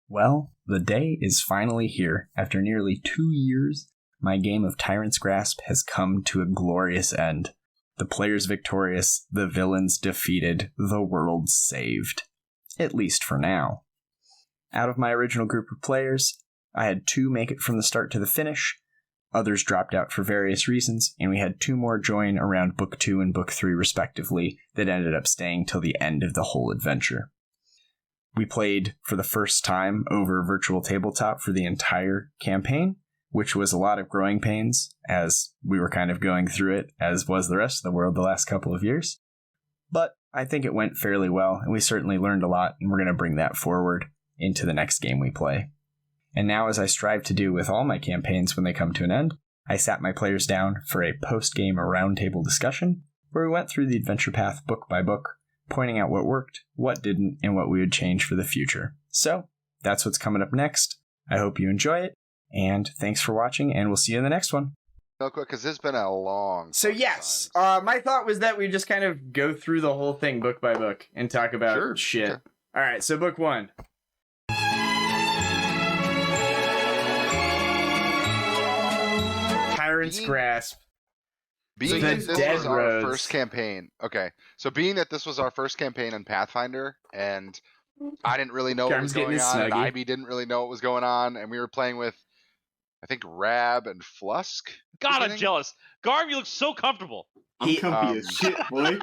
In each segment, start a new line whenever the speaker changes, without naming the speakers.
Well, the day is finally here. After nearly 2 years, my game of Tyrant's Grasp has come to a glorious end. The players victorious, the villains defeated, the world saved. At least for now. Out of my original group of players, I had 2 make it from the start to the finish. Others dropped out for various reasons, and we had 2 more join around Book 2 and Book 3 respectively that ended up staying till the end of the whole adventure. We played for the first time over virtual tabletop for the entire campaign, which was a lot of growing pains as we were kind of going through it, as was the rest of the world the last couple of years. But I think it went fairly well, and we certainly learned a lot, and we're going to bring that forward into the next game we play. And now, as I strive to do with all my campaigns when they come to an end, I sat my players down for a post-game roundtable discussion, where we went through the adventure path book by book, pointing out what worked, what didn't, and what we would change for the future. So, that's what's coming up next. I hope you enjoy it, and thanks for watching, and we'll see you in the next one.
Real quick, because it's been a long
So yes, my thought was that we just kind of go through the whole thing book by book and talk about shit.
Okay.
All right, so book 1. Tyrant's Grasp.
Being
The
that this
Dead
was our
Roads.
first campaign, okay. So being that this was our first campaign in Pathfinder, and I didn't really know what was
Garm's getting
going
his
on, and
snuggie.
Ivy didn't really know what was going on, and we were playing with, I think, Rab and Flusk.
God, I'm
beginning?
jealous. Garm, you look so comfortable.
I'm comfy as shit, boy.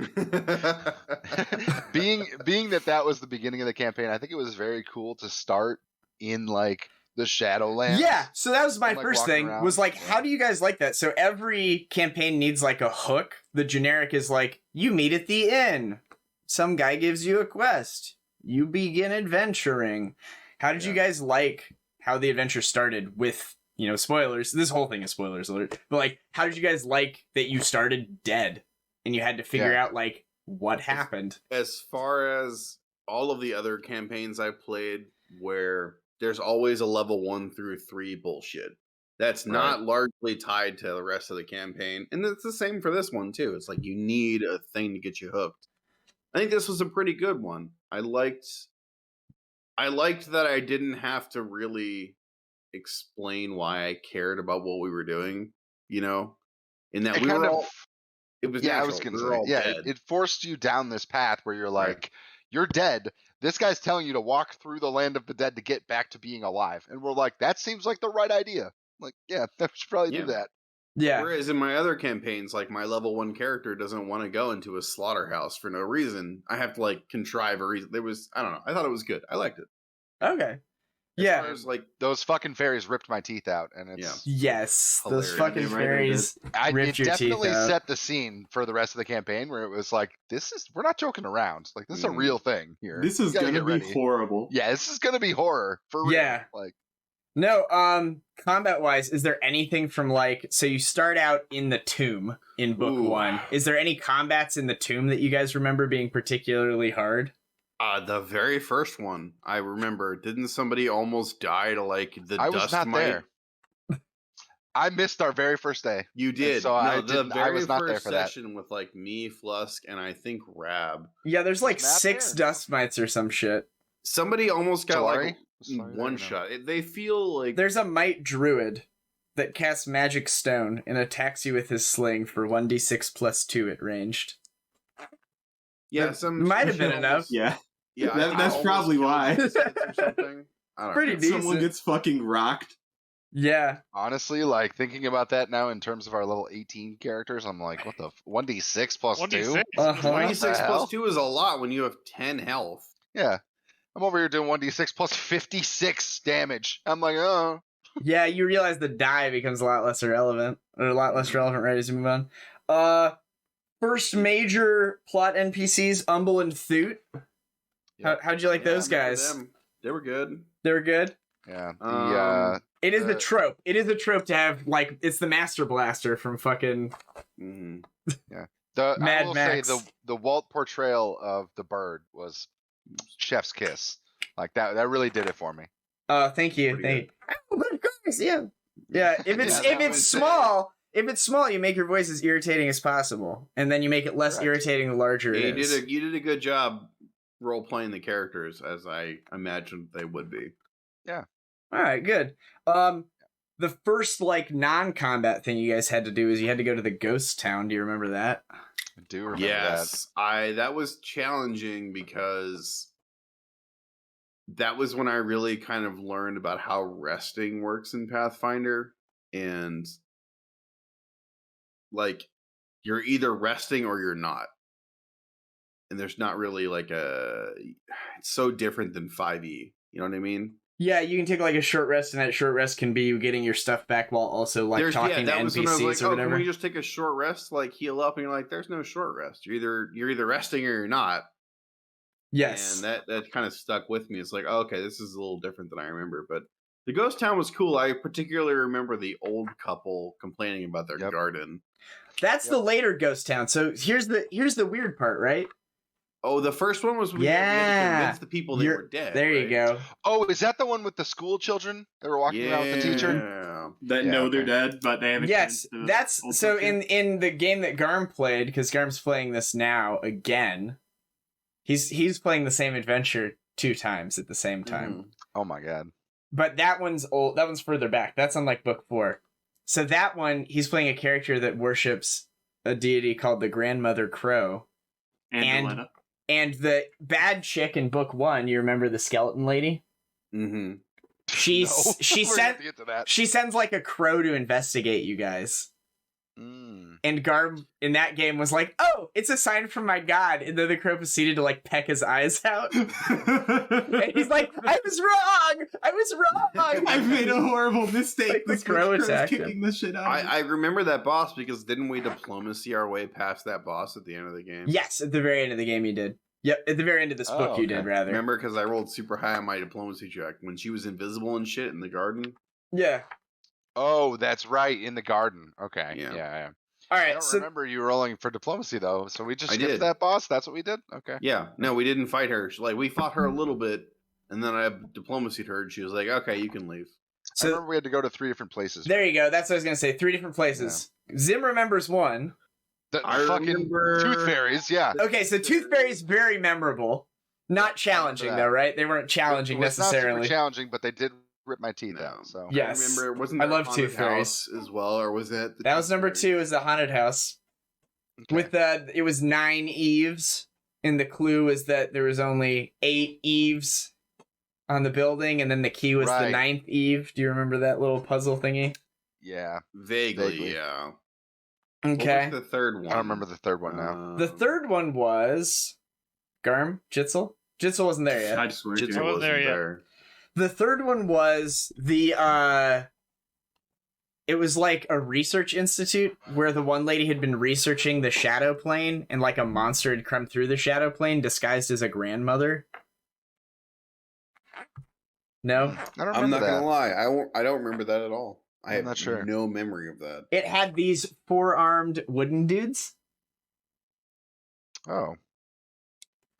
being that was the beginning of the campaign, I think it was very cool to start in like the Shadowlands.
Yeah, so that was my
And, like,
first
walking
thing,
around.
was like,
Yeah.
how do you guys like that? So every campaign needs like a hook. The generic is like, you meet at the inn. Some guy gives you a quest. You begin adventuring. How did you guys like how the adventure started with, spoilers? This whole thing is spoilers alert. But like, how did you guys like that you started dead and you had to figure out like what happened?
As far as all of the other campaigns I've played, where there's always a level 1 through 3 bullshit. That's not largely tied to the rest of the campaign. And it's the same for this one, too. It's like you need a thing to get you hooked. I think this was a pretty good one. I liked that I didn't have to really explain why I cared about what we were doing, in that we were all... It was
Yeah,
natural.
I was going
We
to
were
say,
all dead.
it forced you down this path where you're like, you're dead. This guy's telling you to walk through the land of the dead to get back to being alive. And we're like, that seems like the right idea. Like, yeah, we should probably do that.
Yeah.
Whereas in my other campaigns, like my level 1 character doesn't want to go into a slaughterhouse for no reason. I have to like contrive a reason. I don't know. I thought it was good. I liked it.
Okay.
As far as, like,
Those fucking fairies ripped my teeth out, and it's
Yes, those
Hilarious.
fucking
They right
fairies
it
ripped your teeth
definitely
out.
set the scene for the rest of the campaign where it was like, we're not joking around. Like, this is a real thing here.
This is
You gotta
gonna
get
be
ready.
horrible.
Yeah, this is gonna be horror for real.
Yeah.
Like,
No, combat wise, is there anything from like, so you start out in the tomb in book 1. Is there any combats in the tomb that you guys remember being particularly hard?
The very first one, I remember, didn't somebody almost die to like the
I
dust
was not
mite?
there. I missed our very first day.
You did.
so
no,
I
the very
was not there
first
for that.
session with like me, Flusk, and I think Rab.
Yeah, there's like
Matt
6
there?
dust mites or some shit.
Somebody almost got
Solari?
like
Solari,
one
no.
shot. They feel like
There's a mite druid that casts magic stone and attacks you with his sling for 1d6 plus 2 at ranged.
some
might have been
shit
enough.
almost-
Yeah.
Yeah,
That's probably why.
or something. I don't
Pretty
know.
decent.
Someone gets fucking rocked.
Yeah.
Honestly, like thinking about that now in terms of our level 18 characters, I'm like, what the 1d6 plus 2?
1d6.
Uh-huh.
26
hell?
plus 2 is a lot when you have 10 health.
Yeah. I'm over here doing 1d6 plus 56 damage. I'm like, oh.
Yeah, you realize the die becomes a lot less relevant, or a lot less relevant right as you move on. First major plot NPCs, Umble and Thoot. How'd you like those
I remember
guys?
them. They were good.
They were good?
Yeah.
It is a trope. It is a trope to have, like, it's the Master Blaster from fucking...
Mhm.
I
Mad
will
Max.
say the Walt portrayal of the bird was chef's kiss. Like that really did it for me.
Thank you. Thank you. Oh, of course, yeah. Yeah, if it's
Yeah,
if
that
it's
was-
small, you make your voice as irritating as possible, and then you make it less
Correct.
irritating the larger
Yeah,
it is.
you did a good job role playing the characters as I imagined they would be.
Yeah.
All right, good. The first like non-combat thing you guys had to do is you had to go to the ghost town. Do you remember that?
I do remember
Yes, that was challenging because that was when I really kind of learned about how resting works in Pathfinder, and like you're either resting or you're not, and there's not really like it's so different than 5e. You know what I mean?
Yeah, you can take like a short rest, and that short rest can be you getting your stuff back while also like talking to
that was when I was
NPCs
like,
or
oh,
whatever.
can we just take a short rest, like heal up? And you're like, there's no short rest. You're either resting or you're not.
Yes.
And that kind of stuck with me. It's like, oh, okay, this is a little different than I remember. But the ghost town was cool. I particularly remember the old couple complaining about their garden.
That's the later ghost town. So here's the weird part, right?
Oh, the first one was we had to convince the people they were dead.
There you
right?
go.
Oh, is that the one with the school children that were walking around with the teacher?
That know they're dead, but they haven't.
Yes, that's so in the game that Garm played, because Garm's playing this now again. He's playing the same adventure 2 times at the same time.
Mm-hmm.
Oh my god.
But that one's old. That one's further back. That's on like book 4. So that one, he's playing a character that worships a deity called the Grandmother Crow. And the bad chick in book 1, you remember the skeleton lady?
Mm-hmm.
She
We're gonna get to that.
she sends like a crow to investigate you guys. And Garm in that game was like, "Oh, it's a sign from my god," and then the crow proceeded to like peck his eyes out. And he's like, "I was wrong.
I've made a horrible mistake."
Like the
this
crow
crow's
attacked
kicking the shit out.
I remember that boss because didn't we diplomacy our way past that boss at the end of the game?
Yes, at the very end of the game you did. Yep, at the very end of this book you did, rather.
Remember, because I rolled super high on my diplomacy check when she was invisible and shit in the garden?
Yeah.
Oh, that's right, in the garden. Okay. Yeah.
All right.
I don't remember you rolling for diplomacy though, so we just skipped that boss. That's what we did. Okay.
Yeah. No, we didn't fight her. We fought her a little bit, and then I diplomacied her, and she was like, "Okay, you can leave."
So I remember we had to go to 3 different places.
There you go. That's what I was gonna say. 3 different places. Yeah. Zim remembers one.
The fucking Tooth Fairies. Yeah.
Okay, so Tooth Fairies very memorable. Not challenging though, right? They weren't challenging necessarily.
Not super challenging, but they did rip my teeth out. So
yes,
I remember. Wasn't there
love Tooth Fairies
as well, or was that?
That was number 2. Is the haunted house with it was 9 eaves, and the clue was that there was only 8 eaves on the building, and then the key was the 9th eve. Do you remember that little puzzle thingy?
Yeah,
vaguely. Yeah.
Okay.
What was the third one?
I don't remember the third one now.
The third one was Garm, Jitzel. Jitzel wasn't there yet.
I just weren't
Jitzel wasn't there yet.
The third one was the it was like a research institute where the one lady had been researching the shadow plane, and like a monster had come through the shadow plane disguised as a grandmother. No?
I'm not gonna lie. I don't remember that at all. I'm
not sure.
No memory of that.
It had these 4-armed wooden dudes.
Oh.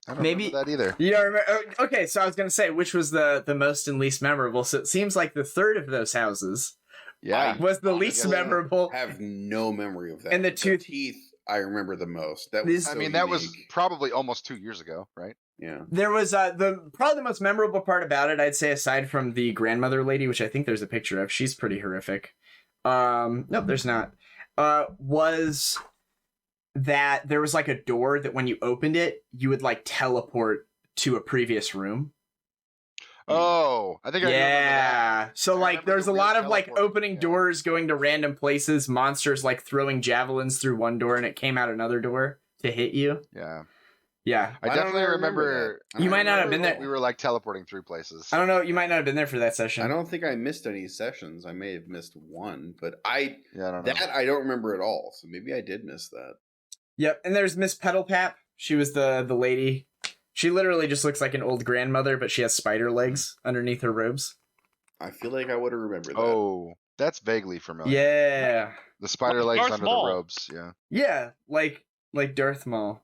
I don't remember that either.
You don't remember? Okay, so I was going to say, which was the most and least memorable? So it seems like the third of those houses was the least memorable.
I have no memory of that.
And the teeth
I remember the most. That was
that was probably almost 2 years ago, right?
Yeah.
There was probably the most memorable part about it, I'd say, aside from the grandmother lady, which I think there's a picture of. She's pretty horrific. Nope, there's not. Was that there was like a door that when you opened it, you would like teleport to a previous room.
Oh, I think I remember that.
So like there's a lot of like opening doors, going to random places, monsters like throwing javelins through one door and it came out another door to hit you. Yeah.
I definitely remember.
You might not have been there.
We were like teleporting through places.
I don't know. You might not have been there for that session.
I don't think I missed any sessions. I may have missed one, but I don't know.
That
I don't remember at all. So maybe I did miss that.
Yep. And there's Miss Petalpap. She was the lady. She literally just looks like an old grandmother, but she has spider legs underneath her robes.
I feel like I would have remembered that.
Oh, that's vaguely familiar.
Yeah.
The spider legs
Darth
under
Maul.
the robes. Yeah.
Yeah, like Darth Maul.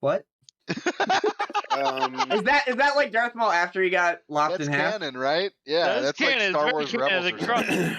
What? Is that like Darth Maul after he got lopped in half?
That's canon, right? Yeah, that's
canon.
like Star Wars
canon.
Rebels. Or something.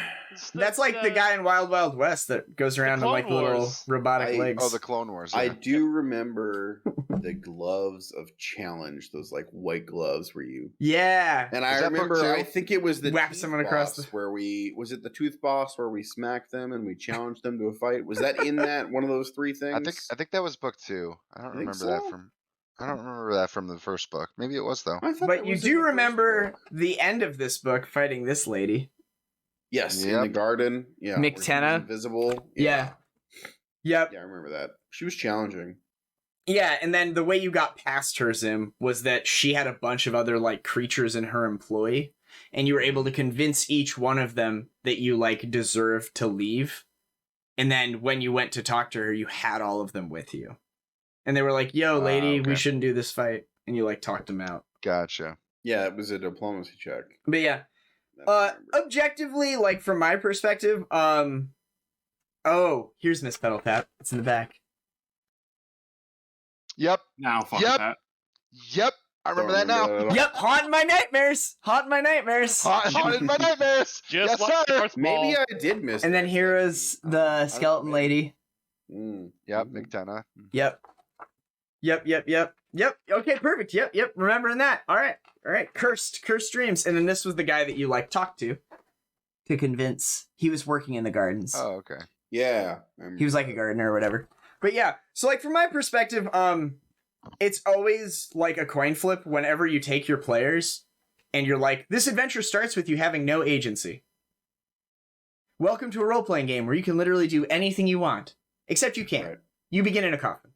That's like the guy in Wild Wild West that goes around on like
Clone
little
Wars.
robotic legs.
Oh, the Clone Wars.
I
Yeah.
do remember the gloves of challenge, those like white gloves where you.
Yeah.
And
Was
I
that book
remember,
two?
I think it was the
Whap
tooth
someone across
boss
the-
where we was it the tooth boss where we smacked them and we challenged them to a fight. Was that in that one of those three things?
I think that was book 2. I don't
think
remember that
so?
from. I don't remember that from the first book. Maybe it was though.
I thought
But
that
you
was in
do
the first
remember
book.
the end of this book fighting this lady.
Yes, in
Yep.
the garden. Yeah, where she was
McTenna?
invisible.
Yeah. Yep.
Yeah, I remember that. She was challenging.
Yeah, and then the way you got past her, Zim, was that she had a bunch of other like creatures in her employ, and you were able to convince each one of them that you like deserved to leave. And then when you went to talk to her, you had all of them with you. And they were like, yo, lady, we
okay.
shouldn't do this fight. And you like talked them out.
Gotcha.
Yeah, it was a diplomacy check.
But yeah,
That I remember.
objectively, like from my perspective, oh, here's Miss Petalpat. It's in the back.
Yep.
Now, fuck
Yep.
that.
Yep. I remember
Don't
that now.
remember that at all.
Yep, haunting my nightmares. Haunting my nightmares.
Haunted my nightmares.
Just
Yes,
like
sir.
Darth
Maybe
Maul.
I did miss.
And then
that
here
section.
is
I don't
the
know,
skeleton
maybe.
lady.
Yep. McTenna.
Yep. Yep. Okay, perfect. Yep. Remembering that. All right. Cursed dreams. And then this was the guy that you like talked to convince. He was working in the gardens.
Oh, okay.
Yeah,
He was like a gardener or whatever. But yeah, so like from my perspective, it's always like a coin flip whenever you take your players and you're like, this adventure starts with you having no agency. Welcome to a role-playing game where you can literally do anything you want. Except you can't.
Right.
You begin in a coffin.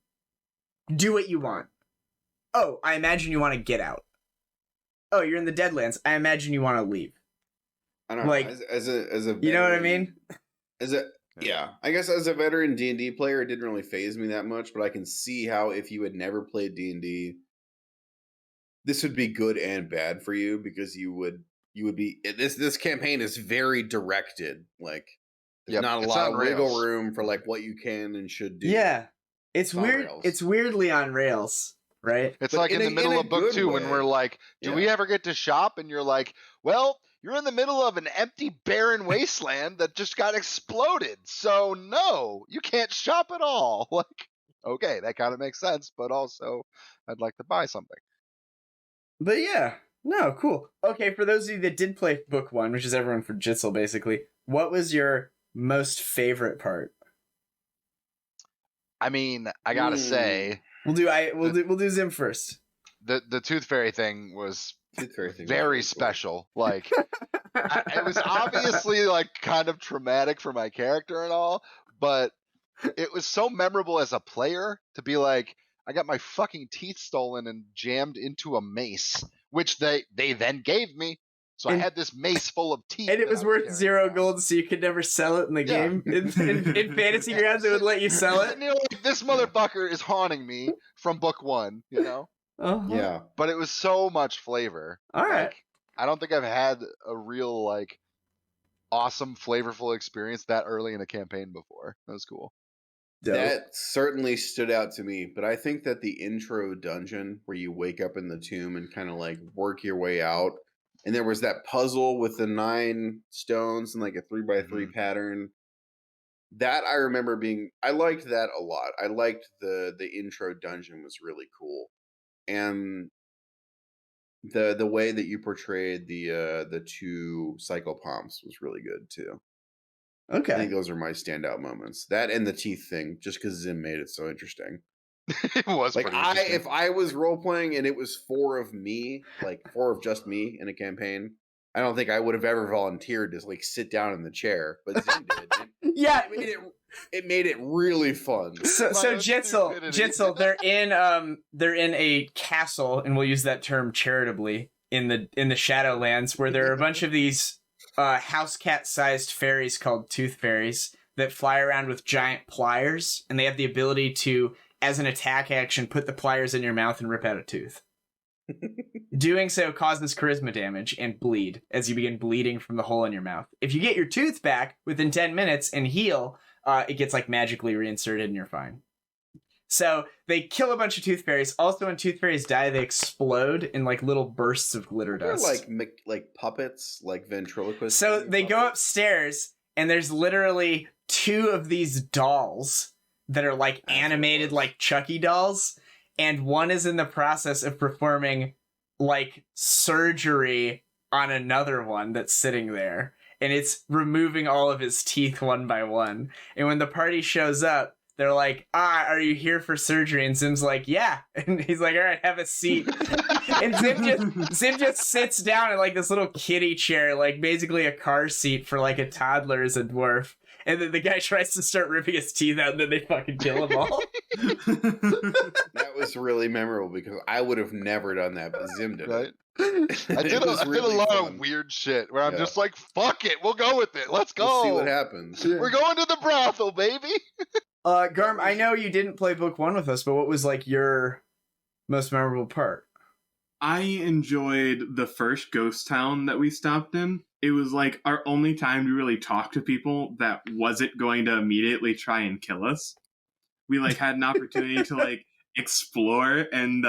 Do what you want. Oh, I imagine you want to get out. Oh, you're in the Deadlands. I imagine you want to leave.
I don't know.
like-
As a
You know what I
veteran-
mean?
As a yeah, I guess as a veteran D&D player, it didn't really phase me that much, but I can see how if you had never played D&D, this would be good and bad for you because you would be this campaign is very directed. Like there's
Yep,
not a
it's
lot
on
of wiggle
rails.
room for like what you can and should do.
Yeah. It's
It's on
weird.
rails.
It's weirdly on rails, right?
It's
But
like
in
in the
a-
middle
in a
of book
good
2 when
way.
we're like, do
Yeah.
we ever get to shop? And you're like, well, you're in the middle of an empty, barren wasteland that just got exploded. So no, you can't shop at all. Like, okay, that kind of makes sense, but also I'd like to buy something.
But yeah, no, cool. Okay, for those of you that did play book 1, which is everyone for Jitzel, basically, what was your most favorite part?
I mean, I gotta say,
We'll do Zim first.
the Tooth Fairy thing was
Tooth Fairy thing was
very
really cool.
special. Like, it was obviously like kind of traumatic for my character and all, but it was so memorable as a player to be like, I got my fucking teeth stolen and jammed into a mace, which they then gave me. So
And-
I had this mace full of teeth.
And it
that
was
I
worth
carrying
0
around.
gold, so you could never sell it in the
Yeah.
game. In fantasy grounds, it would let you sell it.
And you're like, this motherfucker is haunting me from book 1, you know?
Uh-huh.
Yeah.
But it was so much flavor.
All right.
Like, I don't think I've had a real like awesome, flavorful experience that early in a campaign before. That was cool.
Dope.
That certainly stood out to me, but I think that the intro dungeon where you wake up in the tomb and kind of like work your way out, and there was that puzzle with the 9 stones and like a 3x3 pattern. That I remember I liked that a lot. I liked the intro dungeon was really cool, and the way that you portrayed the 2 psychopomps was really good too. I
Okay.
think those are my standout moments. That and the teeth thing, just because Zim made it so interesting.
It was
Like
pretty interesting.
if I was role playing and it was 4 of me, like 4 of just me in a campaign, I don't think I would have ever volunteered to like sit down in the chair. But Zim did.
Yeah.
It made it really fun.
So
My
Jitzel,
stupidity.
they're in a castle, and we'll use that term charitably in the Shadowlands, where there are a bunch of these house cat sized fairies called tooth fairies that fly around with giant pliers, and they have the ability to, as an attack action, put the pliers in your mouth and rip out a tooth. Doing so causes charisma damage and bleed as you begin bleeding from the hole in your mouth. If you get your tooth back within 10 minutes and heal, it gets like magically reinserted and you're fine. So they kill a bunch of tooth fairies. Also, when tooth fairies die, they explode in like little bursts of glitter
They're
dust.
like puppets, like ventriloquists.
So they go upstairs and there's literally 2 of these dolls that are like animated like Chucky dolls, and one is in the process of performing like surgery on another one that's sitting there, and it's removing all of his teeth one by one. And when the party shows up, they're like, are you here for surgery? And Zim's like, yeah. And he's like, all right, have a seat. And Zim just sits down in like this little kiddie chair, like basically a car seat for like a toddler as a dwarf. And then the guy tries to start ripping his teeth out, and then they fucking kill him all.
That was really memorable because I would have never done that, but Zim did it.
I did a lot of weird shit where I'm just like, fuck it, we'll go with it. Let's go.
We'll see what happens.
We're going to the brothel, baby.
Garm, I know you didn't play book 1 with us, but what was like your most memorable part?
I enjoyed the first ghost town that we stopped in. It was like our only time to really talk to people that wasn't going to immediately try and kill us. We like had an opportunity to like explore and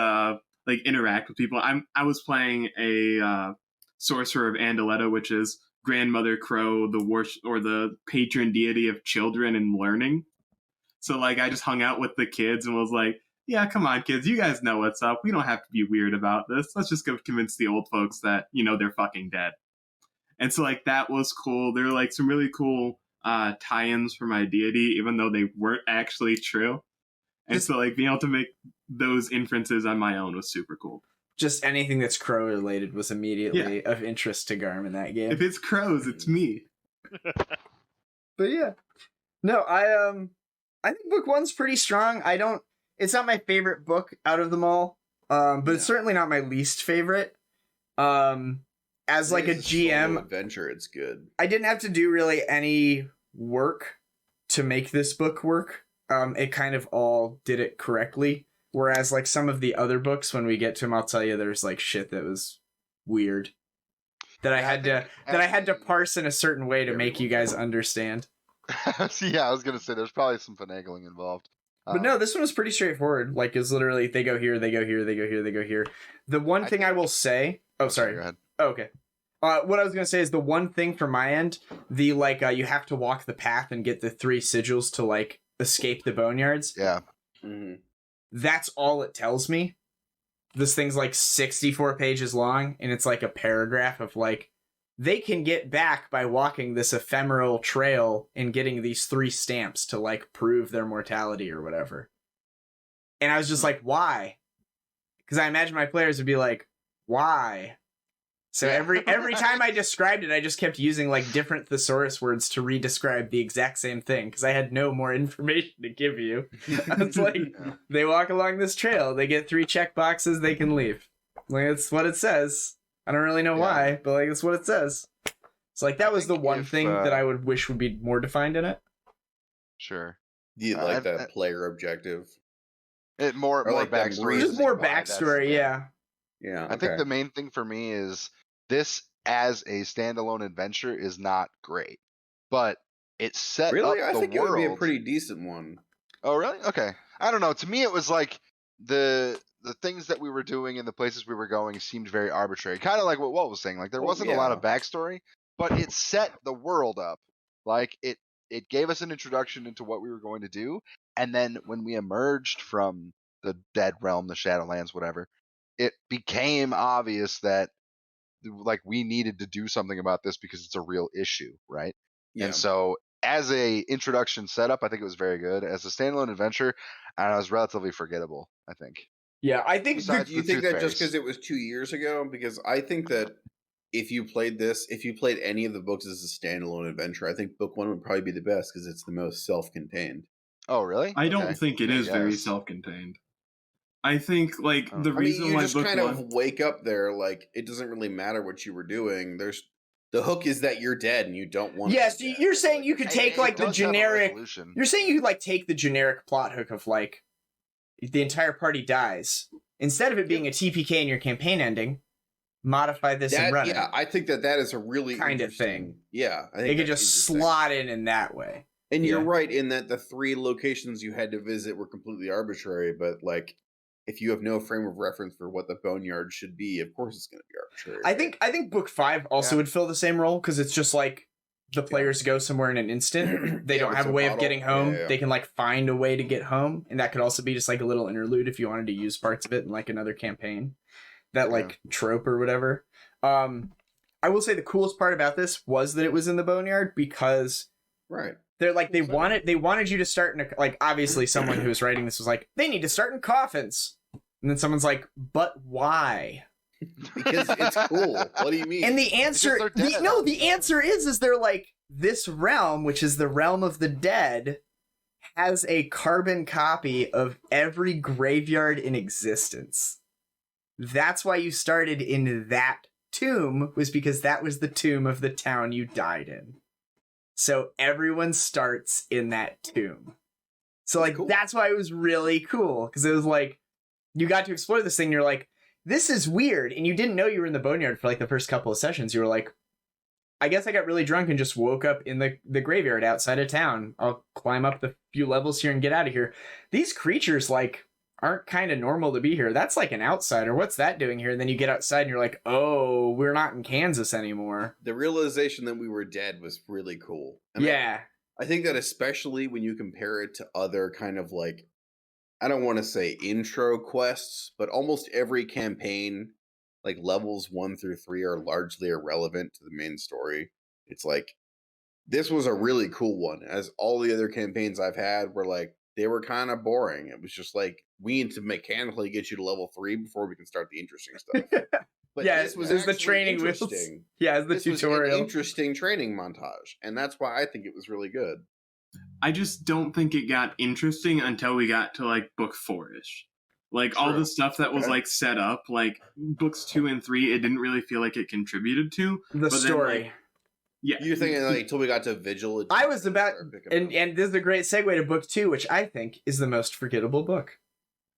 like interact with people. I was playing a sorcerer of Andaletta, which is Grandmother Crow, the patron deity of children and learning. So like I just hung out with the kids and was like, yeah, come on, kids, you guys know what's up. We don't have to be weird about this. Let's just go convince the old folks that, they're fucking dead. And so, like, that was cool. There were, like, some really cool tie-ins for my deity, even though they weren't actually true. And so, like, being able to make those inferences on my own was super cool.
Just anything that's crow-related was immediately of interest to Garm in that game.
If it's crows, it's me.
But, yeah. No, I think book 1's pretty strong. It's not my favorite book out of them all, but it's certainly not my least favorite. As like a GM
adventure, it's good.
I didn't have to do really any work to make this book work. It kind of all did it correctly. Whereas like some of the other books, when we get to them, I'll tell you there's like shit that was weird that I had to parse in a certain way to make you guys understand.
Yeah, I was gonna say there's probably some finagling involved.
But no, this one was pretty straightforward. Like, it's literally they go here, they go here, they go here, they go here. The one thing I will say... Oh, sorry.
Go ahead.
Oh, okay. What I was going to say is the one thing from my end, the, like, you have to walk the path and get the 3 sigils to, like, escape the boneyards.
Yeah.
Mm-hmm.
That's all it tells me. This thing's, like, 64 pages long, and it's, like, a paragraph of, like, they can get back by walking this ephemeral trail and getting these 3 stamps to, like, prove their mortality or whatever. And I was just like, why? Because I imagine my players would be like, why? So every time I described it, I just kept using, like, different thesaurus words to re-describe the exact same thing, because I had no more information to give you. I was like, they walk along this trail, they get 3 check boxes, they can leave. Like, that's what it says. I don't really know why, but like that's what it says. So like that was the one thing that I would wish would be more defined in it.
Sure.
Do you like that player objective?
More
like
backstory.
Just more backstory, yeah.
Yeah.
I think the main thing for me is this as a standalone adventure is not great, but it set up the world.
I think it would be a pretty decent one.
Oh, really? Okay. I don't know. To me, it was like the things that we were doing and the places we were going seemed very arbitrary. Kind of like what Walt was saying. Like there wasn't a lot of backstory, but it set the world up. Like it gave us an introduction into what we were going to do. And then when we emerged from the Dead Realm, the Shadowlands, whatever, it became obvious that like we needed to do something about this because it's a real issue, right? Yeah. And so as a introduction setup, I think it was very good. As a standalone adventure, I was relatively forgettable, I think.
Yeah, I think...
Do you think that just because it was 2 years ago? Because I think that if you played any of the books as a standalone adventure, I think book 1 would probably be the best because it's the most self-contained.
Oh, really?
I don't think it is very self-contained. I think, like, the reason why
book 1... you just kind of wake up there, like, it doesn't really matter what you were doing. The hook is that you're dead and you don't want to.
Yes, you're saying you could take, like, the generic... You're saying you could, like, take the generic plot hook of, like, the entire party dies. Instead of it being a TPK in your campaign ending, modify this and run it.
Yeah, I think that is a really
kind of thing.
Yeah. I think
they could just slot in that way.
And you're right in that the 3 locations you had to visit were completely arbitrary, but, like, if you have no frame of reference for what the boneyard should be, of course it's going to be arbitrary.
I think book 5 also would fill the same role, because it's just, like, the players go somewhere in an instant. They don't have a way of getting home. They can like find a way to get home, and that could also be just like a little interlude if you wanted to use parts of it in like another campaign. That like trope or whatever. I will say the coolest part about this was that it was in the Boneyard because they're like they wanted you to start in a, like obviously someone who was writing this was like they need to start in coffins, and then someone's like, but why?
Because it's cool. What do you mean?
And the answer, the answer is they're like, this realm, which is the realm of the dead, has a carbon copy of every graveyard in existence. That's why you started in that tomb, was because that was the tomb of the town you died in. So everyone starts in that tomb. So like, that's why it was really cool, because it was like, you got to explore this thing, and you're like, this is weird, and you didn't know you were in the Boneyard for like the first couple of sessions. You were like, I guess I got really drunk and just woke up in the graveyard outside of town. I'll climb up the few levels here and get out of here. These creatures like aren't kind of normal to be here. That's like an outsider. What's that doing here? And then you get outside and you're like, oh, we're not in Kansas anymore.
The realization that we were dead was really cool. I think that especially when you compare it to other kind of like, I don't want to say intro quests, but almost every campaign, like levels 1 through 3 are largely irrelevant to the main story. It's like, this was a really cool one, as all the other campaigns I've had were like, they were kind of boring. It was just like, we need to mechanically get you to level 3 before we can start the interesting stuff. But
this was the training wheels. Yeah, it's the tutorial.
Was an interesting training montage, and that's why I think it was really good.
I just don't think it got interesting until we got to like book 4-ish. Like all the stuff that was like set up, like books 2 and 3, it didn't really feel like it contributed to
the story.
Then, like, yeah,
you're thinking like until we got to Vigil.
I was about, and this is a great segue to book 2, which I think is the most forgettable book.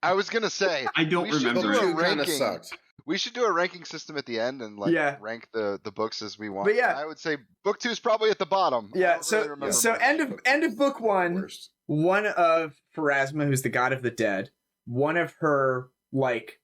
I was gonna say
I don't remember.
It kind of sucked.
We should do a ranking system at the end and like rank the books as we want.
But yeah,
I would say book 2 is probably at the bottom.
Yeah, so end of book 1, one of Pharasma, who's the god of the dead, one of her like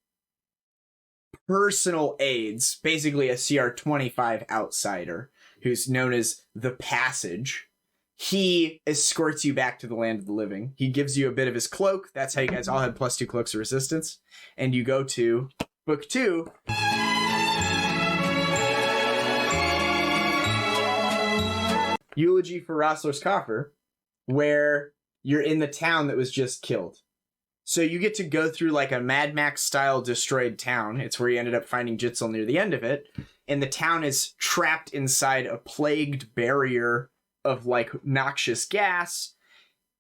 personal aides, basically a CR25 outsider, who's known as the Passage. He escorts you back to the land of the living. He gives you a bit of his cloak. That's how you guys all had +2 cloaks of resistance. And you go to book 2. Eulogy for Roslar's Coffer, where you're in the town that was just killed. So you get to go through like a Mad Max style destroyed town. It's where you ended up finding Jitzel near the end of it. And the town is trapped inside a plagued barrier of like noxious gas.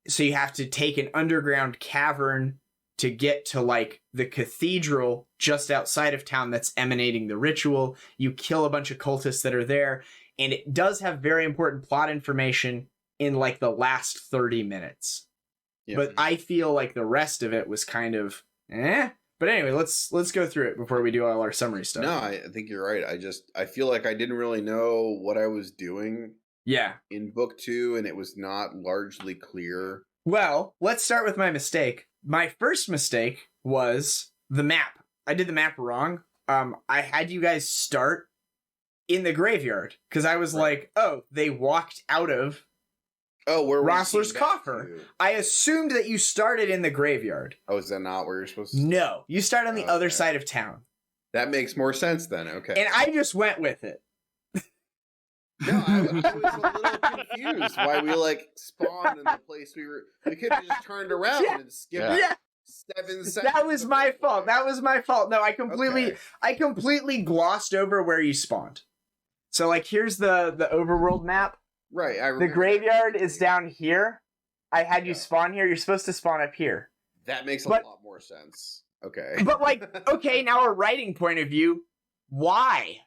So you have to take an underground cavern to get to like the cathedral just outside of town that's emanating the ritual. You kill a bunch of cultists that are there. And it does have very important plot information in like the last 30 minutes. Yeah. But I feel like the rest of it was kind of But anyway, let's go through it before we do all our summary stuff.
No, I think you're right. I feel like I didn't really know what I was doing.
Yeah.
In book 2, and it was not largely clear.
Well, let's start with my mistake. My first mistake was the map. I did the map wrong. I had you guys start in the graveyard because I was like, oh, they walked out of Roslar's Coffer. I assumed that you started in the graveyard.
Oh, is that not where you're supposed to?
No, you start on the other side of town.
That makes more sense then. Okay.
And I just went with it.
No, I was a little confused why we like spawned in the place we were. We could have just turned around and skipped 7 seconds.
That was my fault. No, I completely glossed over where you spawned. So like, here's the overworld map.
Right.
The graveyard is down here. I had you spawn here. You're supposed to spawn up here.
That makes a lot more sense. Okay.
But like, okay, now a writing point of view, why?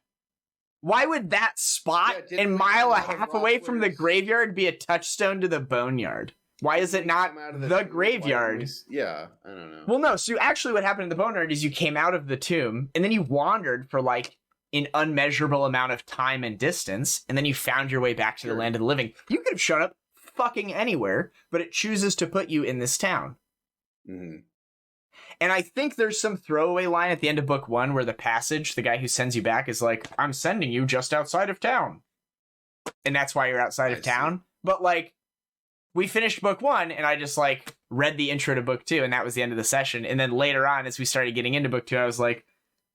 Why would that spot and mile a half away from the graveyard be a touchstone to the boneyard? Why is it not the graveyard?
Yeah, I don't know.
Well, no. So actually what happened in the boneyard is you came out of the tomb and then you wandered for like an unmeasurable amount of time and distance, and then you found your way back to the land of the living. You could have shown up fucking anywhere, but it chooses to put you in this town.
Mm-hmm.
And I think there's some throwaway line at the end of book 1 where the Passage, the guy who sends you back, is like, I'm sending you just outside of town. and that's why you're outside of town. But like, we finished book 1, and I just like read the intro to book 2, and that was the end of the session. And then later on, as we started getting into book 2, I was like,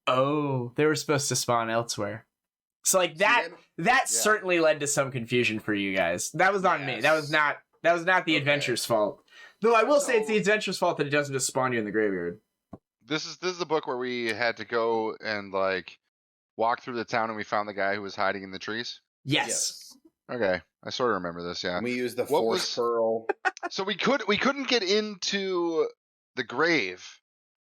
oh, they were supposed to spawn elsewhere. So like that certainly led to some confusion for you guys. That was on me. That was not the adventure's fault. Though I will say it's the adventure's fault that it doesn't just spawn you in the graveyard.
This is the book where we had to go and like walk through the town, and we found the guy who was hiding in the trees.
Yes.
Okay, I sort of remember this. Yeah.
And we used the Force Pearl.
So we couldn't get into the grave,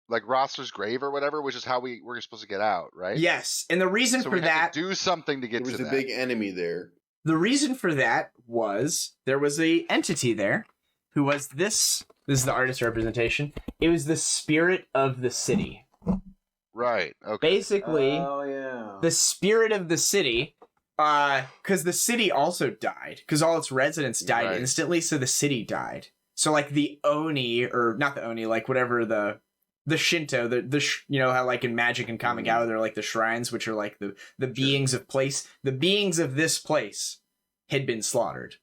like Roslar's grave or whatever, which is how we were supposed to get out, right?
Yes, and the reason
so
for
we had
that
to do something to get to that.
There was a big enemy there.
The reason for that was there was a entity there who was this. This is the artist representation. It was the spirit of the city.
Right. Okay.
Basically, the spirit of the city, because the city also died, because all its residents died instantly, so the city died. So like the Oni, or not the Oni, like whatever the Shinto, you know how like in Magic and Kamigawa they're like the shrines, which are like the beings of place. The beings of this place had been slaughtered.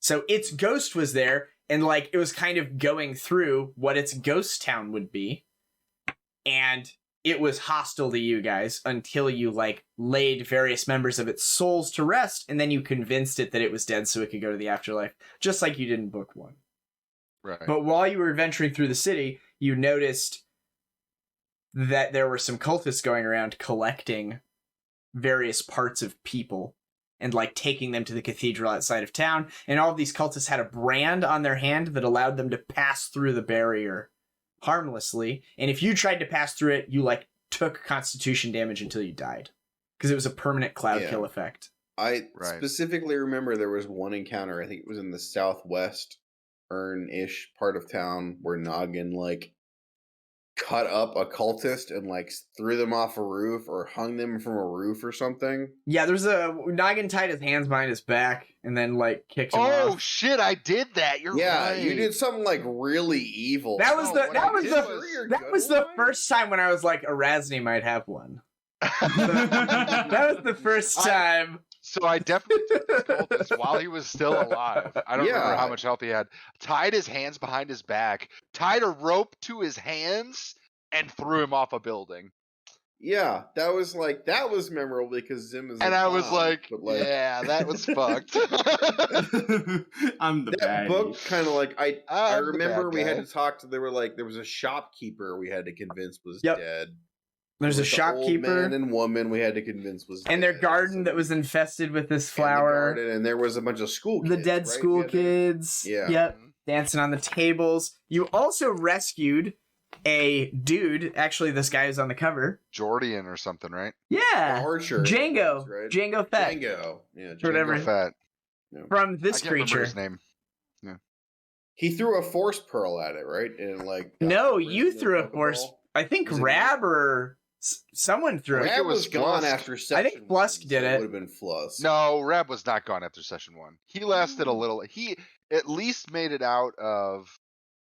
So its ghost was there, and like it was kind of going through what its ghost town would be. And it was hostile to you guys until you like laid various members of its souls to rest, and then you convinced it that it was dead so it could go to the afterlife, just like you did in book 1.
Right.
But while you were adventuring through the city, you noticed that there were some cultists going around collecting various parts of people and like taking them to the cathedral outside of town. And all of these cultists had a brand on their hand that allowed them to pass through the barrier harmlessly. And if you tried to pass through it, you like took constitution damage until you died, because it was a permanent cloud kill effect.
I specifically remember there was one encounter, I think it was in the southwest Urn-ish part of town, where Noggin like cut up a cultist and like threw them off a roof or hung them from a roof or something.
Yeah, there's a Noggin tied his hands behind his back and then like kicked him off.
Oh shit, I did that. You're right.
Yeah, you did something like really evil.
That was the first time when I was like, Arazni might have one. That was the first time.
So I definitely took this cultist while he was still alive. I don't remember how much health he had. Tied his hands behind his back, tied a rope to his hands, and threw him off a building.
Yeah, that was memorable because Zim is.
And I was like, yeah, that was fucked.
I'm the
that
baddie.
book kind of like I remember we had to talk to. There was a shopkeeper we had to convince was dead.
There's a shopkeeper,
old man and woman we had to convince was dead.
And their garden that was infested with this flower.
And there was a bunch of school kids.
The dead school kids.
Yeah.
Yep. Dancing on the tables. You also rescued a dude. Actually, this guy is on the cover.
Jordian or something, right?
Yeah.
Archer.
Django.
Right?
Django Fett.
Django. Yeah.
Whatever.
Django Fett.
From this
I can't remember
creature.
his name. Yeah.
He threw a force pearl at it, right? And like.
No, you threw a force. I think Rab or someone threw it.
Rab was gone after session.
I think Flusk did it.
Would have been Flusk.
No, Rab was not gone after session 1. He lasted a little. He at least made it out of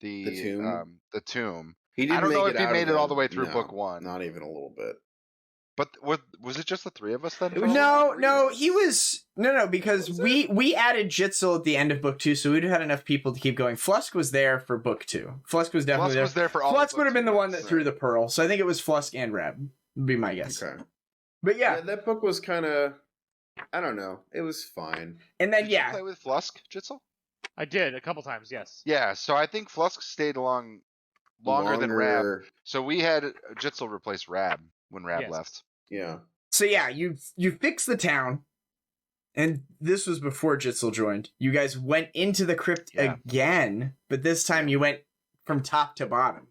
the tomb. The tomb.
He didn't.
I don't know if he made it all the way through
no,
book 1.
Not even a little bit.
But was it just the 3 of us then?
No, he was because we added Jitzel at the end of book 2, so we'd have had enough people to keep going. Flusk was there for book 2. Flusk was definitely there.
Was there for all.
Flusk would have been the one that threw the pearl, so I think it was Flusk and Rab. Would be my guess.
Okay,
but yeah,
that book was kind of, I don't know, it was fine.
And then
Did you play with Flusk, Jitzel?
I did a couple times, yes.
Yeah, so I think Flusk stayed along longer than Rab. So we had Jitzel replace Rab when Rab left.
Yeah.
So yeah, you fixed the town, and this was before Jitzel joined. You guys went into the crypt again, but this time you went from top to bottom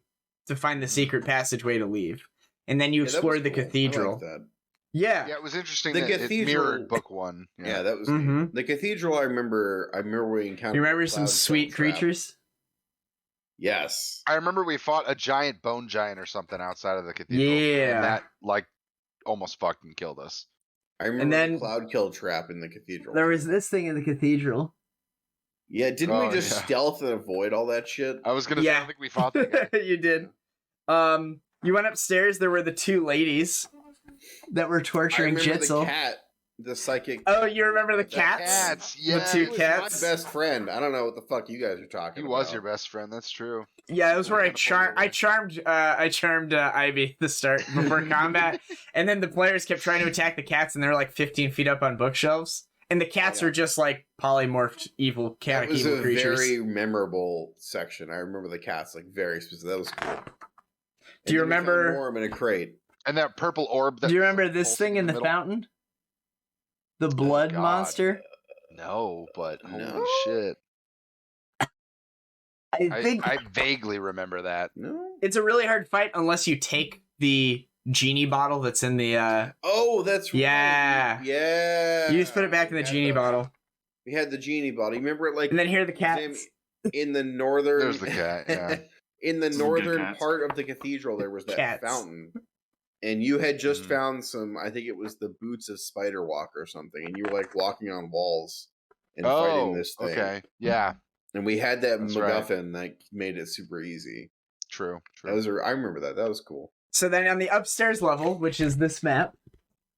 to find the secret passageway to leave. And then you explored the cathedral.
I like that.
Yeah.
Yeah, it was interesting
The
that
cathedral
it mirrored book 1.
Yeah, that was the cathedral. I remember we encountered.
You remember some sweet creatures?
Yes.
I remember we fought a giant bone giant or something outside of the cathedral.
Yeah.
And that like almost fucking killed us.
I remember the cloud kill trap in the cathedral.
There was this thing in the cathedral.
Yeah, didn't we just stealth and avoid all that shit?
I was gonna say, I don't think we fought that guy.
You did. You went upstairs. There were the 2 ladies that were torturing Jitzel.
The cat. The psychic.
Oh, you remember the
That
cats?
Cats, yes.
The
He
two
was
cats.
my best friend. I don't know what the fuck you guys are talking
He
about.
was your best friend. That's true.
Yeah, it was where I
Kinda pulled you
charmed Ivy at the start before combat, and then the players kept trying to attack the cats, and they're like 15 feet up on bookshelves, and the cats were just like polymorphed evil, chaotic
That was
evil
a
creatures.
very memorable section. I remember the cats like very specific. That was cool.
Do you remember
Gnorm in a crate?
And that purple orb. That
Do you
was,
remember
like,
this
pulsing
thing in the
middle?
fountain? The blood
God.
monster.
No, but holy
No.
shit.
I think
I vaguely remember that.
No.
it's a really hard fight unless you take the genie bottle that's in the.
Oh, that's right.
Yeah.
Yeah.
You just put it back in the
We had
genie bottle,
We had the genie bottle. You remember it like
and then here are the cats.
in the northern.
There's the cat, yeah.
In the
Some good
northern
cats.
part of the cathedral, there was that
Cats.
fountain, and you had just
Mhm.
found some. I think it was the boots of Spider Walk or something, and you were like walking on walls and fighting
Oh,
this thing.
okay. Yeah,
And we had that
That's right.
MacGuffin that made it super easy.
true.
I remember that. That was cool.
So then on the upstairs level, which is this map,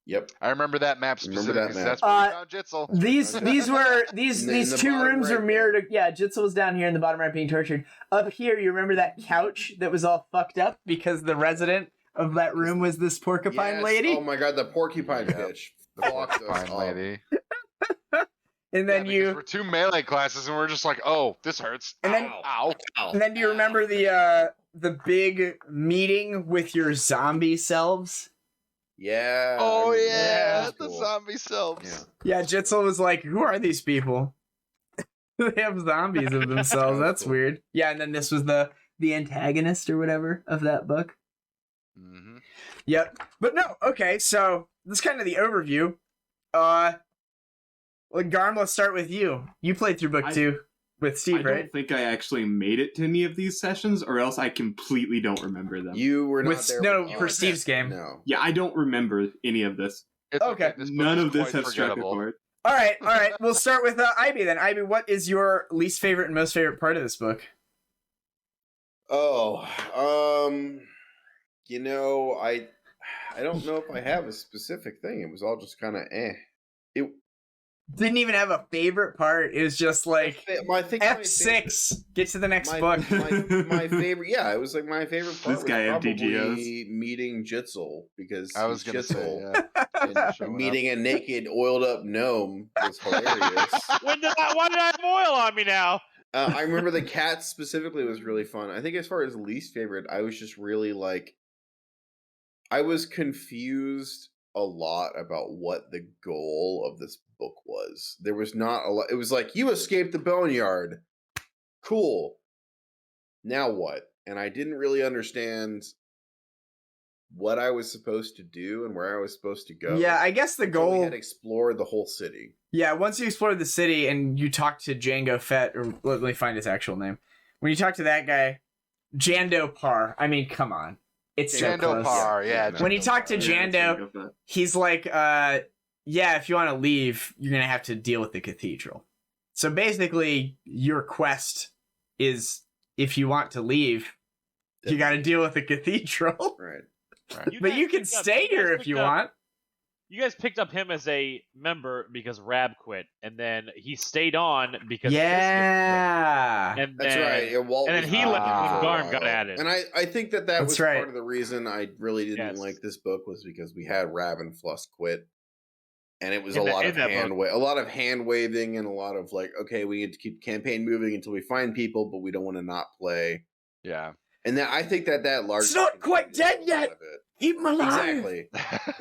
Yep.
I remember that map
Remember
specifically.
that map.
That's where we found Jitzel.
these were these
In the
these two
bottom
rooms are
right
mirrored. Yeah, Jitzel was down here in the bottom right being tortured. Up here, you remember that couch that was all fucked up because the resident of that room was this porcupine
Yes.
lady.
Oh my god, the porcupine
Yep.
bitch. Fucked us
Fine
up.
lady.
And then
Yeah, because we're two melee classes, and we're just like, oh, this hurts.
And then-
Ow.
and then do you remember the big meeting with your zombie selves?
Yeah.
Oh
I remember that.
yeah,
That
the
was cool.
zombie selves.
Yeah, Jitzel was like, "Who are these people? They have zombies of themselves. That's
Cool.
weird." Yeah, and then this was the antagonist or whatever of that book.
Mm-hmm.
Yep. But no, okay, so that's kind of the overview. Well, Garm, let's start with you. You played through book 2 with
I
Steve, right?
don't think I actually made it to any of these sessions, or else I completely don't remember them.
You were not
With-
there.
no,
with
for
us.
Steve's game.
No.
Yeah, I don't remember any of this.
It's
Okay.
This book
None
is
of this
quite
has struck a
forgettable.
chord.
All right. We'll start with Ivy then. Ivy, what is your least favorite and most favorite part of this book?
Oh, you know, I don't know if I have a specific thing. It was all just kind of It
Didn't even have a favorite part. It was just like
I think my
F6. Get to the next
my,
book.
my favorite, yeah, it was like my favorite part.
This guy had
was probably
DGOs.
meeting Jitzel because
I was
he's
gonna say,
Jitzel.
yeah.
And meeting a naked, oiled up gnome was hilarious.
Why did I have oil on me now?
I remember the cat specifically was really fun. I think as far as least favorite, I was just really like, I was confused a lot about what the goal of this book was. There was not a lot. It was like, you escaped the boneyard. Cool. Now what? And I didn't really understand what I was supposed to do and where I was supposed to go.
Yeah, I guess the
until we
goal.
had explored the whole city.
Yeah, once you explore the city and you talk to Django Fett, or let me find his actual name. When you talk to that guy, Jando Par. I mean, come on, it's so
Jando
close.
Par, yeah.
When you
Jando
talk to
Par.
Yeah,
Jando,
think of that.
he's like, yeah, if you want to leave, you're gonna have to deal with the cathedral. So basically, your quest is, if you want to leave, you got to deal with the cathedral.
Right.
Right.
But
guys
you can
picked up-
stay
you guys
here if
picked
you
up-
want.
You guys picked up him as a member because Rab quit, and then he stayed on because Tristan
Yeah.
quit. And
That's
then,
right. Yeah, Walt
and then
was
he
gone
left
for a
when Garm got
while.
added.
And I think that
That's
was
right.
part of the reason I really didn't
Yes.
like this book was because we had Rab and Fluss quit. And it was
In
a
that-
lot
in
of
that book.
a lot of hand waving and a lot of like, okay, we need to keep the campaign moving until we find people, but we don't want to not play.
Yeah.
And that I think that largely
It's not quite dead
contributed to a lot
yet.
of it.
Keep him alive.
Exactly.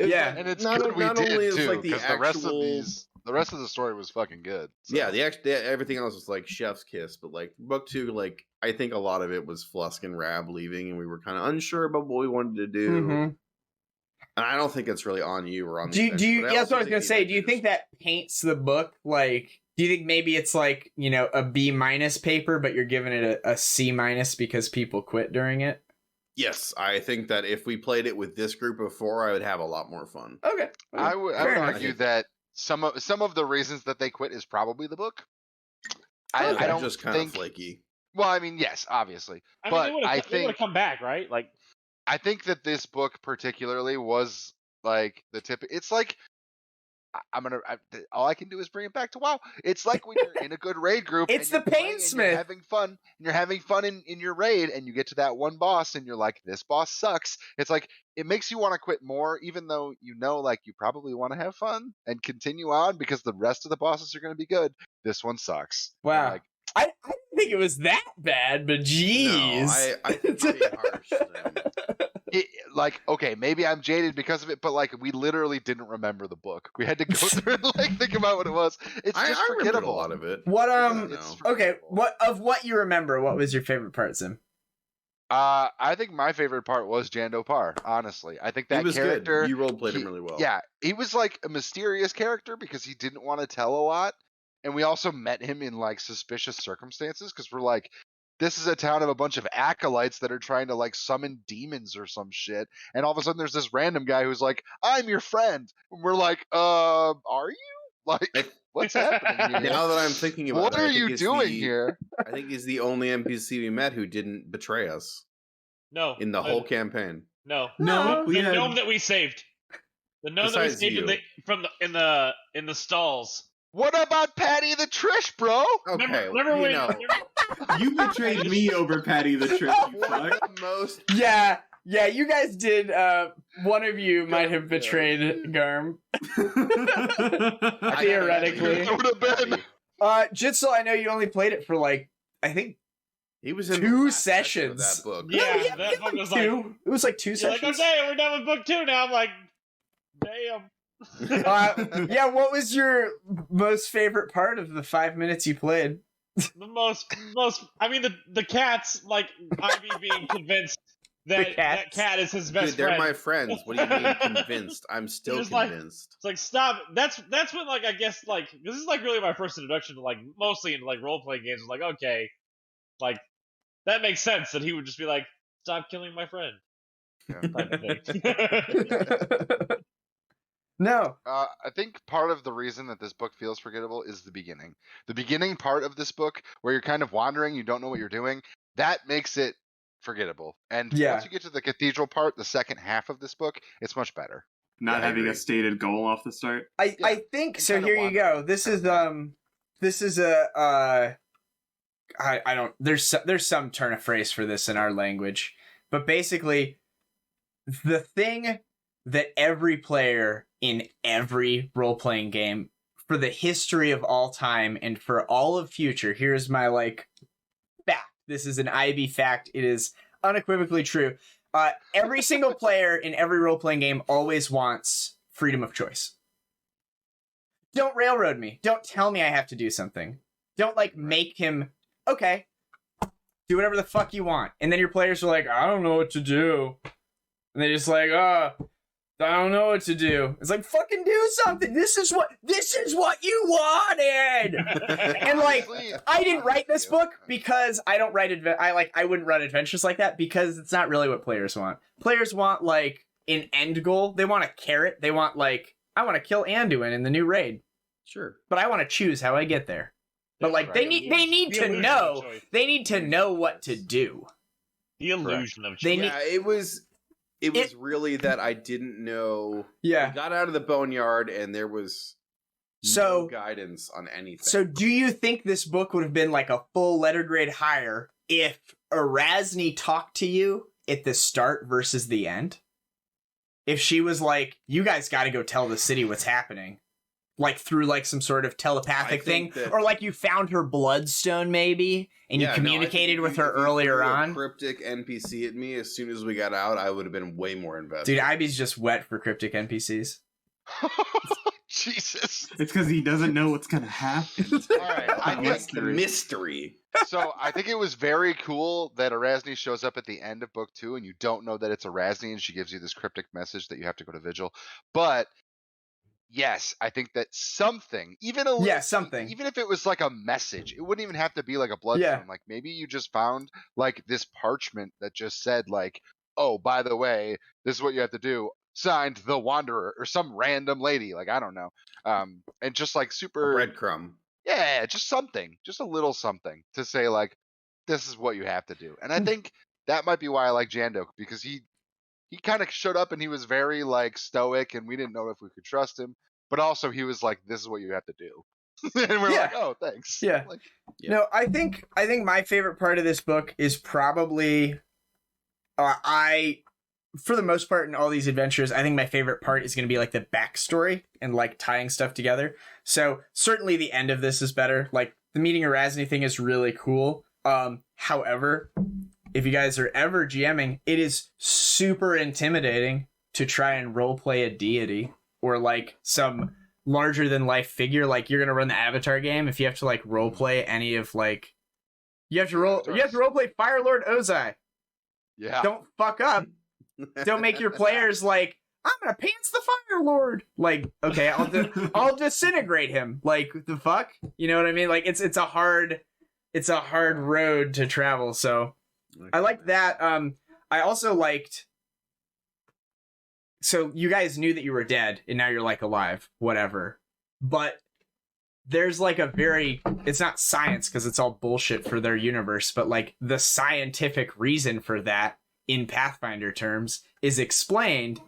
Yeah.
And it's
Not-
good we
not
did
only is,
too,
like, the
because the rest of
actual-
the rest of the story was fucking good. So.
Yeah, everything else was like chef's kiss, but like book 2, like I think a lot of it was Flusk and Rab leaving, and we were kind of unsure about what we wanted to do.
Mhm.
And I don't think it's really on you or on
Do
the
you?
but
Yeah, that's what I was
also
gonna
think
say.
the
Do you think
editors-
that paints the book like? Do you think maybe it's like, you know, a B- paper, but you're giving it a C- because people quit during it?
Yes, I think that if we played it with this group of 4, I would have a lot more fun.
Okay.
I would
Fair enough.
argue that some of the reasons that they quit is probably the book. I
They're
don't
just kind
think.
of flaky.
Well, I mean, yes, obviously,
I mean,
but
they would
I
have
think
come back, right? Like,
I think that this book particularly was like the tip. It's like all I can do is bring it back to WoW. It's like when you're in a good raid group.
It's
and
the
you're playing and
Painsmith.
You're having fun. And you're having fun in your raid, and you get to that one boss, and you're like, this boss sucks. It's like it makes you want to quit more, even though you know, like, you probably want to have fun and continue on because the rest of the bosses are going to be good. This one sucks.
Wow.
Like,
I didn't think it was that bad, but jeez.
No, I think you're being harsh.
like, okay, maybe I'm jaded because of it, but like, we literally didn't remember the book. We had to go through and like think about what it was. It's just
I remembered
forgettable.
a lot of it.
What
It's
okay,
forgettable.
what you remember, what was your favorite part, Zim?
I think my favorite part was Jando Par. Honestly, I think that
He was
character.
good. You role played him really well.
Yeah, he was like a mysterious character because he didn't want to tell a lot, and we also met him in like suspicious circumstances because we're like, this is a town of a bunch of acolytes that are trying to like summon demons or some shit, and all of a sudden there's this random guy who's like, I'm your friend, and we're like, are you? Like, what's happening here?
Now that I'm thinking about
What
it,
are
I think
you
he's
doing here?
I think he's the only NPC we met who didn't betray us
No.
in the whole campaign.
No.
No,
The
we had
gnome that we saved. The gnome that we
Besides
saved
you.
in the stalls.
What about Patty the Trish, bro?
Okay,
Remember
you
when?
know,
you betrayed me over Patty the Trick, you
one
fuck.
of the most
Yeah, you guys did. One of you might have betrayed Garm. Theoretically.
It would have been.
Jitzel, I know you only played it for like, I think
He was in
2
the last section of
sessions.
that book.
Yeah, that book was like.
two. It was like 2
You're like,
sessions.
okay, we're done with book 2 now. I'm like, damn.
Yeah, what was your most favorite part of the 5 minutes you played?
The most. I mean, the cats, like Ivy being convinced that that cat is his best
Dude, they're
friend.
my friends. What do you mean convinced? I'm still
Just like-
convinced.
It's like, stop. That's when, like, I guess, like, this is like really my first introduction to like mostly into like role playing games. Like, okay, like that makes sense that he would just be like, stop killing my friend. Type of thing.
No.
I think part of the reason that this book feels forgettable is the beginning. The beginning part of this book, where you're kind of wandering, you don't know what you're doing, that makes it forgettable. And
Yeah.
once you get to the cathedral part, the second half of this book, it's much better.
Not
Yeah, I
having
agree.
a stated goal off the start.
I think
you
so.
kinda
Here you
wander.
go. This is a I don't. There's some turn of phrase for this in our language, but basically, the thing that every player in every role playing game for the history of all time and for all of future. Here's my like fact. This is an IB fact. It is unequivocally true. Every single player in every role playing game always wants freedom of choice. Don't railroad me. Don't tell me I have to do something. Don't like make him, okay, do whatever the fuck you want. And then your players are like, I don't know what to do. And they're just like, I don't know what to do. It's like, fucking do something. This is what you wanted. And like,
Honestly,
I didn't write this
yeah.
book because I don't write I wouldn't run adventures like that because it's not really what players want. Players want like an end goal. They want a carrot. They want like, I want to kill Anduin in the new raid,
Sure.
but I want to choose how I get there. But like, they need
The
to
illusion
know.
of choice.
They need to know what to do.
The illusion of
They
choice.
need-
Yeah, it was really that I didn't know.
Yeah.
We got out of the boneyard and there was
So-
no guidance on anything.
So do you think this book would have been like a full letter grade higher if Arazni talked to you at the start versus the end? If she was like, you guys got to go tell the city what's happening. Like through like some sort of telepathic
I
thing.
think that-
Or like you found her bloodstone maybe and
Yeah,
you
no, I
communicated
think
with
if
her
you
earlier
threw a
on.
cryptic NPC at me as soon as we got out, I would have been way more invested.
Dude, Ivy's just wet for cryptic NPCs.
Jesus.
It's because he doesn't know what's gonna happen.
All right.
I
I
like
think,
the mystery.
so I think it was very cool that Arazni shows up at the end of book 2 and you don't know that it's Arazni and she gives you this cryptic message that you have to go to Vigil. But yes, I think that something, even a little,
Yeah, something.
even if it was like a message, it wouldn't even have to be like a bloodstone.
Yeah.
Like maybe you just found like this parchment that just said like, oh, by the way, this is what you have to do. Signed the Wanderer or some random lady. Like, I don't know. And just like
A
super,
breadcrumb.
yeah, just something, just a little something to say like, this is what you have to do. And I think that might be why I like Jandok, because he kind of showed up and he was very like stoic and we didn't know if we could trust him. but also he was like, "This is what you have to do," and we're
Yeah.
like, "Oh, thanks."
Yeah.
Like,
Yeah.
No, I think my favorite part of this book is probably for the most part in all these adventures, I think my favorite part is going to be like the backstory and like tying stuff together. So certainly the end of this is better. Like the meeting Arazni thing is really cool. However, if you guys are ever GMing, it is super intimidating to try and roleplay a deity or like some larger than life figure. Like you're going to run the Avatar game. If you have to like roleplay any of like, you have to roleplay Firelord Ozai.
yeah.
Don't fuck up. Don't make your players like, I'm gonna pants the Fire Lord. Like, okay, I'll disintegrate him. Like the fuck, you know what I mean? Like it's a hard road to travel. So I like that. I also liked. So you guys knew that you were dead, and now you're like alive, whatever. But there's like it's not science because it's all bullshit for their universe, but like the scientific reason for that in Pathfinder terms is explained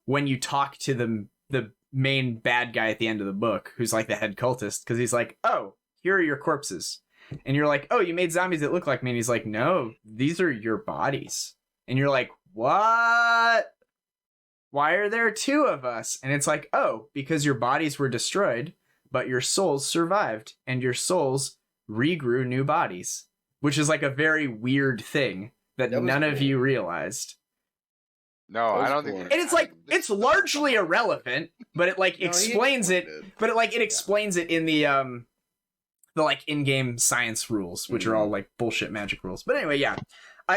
when you talk to the main bad guy at the end of the book, who's like the head cultist, because he's like, oh, here are your corpses. And you're like, oh, you made zombies that look like me. And he's like, no, these are your bodies. And you're like, what? Why are there two of us? And it's like, oh, because your bodies were destroyed, but your souls survived, and your souls regrew new bodies, which is like a very weird thing that none of you realizized.
No, I don't think.
And it's like, it's largely irrelevant, but it like explains it. But it like, it explains it in the like in-game science rules, which are all like bullshit magic rules. But anyway, yeah,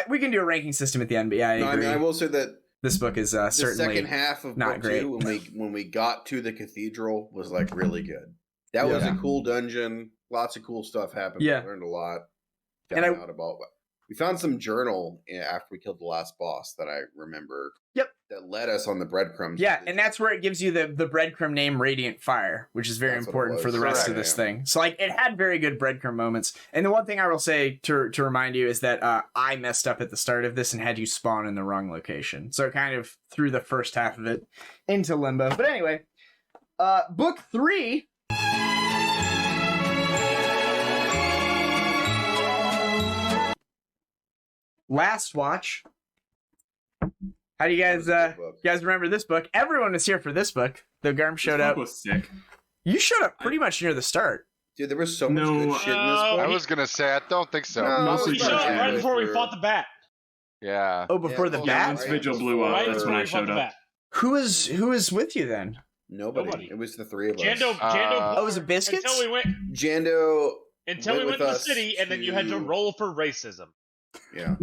we can do a ranking system at the end. But yeah, I agree.
I will say that
this book is
the
certainly
second half of
not
book
great.
two, when we got to the cathedral, was like really good. That was a cool dungeon. Lots of cool stuff happened.
Yeah.
We learned a lot.
And
Found out about. We found some journal after we killed the last boss that I remember.
Yep.
That led us on the breadcrumbs.
Yeah, and that's where it gives you the breadcrumb name Radiant Fire, which is very important for the rest of this thing. So like it had very good breadcrumb moments. And the one thing I will say to remind you is that I messed up at the start of this and had you spawn in the wrong location. So it kind of threw the first half of it into limbo. But anyway, book 3. Last Watch. How do you guys remember this book? Everyone was here for this book. The Garm showed up.
Was sick.
You showed up pretty much near the start.
Dude, there was so much good shit in this book.
I was gonna say I don't think so.
Mostly
He showed up right before we fought the bat.
Yeah.
Oh, before the bat?
Once Vigil blew up,
Right
that's
before
when I
we fought
showed
the
up.
bat.
Who was with you then?
Nobody. It was the three of us.
Jando.
Oh, was it Biscuits?
Until we went
Jando
to the city, and then you had to roll for racism.
Yeah.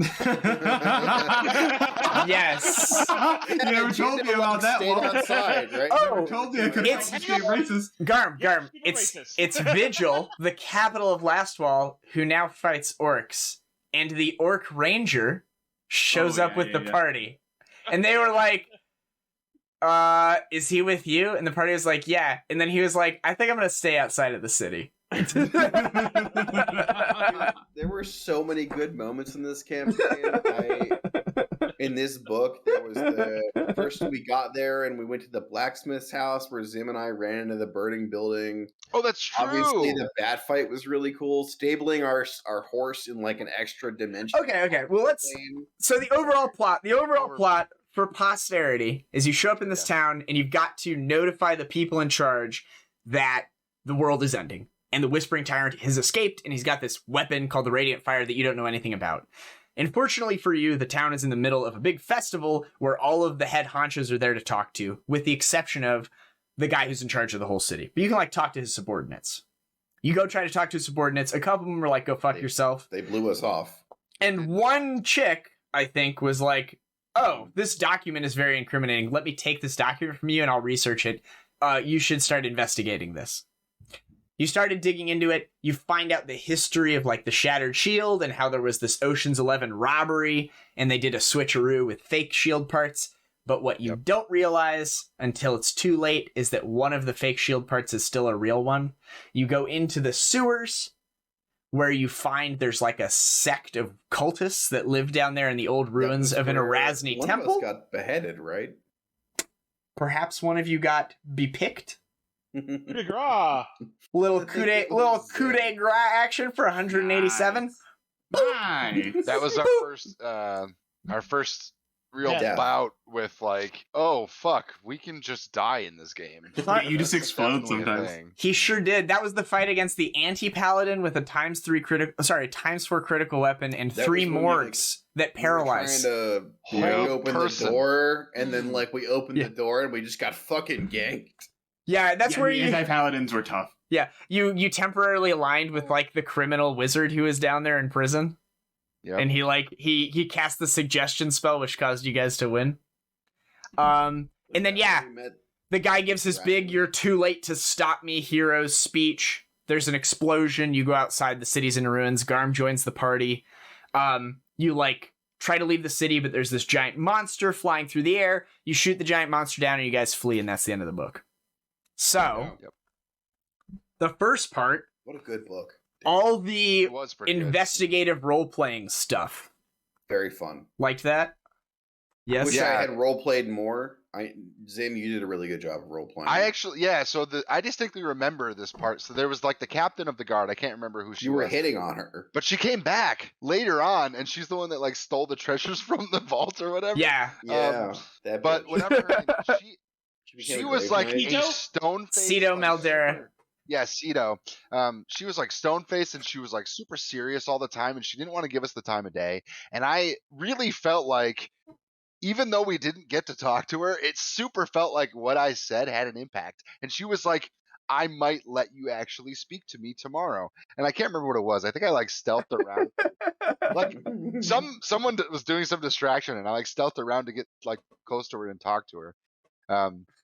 Yes.
You never told me about that
Stayed
one.
outside, right?
Oh,
You never told me I could
it's-
be racist.
Garm.
Yeah, people
It's
racist.
it's Vigil, the capital of Lastwall, who now fights orcs, and the orc ranger shows
Oh,
up
yeah,
with
yeah,
the
yeah.
party, and they were like, is he with you? And the party was like, yeah. And then he was like, I think I'm gonna stay outside of the city.
There were so many good moments in this campaign. In this book, there was the first we got there and we went to the blacksmith's house where Zim and I ran into the burning building.
Oh, that's true.
Obviously, the bat fight was really cool. Stabling our horse in like an extra dimension.
Okay. Well, so the overall plot for posterity is you show up in this town and you've got to notify the people in charge that the world is ending. And the Whispering Tyrant has escaped, and he's got this weapon called the Radiant Fire that you don't know anything about. And fortunately for you, the town is in the middle of a big festival where all of the head honchos are there to talk to, with the exception of the guy who's in charge of the whole city. But you can, like, talk to his subordinates. You go try to talk to his subordinates. A couple of them are like, go fuck yourself.
They blew us off.
And one chick, I think, was like, oh, this document is very incriminating. Let me take this document from you and I'll research it. You should start investigating this. You started digging into it. You find out the history of like the Shattered Shield and how there was this Ocean's 11 robbery and they did a switcheroo with fake shield parts. But what you don't realize until it's too late is that one of the fake shield parts is still a real one. You go into the sewers where you find there's like a sect of cultists that live down there in the old ruins of an Arazni temple.
One of us got beheaded, right?
Perhaps one of you got bepicked.
de gras.
Little coup de grace action for 187.
Nice.
That was our first real
Yeah.
bout with like, oh fuck, we can just die in this game.
Yeah, you just
That's
explode
definitely a
sometimes.
thing.
He sure did. That was the fight against the anti-paladin with a ×4 critical weapon and
That
3
was when we,
morgs that paralyze.
We were trying to
Whole
break open
person.
the door, and then like we opened
Yeah.
the door and we just got fucking ganked.
Yeah, that's where
the
you.
anti-paladins were tough.
Yeah, you temporarily aligned with like the criminal wizard who was down there in prison,
Yep.
and he cast the suggestion spell, which caused you guys to win. And then yeah,
We met-
the guy gives his big "You're too late to stop me" hero's speech. There's an explosion. You go outside. The city's in ruins. Garm joins the party. You like try to leave the city, but there's this giant monster flying through the air. You shoot the giant monster down, and you guys flee, and that's the end of the book. So,
Yep.
the first part,
What a good book.
all the
It was pretty good.
investigative role-playing stuff.
Very fun.
Liked that? Yes.
Wish
Yeah.
I had role played more. Zim, you did a really good job of role playing.
I actually, so I distinctly remember this part. So there was like the captain of the guard. I can't remember who she
you were
was.
hitting on her.
But she came back later on, and she's the one that like stole the treasures from the vault or whatever.
Yeah.
Yeah, that
But
bitch.
whatever her name,
became
she
a
was
grave
like
knight.
a
Cito?
stone face.
Cito
like,
Maldera.
super- Yeah, Cito. She was like stone faced, and she was like super serious all the time, and she didn't want to give us the time of day. And I really felt like, even though we didn't get to talk to her, it super felt like what I said had an impact. And she was like, I might let you actually speak to me tomorrow. And I can't remember what it was. I think I like stealthed around. Like someone was doing some distraction, and I like stealthed around to get like close to her and talk to her.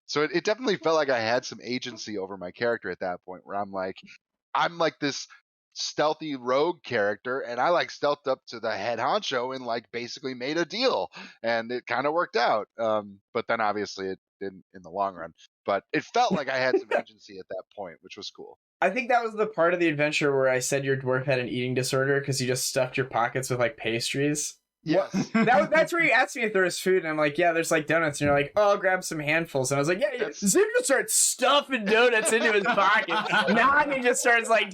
So it definitely felt like I had some agency over my character at that point, where I'm like this stealthy rogue character, and I like stealthed up to the head honcho and like basically made a deal, and it kind of worked out. But then obviously it didn't in the long run. But it felt like I had some agency at that point, which was cool.
I think that was the part of the adventure where I said your dwarf had an eating disorder because you just stuffed your pockets with like pastries.
Yes.
That's where you asked me if there was food, and I'm like, yeah, there's like donuts, and you're like, oh, I'll grab some handfuls, and I was like, yeah. Zim just starts stuffing donuts into his pocket. Noggin just starts like,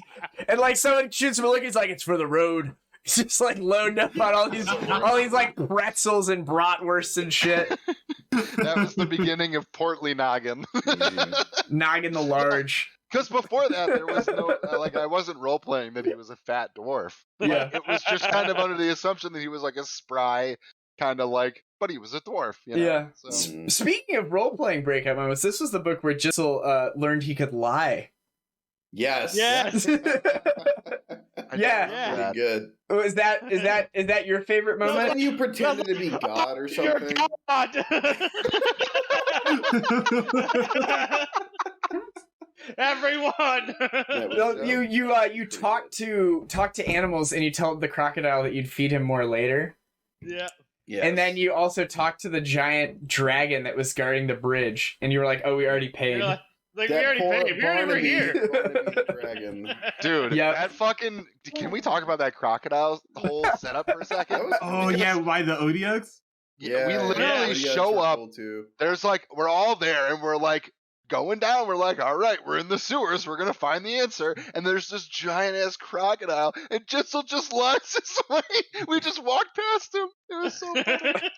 and like someone shoots him a look, he's like, it's for the road. He's just like loading up on all these like pretzels and bratwursts and shit.
That was the beginning of Portly Noggin.
Noggin the large.
Because before that, there was no like I wasn't role playing that he was a fat dwarf.
Yeah.
It was just kind of under the assumption that he was like a spry kind of like, but he was a dwarf. You know?
Yeah.
So,
Speaking of role playing breakout moments, this was the book where Jitzel learned he could lie.
Yes.
Yes.
I don't
Yeah.
remember that.
Good.
Is that your favorite
Well,
moment?
when you pretended to be God or
You're
something.
God. Everyone.
That was,
No, you talk to animals and you tell the crocodile that you'd feed him more later.
Yeah.
Yes.
And then you also talked to the giant dragon that was guarding the bridge, and you were like, "Oh, we already paid."
You're like, we
That
already
poor
paid. We already were
Barnaby-
here.
Barnaby dragon.
Dude,
Yep.
that fucking. Can we talk about that crocodile whole setup for a second?
That was-
Oh yeah, by the Odiugs?
Yeah,
we literally
yeah,
show
that's
up.
cool, too.
There's like we're all there, and we're like going down. We're like, all right, we're in the sewers. We're gonna find the answer. And there's this giant ass crocodile, and Jitzel just lies his way. We just walked past him. It was so funny.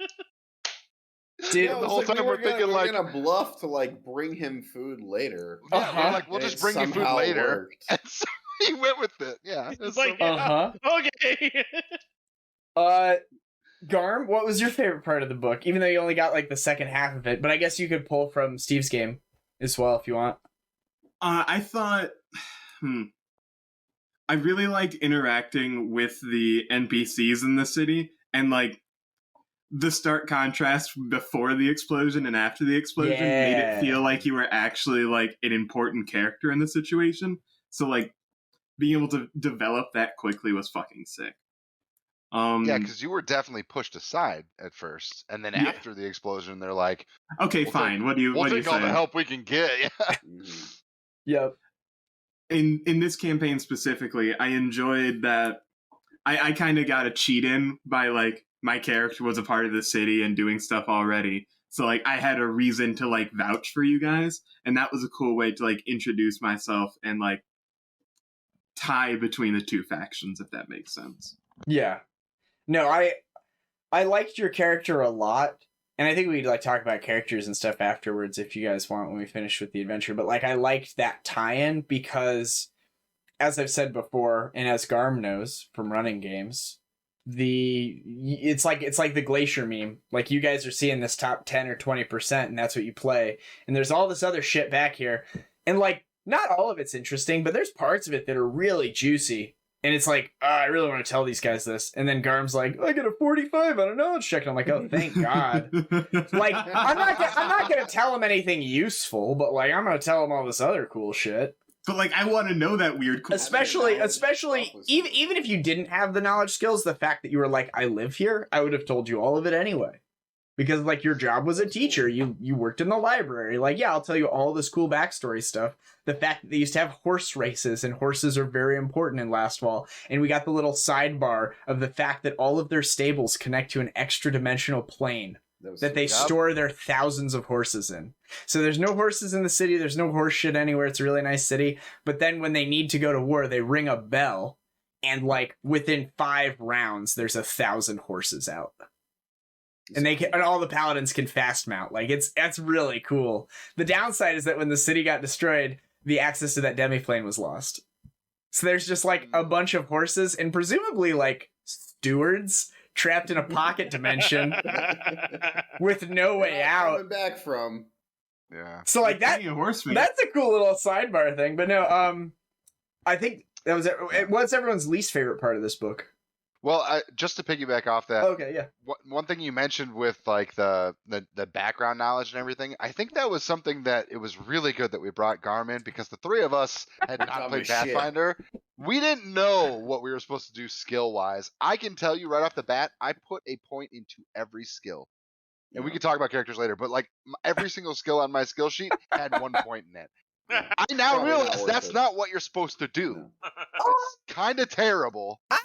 Did
No,
the
it's
whole time we're
gonna,
thinking,
we're
like-
gonna bluff to like bring him food later.
Yeah,
Uh-huh.
we're like, we'll
And
just
it
bring you food
somehow
later.
worked.
And so he went with it. Yeah. It was
It's
so
like,
funny.
Okay. Garm, what was your favorite part of the book? Even though you only got like the second half of it, but I guess you could pull from Steve's game as well if you want.
I thought, I really liked interacting with the NPCs in the city, and like the stark contrast before the explosion and after the explosion made
Yeah.
it feel like you were actually like an important character in the situation. So like being able to develop that quickly was fucking sick.
Yeah, because you were definitely pushed aside at first, and then
Yeah.
after the explosion, they're like,
okay,
we'll
fine.
take-
What do you
"We'll take all the
say?
help we can get." Yeah.
Mhm.
Yep.
In this campaign specifically, I enjoyed that I kind of got a cheat in by like my character was a part of the city and doing stuff already. So like I had a reason to like vouch for you guys, and that was a cool way to like introduce myself and like tie between the two factions, if that makes sense.
Yeah. No, I liked your character a lot. And I think we'd like talk about characters and stuff afterwards if you guys want when we finish with the adventure. But like I liked that tie-in because, as I've said before, and as Garm knows from running games, it's like the Glacier meme. Like you guys are seeing this top 10 or 20%, and that's what you play. And there's all this other shit back here, and like not all of it's interesting, but there's parts of it that are really juicy. And it's like, I really want to tell these guys this. And then Garm's like, I get a 45 on a knowledge check. And I'm like, oh, thank God. Like, I'm not gonna tell them anything useful, but like, I'm gonna tell them all this other cool shit.
But like, I want to know that weird cool
Especially, even if you didn't have the knowledge skills, the fact that you were like, I live here, I would have told you all of it anyway. Because like your job was a teacher, you worked in the library. Like, yeah, I'll tell you all this cool backstory stuff. The fact that they used to have horse races, and horses are very important in Lastfall. And we got the little sidebar of the fact that all of their stables connect to an extra dimensional plane that they store their thousands of horses in. So there's no horses in the city, there's no horse shit anywhere, it's a really nice city. But then when they need to go to war, they ring a bell, and like within 5 rounds, there's 1,000 horses out. And and all the paladins can fast mount. Like that's really cool. The downside is that when the city got destroyed, the access to that demiplane was lost. So there's just like a bunch of horses and presumably like stewards trapped in a pocket dimension with no way out.
Coming back from.
Yeah.
So like that's a cool little sidebar thing. But no, I think that was it. What's everyone's least favorite part of this book?
Well, just to piggyback off that,
okay, yeah.
One thing you mentioned with like the background knowledge and everything, I think that was something that it was really good that we brought Garm in, because the three of us had not played Pathfinder. We didn't know what we were supposed to do skill wise. I can tell you right off the bat, I put a point into every skill, and we can talk about characters later. But like every single skill on my skill sheet had 1 point in it. I now realize that's not what you're supposed to do. It's kind of terrible.
I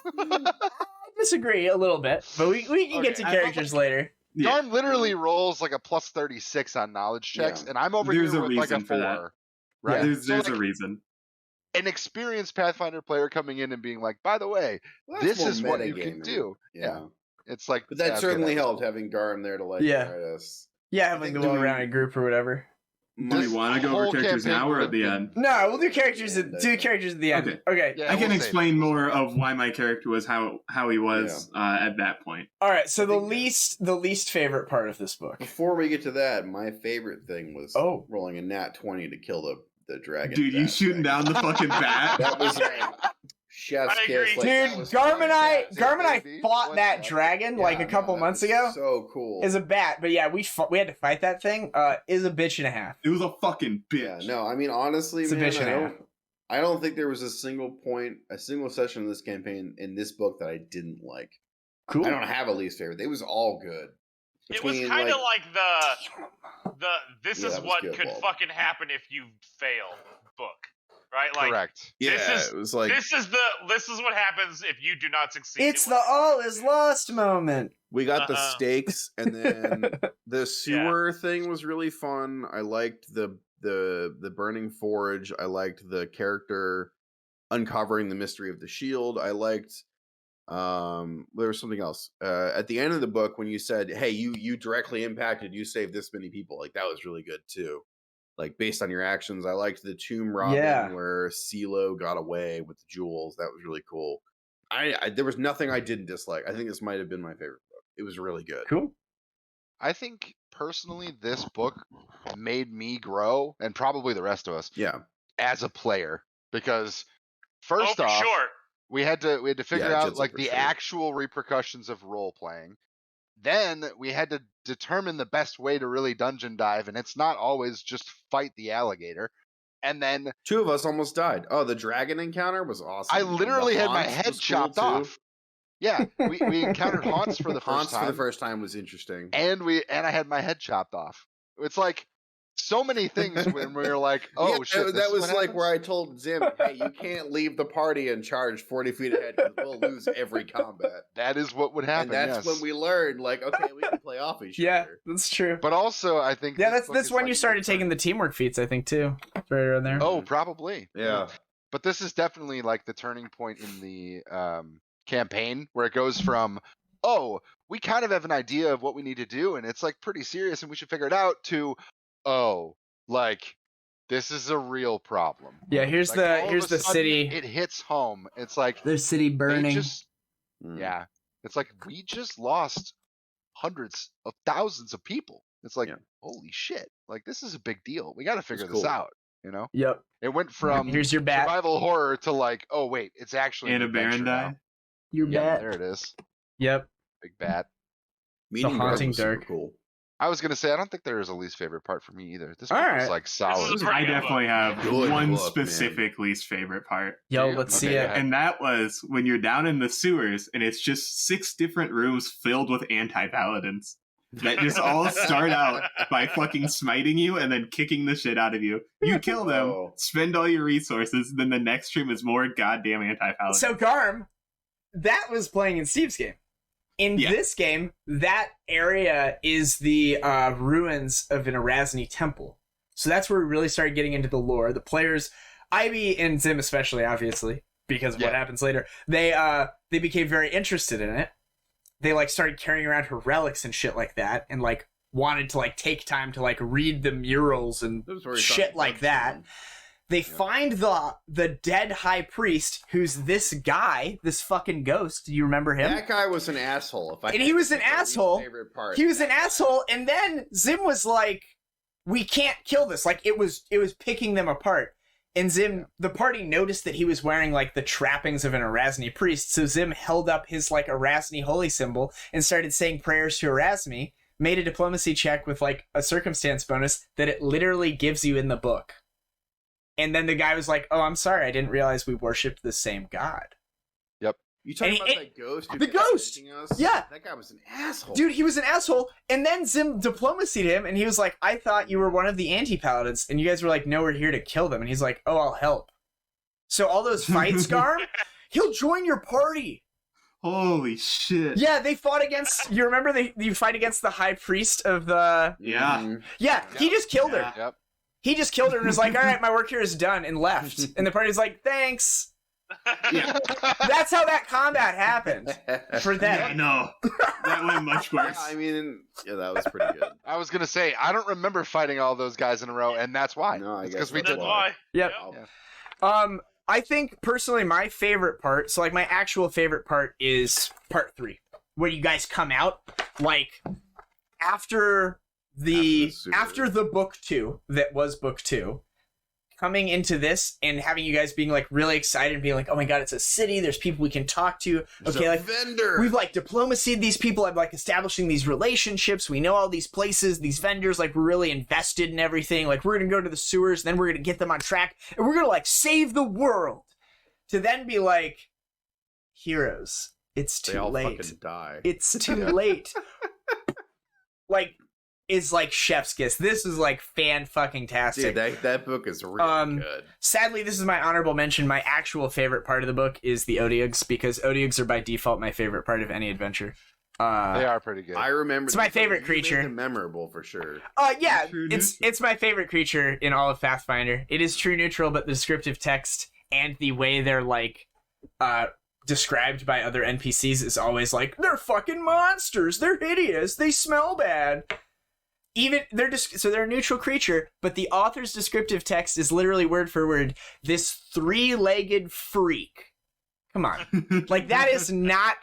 disagree a little bit, but we can get to characters later.
Garm literally rolls like a plus 36 on knowledge checks, and I'm over here with like a 4. Right?
Yeah, there's a reason.
An experienced Pathfinder player coming in and being like, by the way, this is what you can do. Yeah. It's like,
but that certainly helped having Garm there to like guide us.
Yeah, having the well-rounded group or whatever.
Do we want to go over characters now or at the end?
No, we'll do characters at the end. Okay.
Yeah, I can explain more of why my character was how he was at that point.
All right, so the least favorite part of this book.
Before we get to that, my favorite thing was rolling a nat 20 to kill the dragon.
Dude, you shooting down the fucking bat?
That was chef's kiss.
Like, dude, Garm and I fought that dragon like a couple months ago.
So cool.
As a bat, but yeah, we had to fight that thing. Is a bitch and a half.
It was a fucking bitch.
Yeah, no, I mean honestly,
it's a bitch and a half.
I don't think there was a single session in this campaign in this book that I didn't like.
Cool.
I don't have a least favorite. It was all good.
It was kind of like the this is what could fucking happen if you fail book. Right, like
correct.
It was like
this is what happens if you do not succeed.
It's the all is lost moment.
We got the stakes, and then the sewer thing was really fun. I liked the burning forge. I liked the character uncovering the mystery of the shield. I liked there was something else at the end of the book when you said, "Hey, you directly impacted. You saved this many people." Like that was really good too. Like based on your actions, I liked the tomb robbing where CeeLo got away with the jewels. That was really cool. I there was nothing I didn't dislike. I think this might have been my favorite book. It was really good.
Cool.
I think personally, this book made me grow, and probably the rest of us.
Yeah.
As a player, because first off, we had to figure out like the actual repercussions of role playing. Then we had to determine the best way to really dungeon dive, and it's not always just fight the alligator. And then
2 of us almost died. Oh, the dragon encounter was awesome.
I literally had my head chopped off. Yeah, we encountered haunts for the first time.
Haunts for the first time was interesting.
And I had my head chopped off. It's like so many things when we were like, oh
Yeah,
shit.
that was like where I told Zim, hey, you can't leave the party and charge 40 feet ahead because we'll lose every combat.
That is what would happen.
And that's
yes.
when we learned, like, okay, we can play off each
Yeah,
other.
that's true.
But also, I think
that's when you started taking the teamwork feats, I think, too. Right around there.
Oh, probably.
Yeah.
But this is definitely like the turning point in the campaign where it goes from, oh, we kind of have an idea of what we need to do, and it's like pretty serious, and we should figure it out, to, oh, like this is a real problem.
Yeah, here's
Like,
the
all
here's
of a
the
sudden,
city.
It hits home. It's like
Their city
they
burning.
just, yeah. It's like we just lost hundreds of thousands of people. It's like,
Yeah.
holy shit! Like this is a big deal. We got to figure
It's
this
cool.
out. You know,
Yep.
it went from
Here's your bat.
survival horror to like, oh wait, it's actually
And
an
a Baron
adventure
die.
now.
Your
Yeah,
bat.
there it is.
Yep.
Big bat.
Meeting
haunting
Garm was super
dark.
cool.
I was gonna say I don't think there is a least favorite part for me either. This
All
one was
right.
like
This
solid.
is a pretty
I
good
definitely have
Good
one
book,
specific least favorite part.
Yo,
Yeah,
let's
okay,
see
go
it.
ahead.
And that was when you're down in the sewers and it's just 6 different rooms filled with anti-paladins that just all start out by fucking smiting you and then kicking the shit out of you. You kill them,
Oh.
spend all your resources, then the next room is more goddamn anti-paladins.
So Garm, that was playing in Steve's game. In
Yeah.
this game, that area is the ruins of an Arazni temple. So that's where we really started getting into the lore. The players, Ivy and Zim especially, obviously, because of what
Yeah.
happens later, they became very interested in it. They like started carrying around her relics and shit like that, and like wanted to like take time to like read the murals and
That was where he
shit
found
like that.
Bloodstone.
They find the dead high priest, who's this guy, this fucking ghost. Do you remember him?
That guy was an asshole. If I
And
had
he
to
was an
pick a least
asshole.
favorite part,
He was an
that guy.
asshole, and then Zim was like, "We can't kill this." Like it was picking them apart. And Zim, the party noticed that he was wearing like the trappings of an Arazni priest, so Zim held up his like Arazni holy symbol and started saying prayers to Arazni. Made a diplomacy check with like a circumstance bonus that it literally gives you in the book. And then the guy was like, "Oh, I'm sorry, I didn't realize we worshipped the same god."
You talking
And
about that ghost? who
the
kept
ghost!
hitting us?
Yeah.
That guy was an asshole.
Dude, he was an asshole. And then Zim diplomacied him, and he was like, "I thought you were one of the anti-paladins." And you guys were like, "No, we're here to kill them." And he's like, "Oh, I'll help." So all those fights, Garm, he'll join your party.
Holy shit.
Yeah, they fought against... You remember you fight against the high priest of the...
Yeah.
Mhm.
Yeah, he just killed her.
Yeah.
Yep.
He just killed her and was like, "All right, my work here is done," and left. And the party's like, "Thanks."
Yeah.
That's how that combat happened for
Yeah,
them.
no. That went much worse.
I mean, yeah, that was pretty good.
I was gonna say I don't remember fighting all those guys in a row, and that's why.
No, I
It's
guess
because we
that's
did.
That's why.
Yep.
I'll-
Yeah.
I think personally my favorite part, so like my actual favorite part is part 3, where you guys come out like after the book 2 that was book 2, coming into this and having you guys being like really excited and being like, "Oh my god, it's a city, there's people we can talk to."
There's
Okay,
a
like
vendor.
we've like diplomacied these people, I'm like establishing these relationships, we know all these places, these vendors, like we're really invested in everything, like we're gonna go to the sewers, then we're gonna get them on track, and we're gonna like save the world. To then be like, "Heroes, it's
They
too
all
late.
fucking die.
It's too late." Like, is like chef's kiss. This is like fan-fucking-tastic.
Dude, that book is really good.
Sadly, this is my honorable mention. My actual favorite part of the book is the Odiugs, because Odiugs are by default my favorite part of any adventure.
They are pretty good.
I remember.
It's my favorite
you made
creature.
them memorable for sure.
Yeah,
True
it's my favorite creature in all of Pathfinder. It is true neutral, but the descriptive text and the way they're like described by other NPCs is always like, "They're fucking monsters. They're hideous. They smell bad." Even they're a neutral creature, but the author's descriptive text is literally word for word, "This 3-legged freak." Come on, like that is not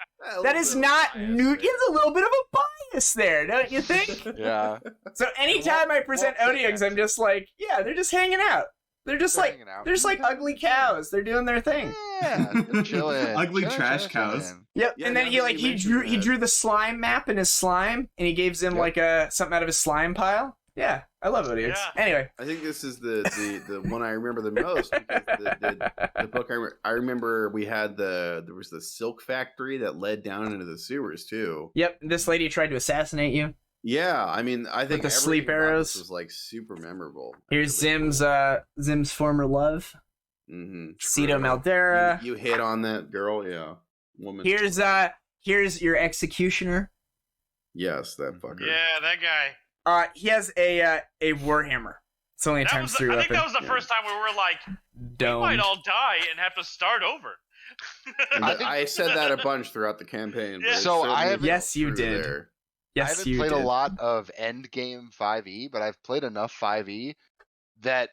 new. It's a little bit of a bias there, don't you think?
Yeah.
So anytime I present
what
Odiugs, I'm just like, yeah, they're just hanging out. They're just like
hanging out.
they're just like ugly cows. They're doing their thing.
Yeah, they're chilling.
Ugly
Chilling,
trash
chilling.
cows.
Yep.
Yeah,
And then
now
he
that
like
you mention
he
that.
drew the slime map in his slime, and he gave Zim
Yep.
like something out of his slime pile. Yeah, I love Odiugs.
Yeah.
Anyway,
I think this is the one I remember the most because the book I remember we had there was the silk factory that led down into the sewers too.
yep. This lady tried to assassinate you.
Yeah, I mean, I think
the sleep
everything about
arrows.
this was like super memorable.
Here's Zim's former love,
Mm-hmm.
Cito Maldera.
You hit on that girl, yeah. Woman.
Here's your executioner.
Yes, that fucker.
Yeah, that guy.
He has a warhammer. It's only a
I
times 3
think
weapon.
that was the first time where we were like,
Domed.
we might all die and have to start over.
And I said that a bunch throughout the campaign.
Yeah.
But it
So I
certainly
have-
Yes, you
through
did.
there.
I
Yes,
haven't
you
played
did.
a lot of endgame 5e, but I've played enough 5e that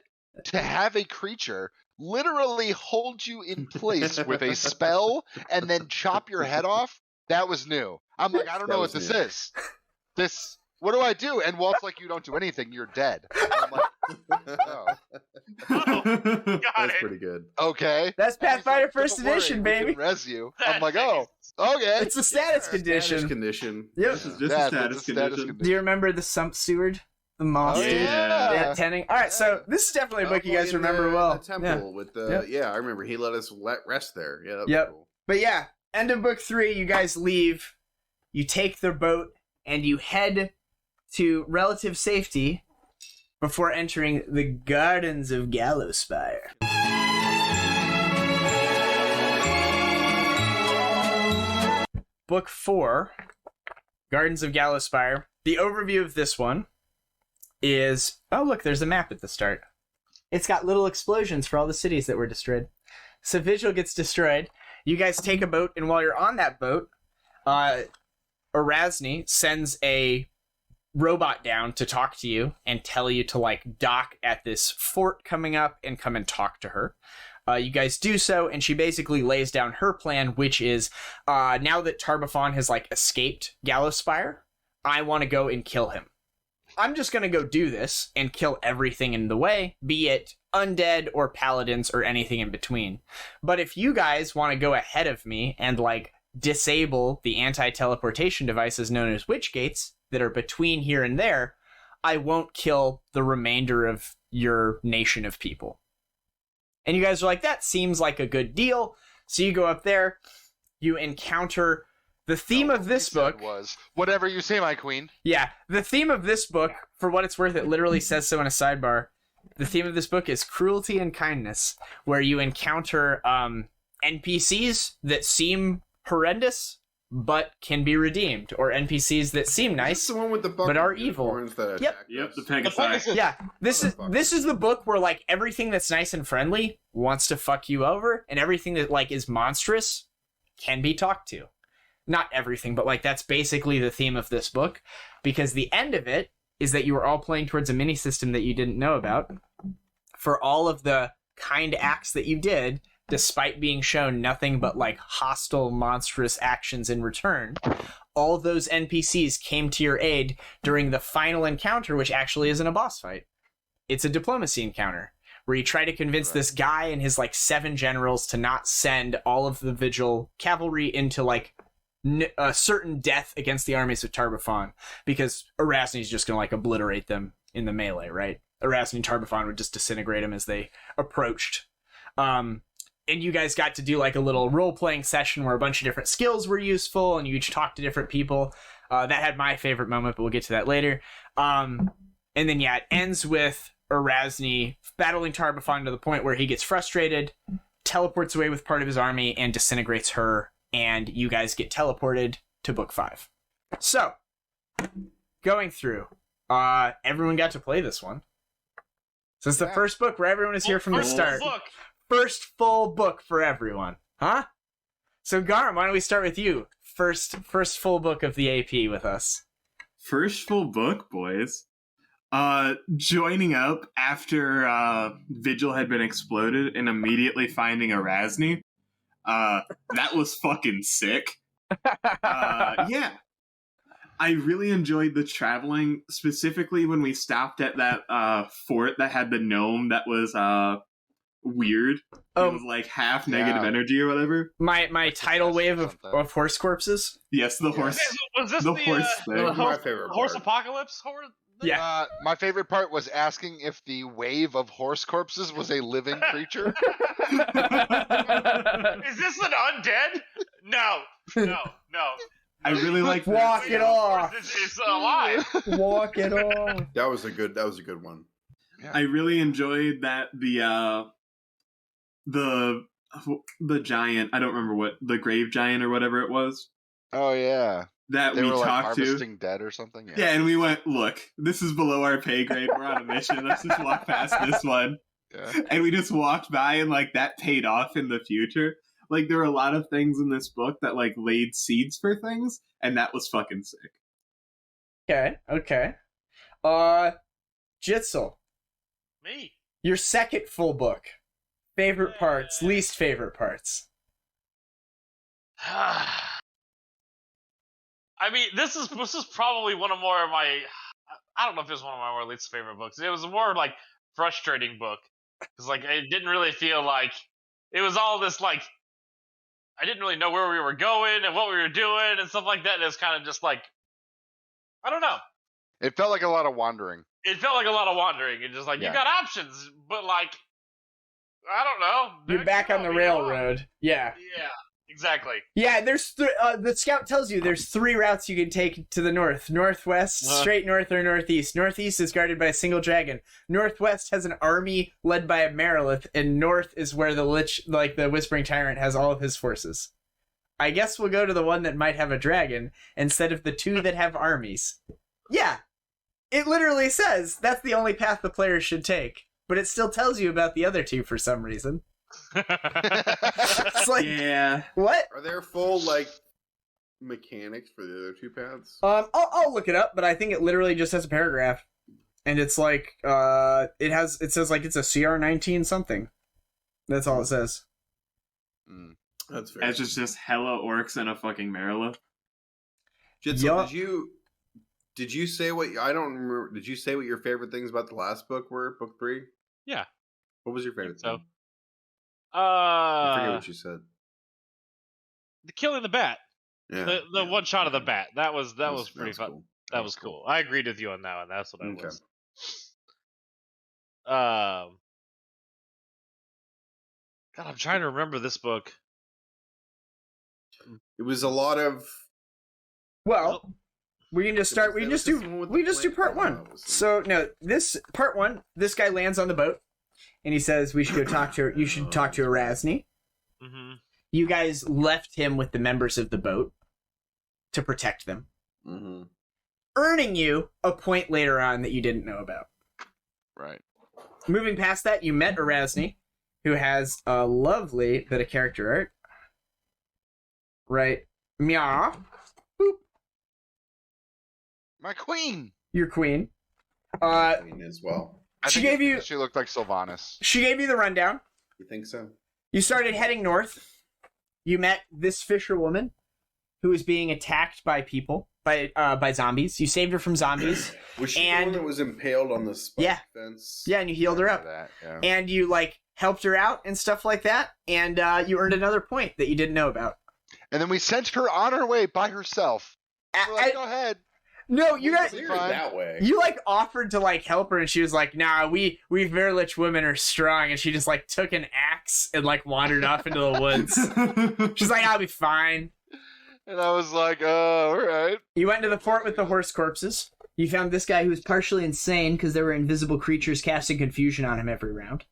to have a creature literally hold you in place with a spell and then chop your head off, that was new. I'm like, I don't know what
was
this
new.
is. What do I do? And Walt's like, you don't do anything, you're dead. I'm like, oh,
Got
That's
it.
pretty good.
okay.
That's
And he's
Pathfinder
like,
First
"Don't worry,
Edition,
we can
baby.
res you.
That
I'm like,
thing
oh, okay.
It's a status condition.
Status condition.
Yep.
This is just
Yeah,
a status
it's a status
condition.
Do you remember the Sump Steward? The Moss
Oh,
dude?
yeah.
Yeah, tending. All right, so this is definitely a book you guys
in
remember
the,
well.
The temple
Yeah.
with the
Yep.
yeah, I remember he let us rest there. Yeah, that was
Yep.
cool.
But yeah, end of book 3, you guys leave. You take the boat and you head to relative safety before entering the gardens of Gallowspire. Book 4, Gardens of Gallowspire. The overview of this one is... Oh, look, there's a map at the start. It's got little explosions for all the cities that were destroyed. So Vigil gets destroyed. You guys take a boat, and while you're on that boat, Arazni sends a robot down to talk to you and tell you to, like, dock at this fort coming up and come and talk to her. You guys do so, and she basically lays down her plan, which is, now that Tarbathon has, like, escaped Gallowspire, I want to go and kill him. I'm just going to go do this and kill everything in the way, be it undead or paladins or anything in between. But if you guys want to go ahead of me and, like, disable the anti-teleportation devices known as witch gates that are between here and there, I won't kill the remainder of your nation of people. And you guys are like, that seems like a good deal. So you go up there, you encounter the theme of this book.
Was whatever you say, my queen.
Yeah, the theme of this book, for what it's worth, it literally says so in a sidebar. The theme of this book is cruelty and kindness, where you encounter NPCs that seem horrendous, but can be redeemed, or NPCs that seem
Is
nice.
this the one with the
but are
bucket
evil.
unicorns that
Yep.
attacked
Yep,
us?
the
The
Pegasus.
Pegasus.
Yeah, this
Motherfucker.
is the book where, like, everything that's nice and friendly wants to fuck you over, and everything that, like, is monstrous can be talked to. Not everything, but, like, that's basically the theme of this book, because the end of it is that you are all playing towards a mini system that you didn't know about. For all of the kind acts that you did, despite being shown nothing but, like, hostile, monstrous actions in return, all those NPCs came to your aid during the final encounter, which actually isn't a boss fight. It's a diplomacy encounter, where you try to convince this guy and his, like, 7 generals to not send all of the Vigil cavalry into, like, a certain death against the armies of Tarbathon, because Arazni just going to, like, obliterate them in the melee, right? Arazni and Tarbathon would just disintegrate them as they approached. And you guys got to do, like, a little role-playing session where a bunch of different skills were useful, and you each talked to different people. That had my favorite moment, but we'll get to that later. And then, yeah, it ends with Arazni battling Tarbathon to the point where he gets frustrated, teleports away with part of his army, and disintegrates her, and you guys get teleported to Book 5. So, going through, everyone got to play this one. So it's the first book where everyone is here from the
First
start.
book.
First full book for everyone. Huh? So Garm, why don't we start with you? First full book of the AP with us.
First full book, boys. Joining up after Vigil had been exploded and immediately finding Arazni. That was fucking sick. Yeah. I really enjoyed the traveling, specifically when we stopped at that fort that had the gnome that was weird. It was like half negative energy or whatever.
My tidal wave of horse corpses.
Yes, the horse.
Was this
the
the
horse thing.
That was my favorite
horse
part.
apocalypse?
Yeah.
My favorite part was asking if the wave of horse corpses was a living creature.
Is this an undead? No.
I really like
Walk it off.
It's alive.
Walk it off.
That was a good one.
I really enjoyed that the giant, I don't remember what, the grave giant or whatever it was.
Oh yeah.
That
They
we
were like
talked to.
harvesting dead or something.
Yeah, and we went, look, this is below our pay grade. We're on a mission. Let's just walk past this one.
Yeah.
And we just walked by, and like that paid off in the future. Like there were a lot of things in this book that like laid seeds for things, and that was fucking sick.
Okay. Jitzel,
Me.
your second full book. Favorite parts, least favorite parts.
I mean, this is probably one of more of my. I don't know if it was one of my more least favorite books. It was a more like frustrating book because like it didn't really feel like it was all this like I didn't really know where we were going and what we were doing and stuff like that. And it was kind of just like I don't know.
It felt like a lot of wandering.
It felt like a lot of wandering and just like you got options, but like I don't know.
You're back on the railroad. Yeah.
Yeah. Exactly.
Yeah, there's the scout tells you there's 3 routes you can take to the north. Northwest, straight north, or northeast. Northeast is guarded by a single dragon. Northwest has an army led by a Marilith, and north is where the Lich, like the Whispering Tyrant, has all of his forces. I guess we'll go to the one that might have a dragon instead of the 2 that have armies. Yeah. It literally says that's the only path the players should take, but it still tells you about the other 2 for some reason. It's like,
Yeah.
what?
Are there full like mechanics for the other 2 paths?
I'll look it up, but I think it literally just has a paragraph, and it's like it says like it's a CR19 something. That's all it says.
That's fair.
As just hella orcs and a fucking Marilith.
Jitzel,
Yup.
did you say what I don't remember? Did you say what your favorite things about the last book were? Book 3?
Yeah.
What was your favorite
So,
thing? I forget what you said.
the killing the bat.
Yeah,
The one shot of the bat. That was pretty fun.
Cool.
That was cool. I agreed with you on that one. That's what it
Okay.
was. God, I'm trying to remember this book.
It was a lot of.
Well, we can just start. We can just do part 1. So no, this part 1. This guy lands on the boat, and he says we should go talk to. You should talk to Arazni.
Mm-hmm.
You guys left him with the members of the boat to protect them, earning you a point later on that you didn't know about.
Right.
Moving past that, you met Arazni, who has a lovely bit of character art. Right. Meow. Boop.
My queen.
Your queen.
As well.
She gave you.
She looked like Sylvanas.
She gave you the rundown.
You think so?
You started heading north. You met this fisherwoman who was being attacked by people, by zombies. You saved her from zombies.
Was she the one that was impaled on the spike fence?
Yeah, and you healed her up.
Yeah.
And you like helped her out and stuff like that. And you earned another point that you didn't know about.
And then we sent her on her way by herself. We're like, go ahead.
No, you guys.
That way.
You like offered to like help her, and she was like, "Nah, we Verlich women are strong," and she just like took an axe and like wandered off into the woods. She's like, "I'll be fine."
And I was like, all right.
You went into the fort with the horse corpses. You found this guy who was partially insane because there were invisible creatures casting confusion on him every round.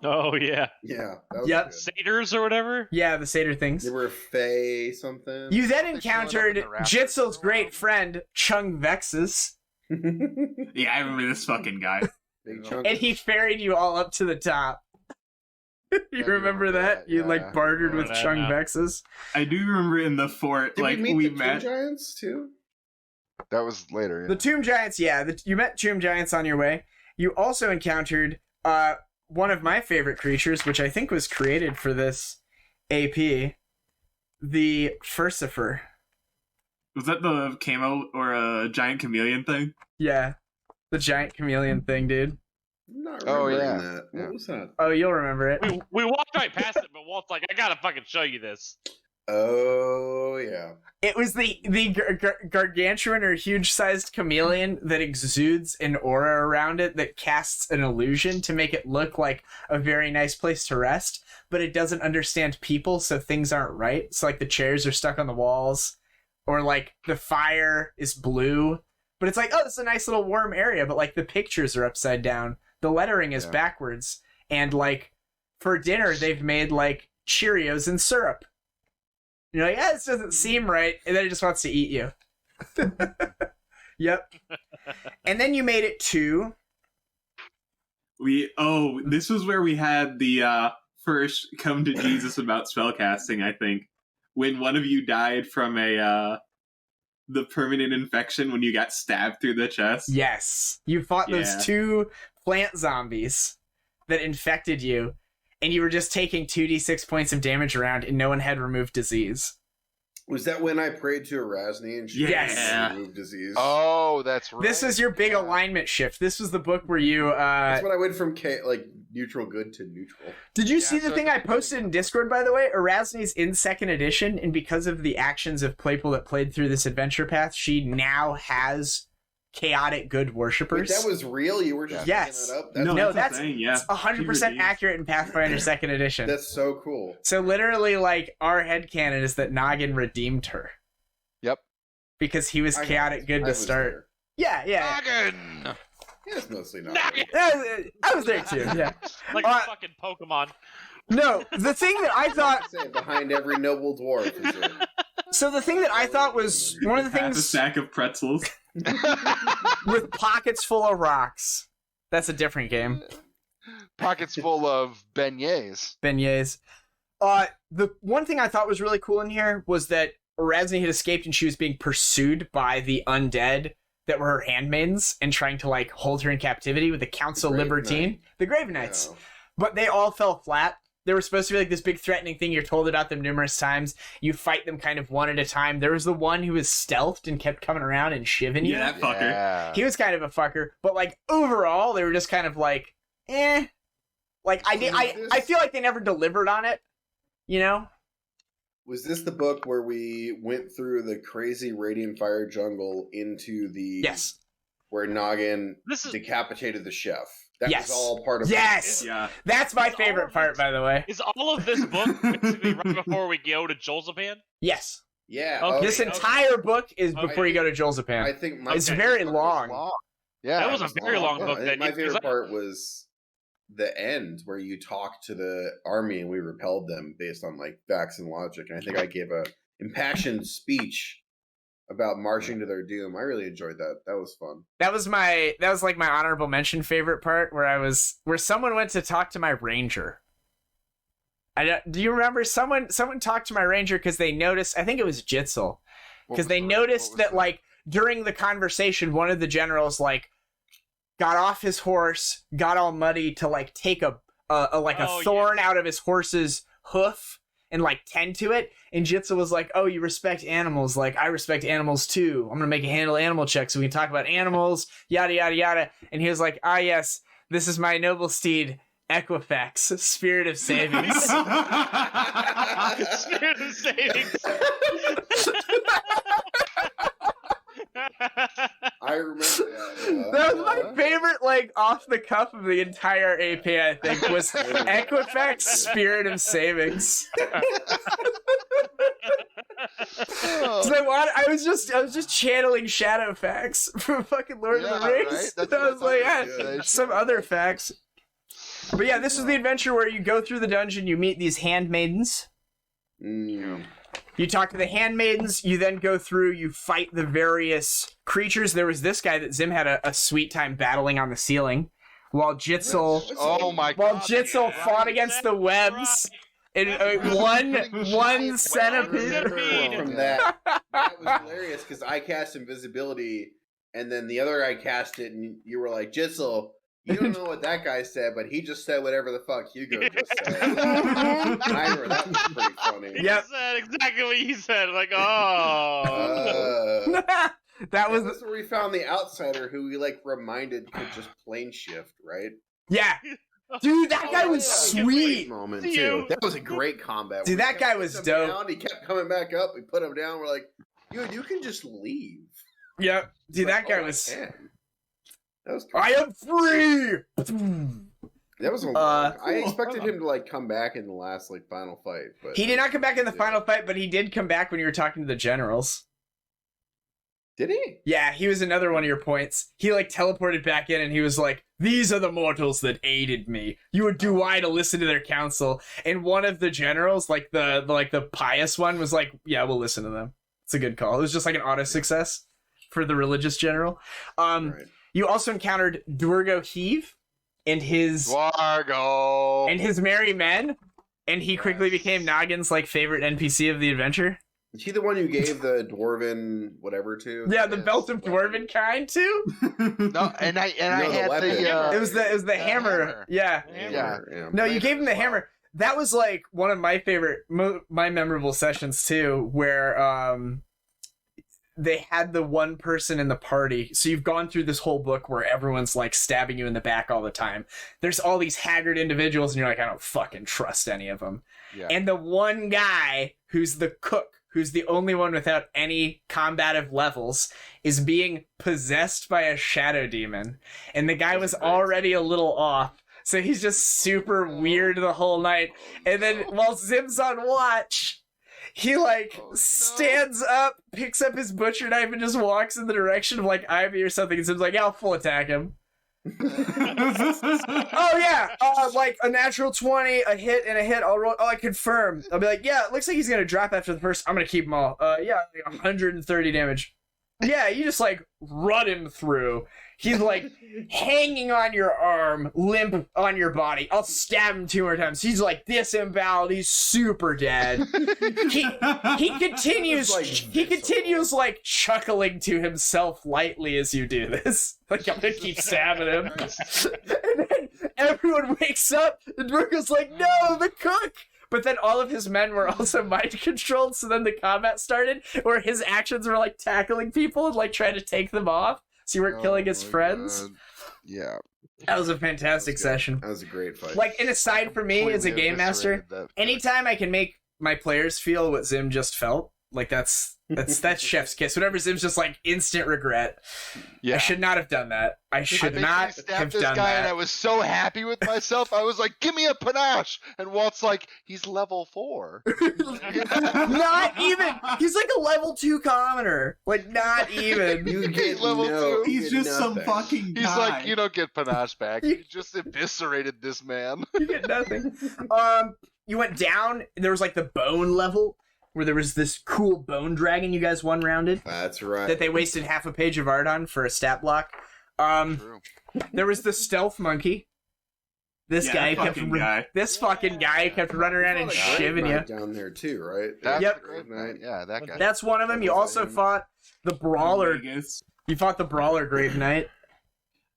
Oh yeah.
Yeah. That was
Yep.
good.
Satyrs or whatever.
Yeah, the satyr things.
They were Fae something.
You then
They showed up in
encountered
the rafters
Jitzel's
for a while.
great friend, Chung Vexus,
Yeah, I remember this fucking guy.
Big chunk.
and he ferried you all up to the top. You
I do
remember
remember
that?
that,
You
yeah.
like bartered with
Remember that
Chung
now.
Vexus.
I do remember in the fort,
Did
like
we meet the
met.
Two Giants too?
That was later. Yeah.
The Tomb Giants, yeah. You met Tomb Giants on your way. You also encountered one of my favorite creatures, which I think was created for this AP, the Furcifer.
Was that the camo or a giant chameleon thing?
Yeah, the giant chameleon thing, dude.
I'm not
Oh,
remembering
yeah.
that.
Yeah.
What was that?
Oh, you'll remember it.
We walked right past it, but Walt's like, I gotta fucking show you this.
Oh yeah.
It was the gargantuan or huge-sized chameleon that exudes an aura around it that casts an illusion to make it look like a very nice place to rest, but it doesn't understand people, so things aren't right. So, like, the chairs are stuck on the walls, or, like, the fire is blue, But it's like, oh, this is a nice little warm area, but like the pictures are upside down. The lettering is backwards. And like for dinner, they've made like Cheerios and syrup. You're like, yeah, this doesn't seem right. And then it just wants to eat you. Yep. And then you made it to...
This was where we had the first come to Jesus about spellcasting, I think. When one of you died from the permanent infection when you got stabbed through the chest.
Yes. You fought those 2 plant zombies that infected you, and you were just taking 2d6 points of damage around, and no one had removed disease.
Was that when I prayed to Arazni and she removed disease?
Oh, that's right.
This is your big alignment shift. This was the book where you...
That's when I went from neutral good to neutral.
Did you see the thing I posted in Discord, by the way? Arazni's in 2nd edition, and because of the actions of people that played through this adventure path, she now has chaotic good worshippers.
Wait, that was real? You were just making that up?
That's 100% accurate in Pathfinder 2nd edition.
That's so cool.
So literally, like, our headcanon is that Noggin redeemed her.
Yep.
Because he was chaotic good to start. Yeah.
Noggin!
Yeah, it's mostly Noggin.
I was there too, yeah.
Like a fucking Pokemon.
No, the thing that I thought...
Behind every noble dwarf is it.
So the thing that I thought was one of the things...
Half a sack of pretzels.
With pockets full of rocks. That's a different game.
Pockets full of beignets.
Beignets. The one thing I thought was really cool in here was that Arazni had escaped and she was being pursued by the undead that were her handmaidens and trying to like hold her in captivity with the Council Libertine. The Grave Knights. Yeah. But they all fell flat. They were supposed to be like this big threatening thing. You're told about them numerous times. You fight them kind of one at a time. There was the one who was stealthed and kept coming around and shivving you.
Yeah, that fucker.
Yeah.
He was kind of a fucker. But like overall, they were just kind of like, eh. Like I feel like they never delivered on it. You know?
Was this the book where we went through the crazy Radiant Fire jungle into the...
Yes.
Where Noggin decapitated the chef? That
was
all part of
Yes!
Yeah.
That's my favorite part, by the way.
Is all of this book basically right before we go to Jolzapan?
Yes.
Yeah.
Okay,
this entire book is before you go to Jolzapan.
I think
it's very long.
Yeah,
that was a very long book.
My favorite part was the end where you talked to the army and we repelled them based on like facts and logic. And I think I gave a impassioned speech about marching to their doom. I really enjoyed that. That was fun.
That was like my honorable mention favorite part where someone went to talk to my ranger. Do you remember someone talked to my ranger because they noticed, I think it was Jitzel, because they noticed that like during the conversation, one of the generals like got off his horse, got all muddy to like take a thorn out of his horse's hoof and like tend to it. And Jitzel was like, oh, you respect animals. Like, I respect animals too. I'm going to make a handle animal check so we can talk about animals, yada, yada, yada. And he was like, ah, yes, this is my noble steed, Equifax, Spirit of Savings.
Spirit of Savings.
I remember that.
That was my favorite, like, off the cuff of the entire AP, I think, was Equifax, Spirit of Savings. So I was just channeling Shadowfax from fucking Lord of the Rings.
Right?
I was like, some other facts. But yeah, this is the adventure where you go through the dungeon, you meet these handmaidens. You talk to the handmaidens, you then go through, you fight the various creatures. There was this guy that Zim had a sweet time battling on the ceiling, while Jitzel fought against the webs. In one centipede.
From that was hilarious because I cast invisibility, and then the other guy cast it, and you were like, Jitzel, you don't know what that guy said, but he just said whatever the fuck Hugo just said. That was pretty funny.
He said exactly what he said. Like, oh.
That was
where we found the outsider who we like reminded could just plane shift, right?
Yeah. Dude, that guy was sweet.
Moment too. That was a great combat.
Dude, that guy was dope.
Down, he kept coming back up. We put him down. We're like, dude, you can just leave.
Yep. Dude, that guy was.
That was cool.
I am free.
That was a long. I expected him to like come back in the last like final fight, but
he did not come back in the final fight. But he did come back when you were talking to the generals.
Did he?
Yeah, he was another one of your points. He like teleported back in and he was like, "These are the mortals that aided me. You would do why to listen to their counsel." And one of the generals, like the pious one, was like, "Yeah, we'll listen to them." It's a good call. It was just like an auto success for the religious general.
Right.
You also encountered Dwargo Heave and his merry men, and he quickly became Noggin's like favorite NPC of the adventure.
Is he the one who gave the dwarven whatever to?
Yeah, the belt of dwarven kind too.
No, and I had
weapon.
the
It was the hammer. Yeah.
Yeah.
No, you gave him the hammer. That was like one of my favorite, my memorable sessions too, where they had the one person in the party. So you've gone through this whole book where everyone's like stabbing you in the back all the time. There's all these haggard individuals, and you're like, I don't fucking trust any of them.
Yeah.
And the one guy who's the cook, who's the only one without any combative levels, is being possessed by a shadow demon. And the guy was already a little off, so he's just super weird the whole night. And then while Zim's on watch, he like stands up, picks up his butcher knife, and just walks in the direction of like Ivy or something. And Zim's like, "Yeah, I'll full attack him." Oh yeah, like a natural 20, a hit and a hit. I'll roll. Oh, I confirm. I'll be like, yeah, it looks like he's gonna drop after the first. I'm gonna keep them all. Yeah, like 130 damage. Yeah, you just like run him through. He's like hanging on your arm, limp on your body. I'll stab him 2 more times. He's like disemboweled. He's super dead. He continues like chuckling to himself lightly as you do this. Like, I'm gonna keep stabbing him. And then everyone wakes up and Dwargo's like, "No, the cook!" But then all of his men were also mind controlled, so then the combat started where his actions were like tackling people and like trying to take them off. So you weren't killing his friends.
God. Yeah.
That was a fantastic session.
That was a great fight.
Like, an aside for me as a game master, anytime I can make my players feel what Zim just felt, like that's chef's kiss. Whatever Zim's just like instant regret.
Yeah.
I should not have done that. I should not have
this
done
guy,
that.
and I was so happy with myself. I was like, "Give me a panache," and Walt's like, "He's level 4."
Not even. He's like a level 2 commoner. Like, not even.
You get
level
no,
2.
He's just some fucking guy.
He's like, "You don't get panache back. You just eviscerated this man."
You get nothing. You went down. There was like the bone level, where there was this cool bone dragon you guys one-rounded.
That's right.
That they wasted half a page of art on for a stat block.
True.
There was the stealth monkey. This fucking guy kept running around and shivving you.
Down there too, right?
That's
Yep.
the great night. Yeah, that guy.
That's one of them. You also fought the brawler. You fought the brawler Grave Knight.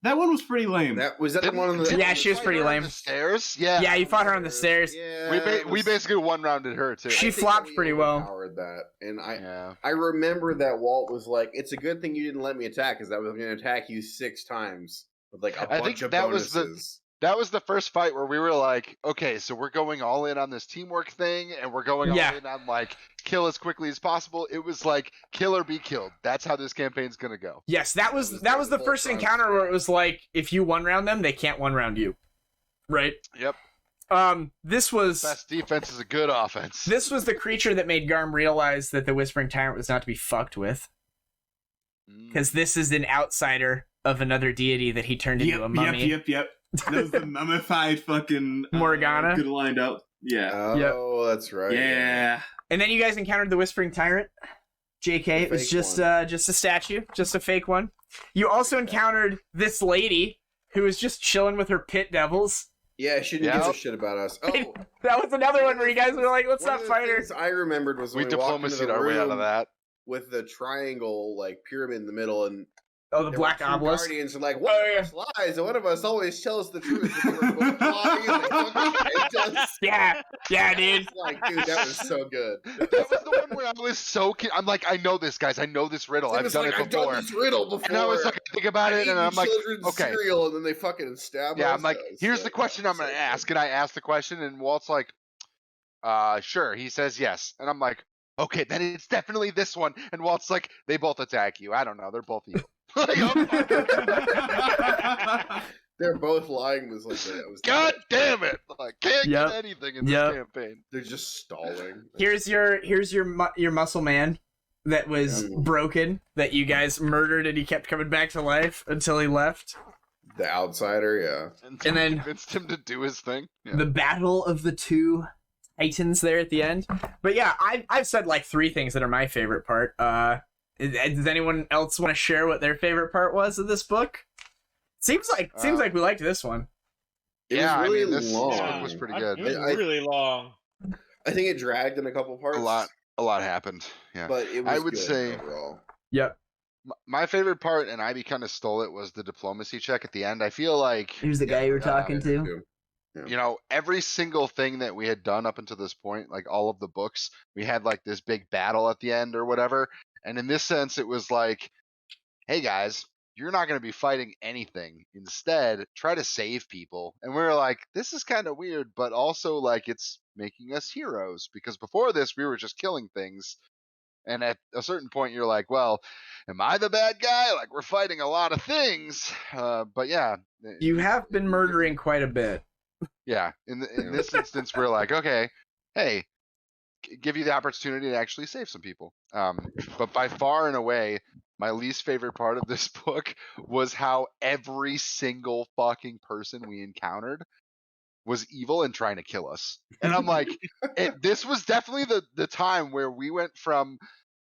That one was pretty lame.
Was that the one on the?
Yeah, she was pretty lame.
The stairs. Yeah.
Yeah, you fought her on the stairs.
Yeah,
We basically one-rounded her too.
She flopped pretty well.
Powered that, and
Yeah.
I remember that Walt was like, "It's a good thing you didn't let me attack, because I was going to attack you 6 times with like a bunch of bonuses."
That was the first fight where we were like, okay, so we're going all in on this teamwork thing, and we're going all in on like kill as quickly as possible. It was like kill or be killed. That's how this campaign's gonna go.
Yes, that was the first encounter where it was like, if you one-round them, they can't one-round you. Right?
Yep.
This was
Best defense is a good offense.
This was the creature that made Garm realize that the Whispering Tyrant was not to be fucked with. Because this is an outsider of another deity that he turned into a mummy.
Yep. That was the mummified fucking
Morgana.
Good lined up. Yeah.
Oh, that's right.
Yeah.
And then you guys encountered the Whispering Tyrant. JK, it was just a statue, just a fake one. You also encountered this lady who was just chilling with her pit devils.
Yeah, she didn't give a shit about us. Oh,
that was another one where you guys were like, "Let's not fight her."
I remembered was
we
when we walked into the
our way out of that
with the triangle like pyramid in the middle, and
the black obelisk.
Guardians are like, one of us lies, and one of us always tells the truth. And they were both lying, and they fucking us.
Yeah, dude.
Like, dude, that was so good.
That was the one where I was so. I'm like, I know this, guys. I know this riddle. I've done it before.
I've done this riddle before.
And I was like, I think about it, and I'm like, okay.
Cereal, and then they fucking stab us.
Yeah, I'm like, here's the question I'm gonna ask, and I ask the question, and Walt's like, sure. He says yes, and I'm like, okay, then it's definitely this one. And Walt's like, they both attack you. I don't know. They're both evil.
They're both lying. Was like that.
God damn it! I can't get anything in this campaign.
They're just stalling.
Here's your muscle man, that was broken that you guys murdered and he kept coming back to life until he left.
The outsider, yeah.
And then
convinced him to do his thing. Yeah.
the battle of the two titans there at the end. But yeah, I've said like 3 things that are my favorite part. Does anyone else want to share what their favorite part was of this book? Seems like we liked this one.
It was really
this
long.
one was pretty good.
It was really long.
I think it dragged in a couple parts.
A lot happened. Yeah,
But it was
I would
good
say
overall.
Yep.
my favorite part, and Ivy kind of stole it, was the diplomacy check at the end. I feel like
Who's the guy you were talking to?
you know, every single thing that we had done up until this point, like all of the books, we had like this big battle at the end or whatever. And in this sense, it was like, hey guys, you're not going to be fighting anything. Instead, try to save people. And we were like, this is kind of weird, but also like it's making us heroes, because before this, we were just killing things. And at a certain point, you're like, well, am I the bad guy? Like, we're fighting a lot of things. But yeah.
You have been murdering quite a bit.
Yeah. In this instance, we're like, okay, hey, give you the opportunity to actually save some people. But by far and away, my least favorite part of this book was how every single fucking person we encountered was evil and trying to kill us. And I'm like, this was definitely the time where we went from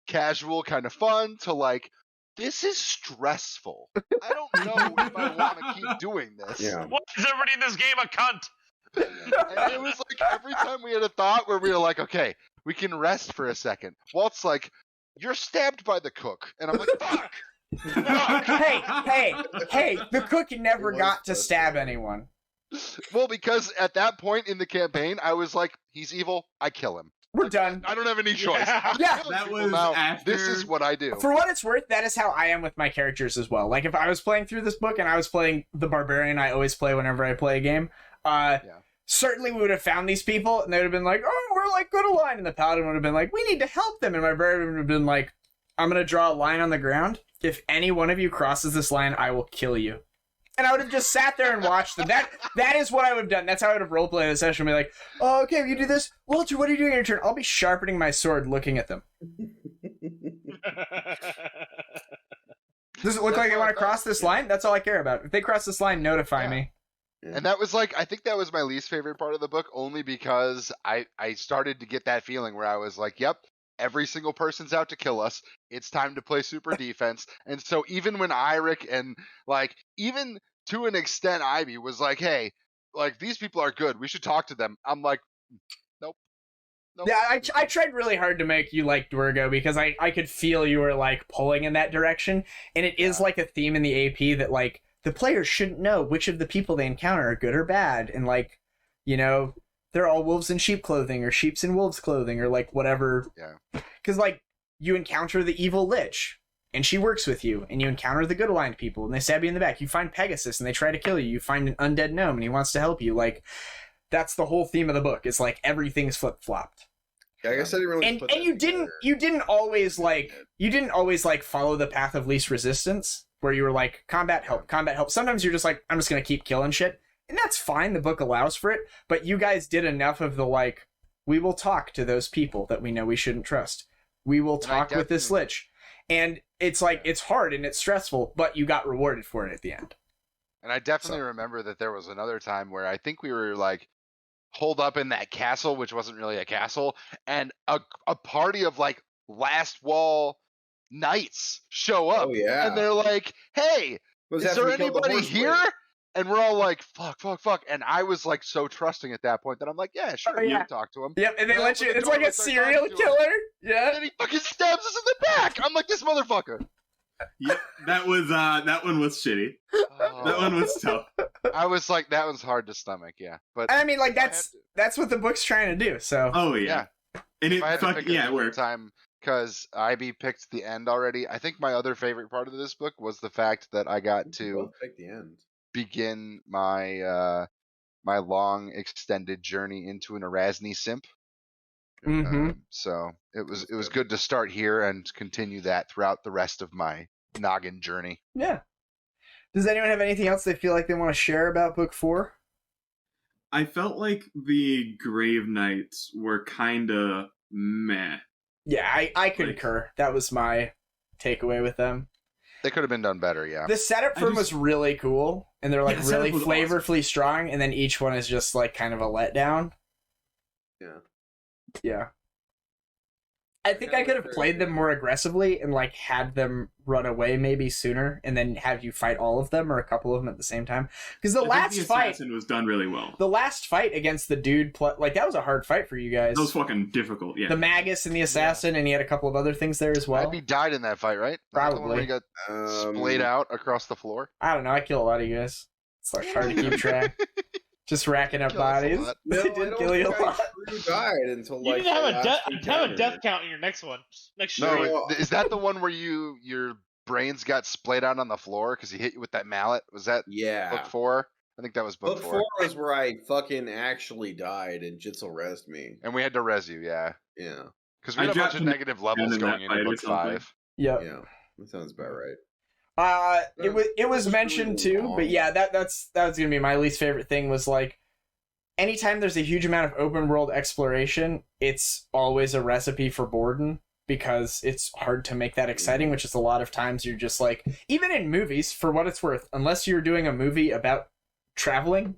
casual kind of fun to like, this is stressful. I don't know if I want to keep doing this.
Yeah.
Why is everybody in this game a cunt?
And it was like every time we had a thought where we were like, okay, we can rest for a second. Walt's like, you're stabbed by the cook. And I'm like, fuck!
Hey, the cook never
It was
got to
so
stab
funny.
anyone.
Well, because at that point in the campaign, I was like, he's evil, I kill him.
We're done.
I don't have any choice. I'm
Yeah.
killing
That
people
was
now.
after-
This is what I do.
For what it's worth, that is how I am with my characters as well. Like, if I was playing through this book and I was playing the barbarian I always play whenever I play a game, certainly we would have found these people and they would have been like, oh, we're like good aligned. And the paladin would have been like, we need to help them. And my barbarian would have been like, I'm going to draw a line on the ground. If any one of you crosses this line, I will kill you. And I would have just sat there and watched them. That is what I would have done. That's how I would have roleplayed the session. Be like, oh, okay, you do this. Walter, what are you doing in your turn? I'll be sharpening my sword looking at them. Does it look like they want to cross this line? That's all I care about. If they cross this line, notify me.
And that was like, I think that was my least favorite part of the book, only because I started to get that feeling where I was like, yep, every single person's out to kill us. It's time to play super defense. And so even when Eirrik and like, even to an extent, Ivy was like, hey, like these people are good. We should talk to them. I'm like, nope.
Yeah, I tried really hard to make you like Dwergo because I could feel you were like pulling in that direction. And it is like a theme in the AP that like the players shouldn't know which of the people they encounter are good or bad. And like, you know, they're all wolves in sheep clothing or sheeps in wolves clothing or like whatever.
Yeah.
Because like you encounter the evil lich and she works with you, and you encounter the good aligned people and they stab you in the back. You find Pegasus and they try to kill you. You find an undead gnome and he wants to help you. Like that's the whole theme of the book. It's like everything's flip flopped.
Yeah, I guess I didn't really.
And
put
and
that
you
together.
didn't always like follow the path of least resistance where you were like combat help. Sometimes you're just like, I'm just gonna keep killing shit. And that's fine, the book allows for it, but you guys did enough of the like, we will talk to those people that we know we shouldn't trust. We will talk with this lich. And it's like, it's hard and it's stressful, but you got rewarded for it at the end.
And I definitely remember that there was another time where I think we were like holed up in that castle, which wasn't really a castle, and a party of like last wall knights show up.
Oh, yeah.
And they're like, hey,
Was
is
after
there
we killed the
anybody
horse
here?
lady.
And we're all like, fuck. And I was like so trusting at that point that I'm like, yeah, sure,
Oh,
you
yeah.
can talk to him.
Yep, and they
Well,
let you,
open the
it's
door
like a
and start
serial
talking to him.
killer.
And
Yeah.
then he fucking stabs us in the back. I'm like, this motherfucker.
Yep, that one was shitty. That one was tough.
I was like, that one's hard to stomach, yeah. But
I mean, like,
if I had to-
that's what the book's trying to do, so.
Oh yeah, and
if I had to pick
it
another
worked.
time, because Ivy picked the end already. I think my other favorite part of this book was the fact that I got to
Both picked the end.
begin my my long extended journey into an Arazni simp.
Mhm.
So it was good to start here and continue that throughout the rest of my Noggin journey.
Yeah. Does anyone have anything else they feel like they want to share about book 4?
I felt like the Grave Knights were kind of meh.
Yeah, I concur. That was my takeaway with them.
They could have been done better, yeah.
The setup for them was really cool, and they're like
Yeah, the
really
setup was
flavorfully strong, and then each one is just like kind of a letdown.
Yeah.
Yeah. I think I could have played them more aggressively and like had them run away maybe sooner, and then have you fight all of them or a couple of them at the same time. Because the last fight
assassin was done really well.
The last fight against the dude, like that was a hard fight for you guys.
That was fucking difficult. Yeah.
The magus and the assassin, and he had a couple of other things there as well.
He died in that fight, right? The one where he got splayed out across the floor.
I don't know. I kill a lot of you guys. It's like hard to keep track. Just racking up bodies.
No,
They did kill you a lot.
You died until
You
like
need to have
have
a death count in your next one. Next
No,
stream.
is that the one where your brains got splayed out on the floor because he hit you with that mallet? Was that book 4? I think that was book 4.
Book 4 was where I fucking actually died and Jitzel resed me.
And we had to res you, yeah.
Yeah.
Because we had a bunch of negative levels going into book 5.
Yep.
Yeah. That sounds about right.
It was mentioned too, but yeah, that was gonna be my least favorite thing. Was like, anytime there's a huge amount of open world exploration, it's always a recipe for Borne, because it's hard to make that exciting, which is a lot of times you're just like, even in movies, for what it's worth, unless you're doing a movie about traveling,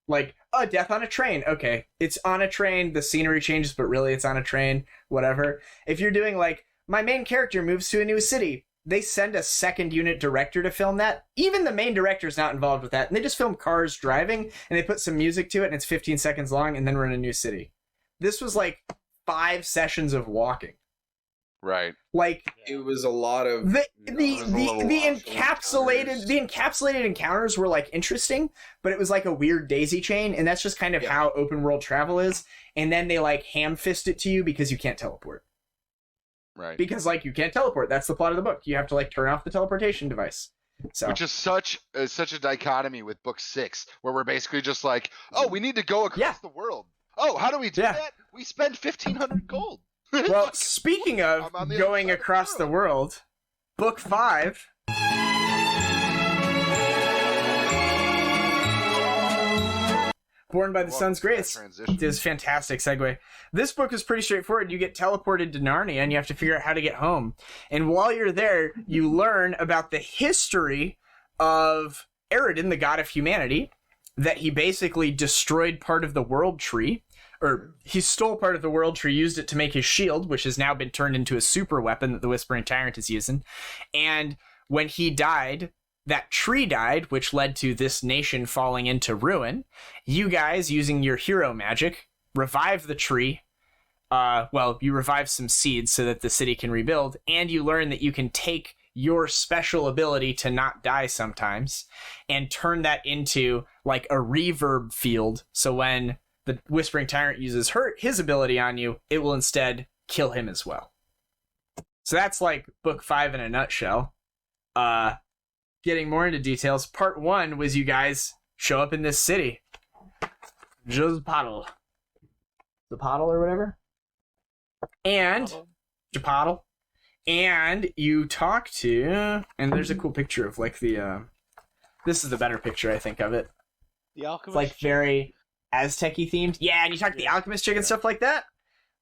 like, oh, death on a train, okay, it's on a train, the scenery changes, but really it's on a train, whatever. If you're doing like, my main character moves to a new city, they send a second unit director to film that. Even the main director's not involved with that. And they just film cars driving, and they put some music to it, and it's 15 seconds long, and then we're in a new city. This was like 5 sessions of walking.
Right.
Like,
it was a lot of
the encapsulated encounters were like interesting, but it was like a weird daisy chain, and that's just kind of how open world travel is. And then they like ham fist it to you because you can't teleport.
Right.
Because like you can't teleport. That's the plot of the book. You have to like turn off the teleportation device. So.
Which is such a dichotomy with book 6, where we're basically just like, oh, we need to go across the world. Oh, how do we do that? We spend 1,500 gold.
Well, speaking of going across the world, book 5. Borne by the Sun's Grace. This is fantastic segue. This book is pretty straightforward. You get teleported to Narnia, and you have to figure out how to get home. And while you're there, you learn about the history of Eredin, the god of humanity, that he basically destroyed part of the world tree, or he stole part of the world tree, used it to make his shield, which has now been turned into a super weapon that the Whispering Tyrant is using. And when he died, that tree died, which led to this nation falling into ruin. You guys, using your hero magic, revive the tree. You revive some seeds so that the city can rebuild, and you learn that you can take your special ability to not die sometimes and turn that into like a reverb field. So when the Whispering Tyrant uses his ability on you, it will instead kill him as well. So that's like book 5 in a nutshell. Getting more into details, part 1 was you guys show up in this city. Jozpotl. Zapotl or whatever? And Japotl. And you talk to, and there's a cool picture of like the this is the better picture, I think, of it.
The alchemist.
It's like very Aztec-y themed. Yeah, and you talk to the alchemist chick and stuff like that.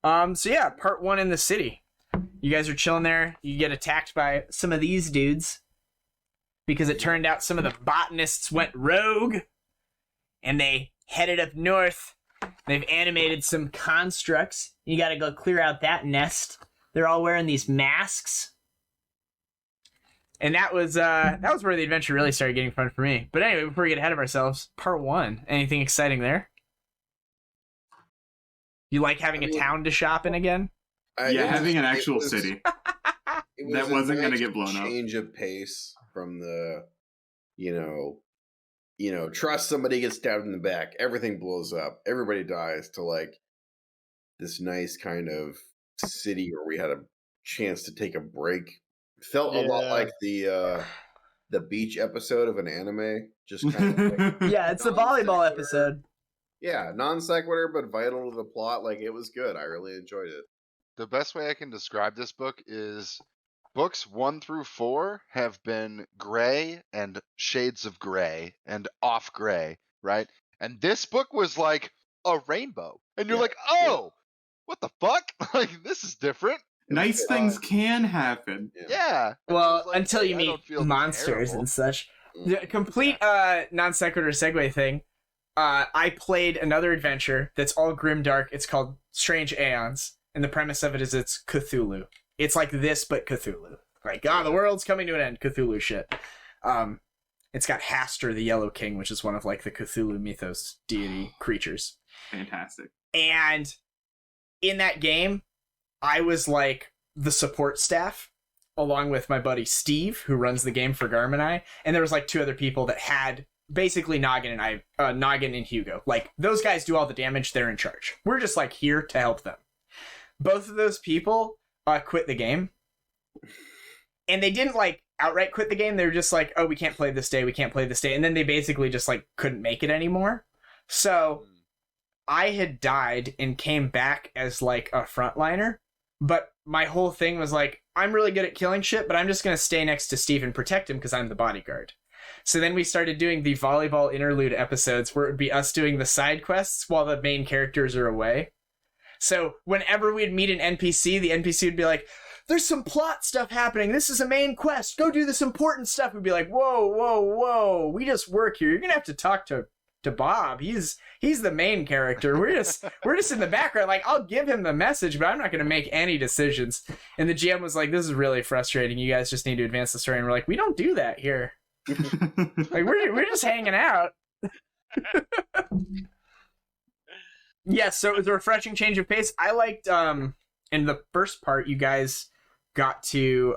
So yeah, part 1 in the city. You guys are chilling there. You get attacked by some of these dudes, because it turned out some of the botanists went rogue, and they headed up north. They've animated some constructs. You gotta go clear out that nest. They're all wearing these masks. And that was where the adventure really started getting fun for me. But anyway, before we get ahead of ourselves, part 1. Anything exciting there? You like having a town to shop in again?
Having an actual city. That wasn't going to get blown up.
Change of pace from the, trust somebody gets stabbed in the back, everything blows up, everybody dies, to like this nice kind of city where we had a chance to take a break. Felt a lot like the beach episode of an anime. Just kind of like,
yeah, it's the volleyball episode.
Yeah, non sequitur, but vital to the plot. Like, it was good. I really enjoyed it.
The best way I can describe this book is books 1 through 4 have been gray and shades of gray and off gray, right? And this book was like a rainbow. And you're like, oh, what the fuck? Like, this is different.
Nice things can happen.
Yeah.
Well,
Like,
until you
I
meet
don't feel
monsters
terrible.
and such. The complete non sequitur segue thing. I played another adventure that's all grimdark. It's called Strange Aeons, and the premise of it is it's Cthulhu. It's like this, but Cthulhu. Like, the world's coming to an end. Cthulhu shit. It's got Hastur, the Yellow King, which is one of like the Cthulhu mythos deity creatures.
Fantastic.
And in that game, I was like the support staff, along with my buddy Steve, who runs the game for Garm and I. And there was like 2 other people that had basically Noggin and Hugo. Like, those guys do all the damage. They're in charge. We're just like here to help them. Both of those people quit the game. And they didn't like outright quit the game. They were just like, oh, we can't play this day. We can't play this day. And then they basically just like couldn't make it anymore. So I had died and came back as like a frontliner. But my whole thing was like, I'm really good at killing shit, but I'm just going to stay next to Steve and protect him because I'm the bodyguard. So then we started doing the volleyball interlude episodes where it would be us doing the side quests while the main characters are away. So whenever we'd meet an NPC, the NPC would be like, there's some plot stuff happening. This is a main quest. Go do this important stuff. We'd be like, whoa. We just work here. You're going to have to talk to Bob. He's the main character. We're just in the background. Like, I'll give him the message, but I'm not going to make any decisions. And the GM was like, this is really frustrating. You guys just need to advance the story. And we're like, we don't do that here. Like, we're just hanging out. Yes, so it was a refreshing change of pace. I liked in the first part you guys got to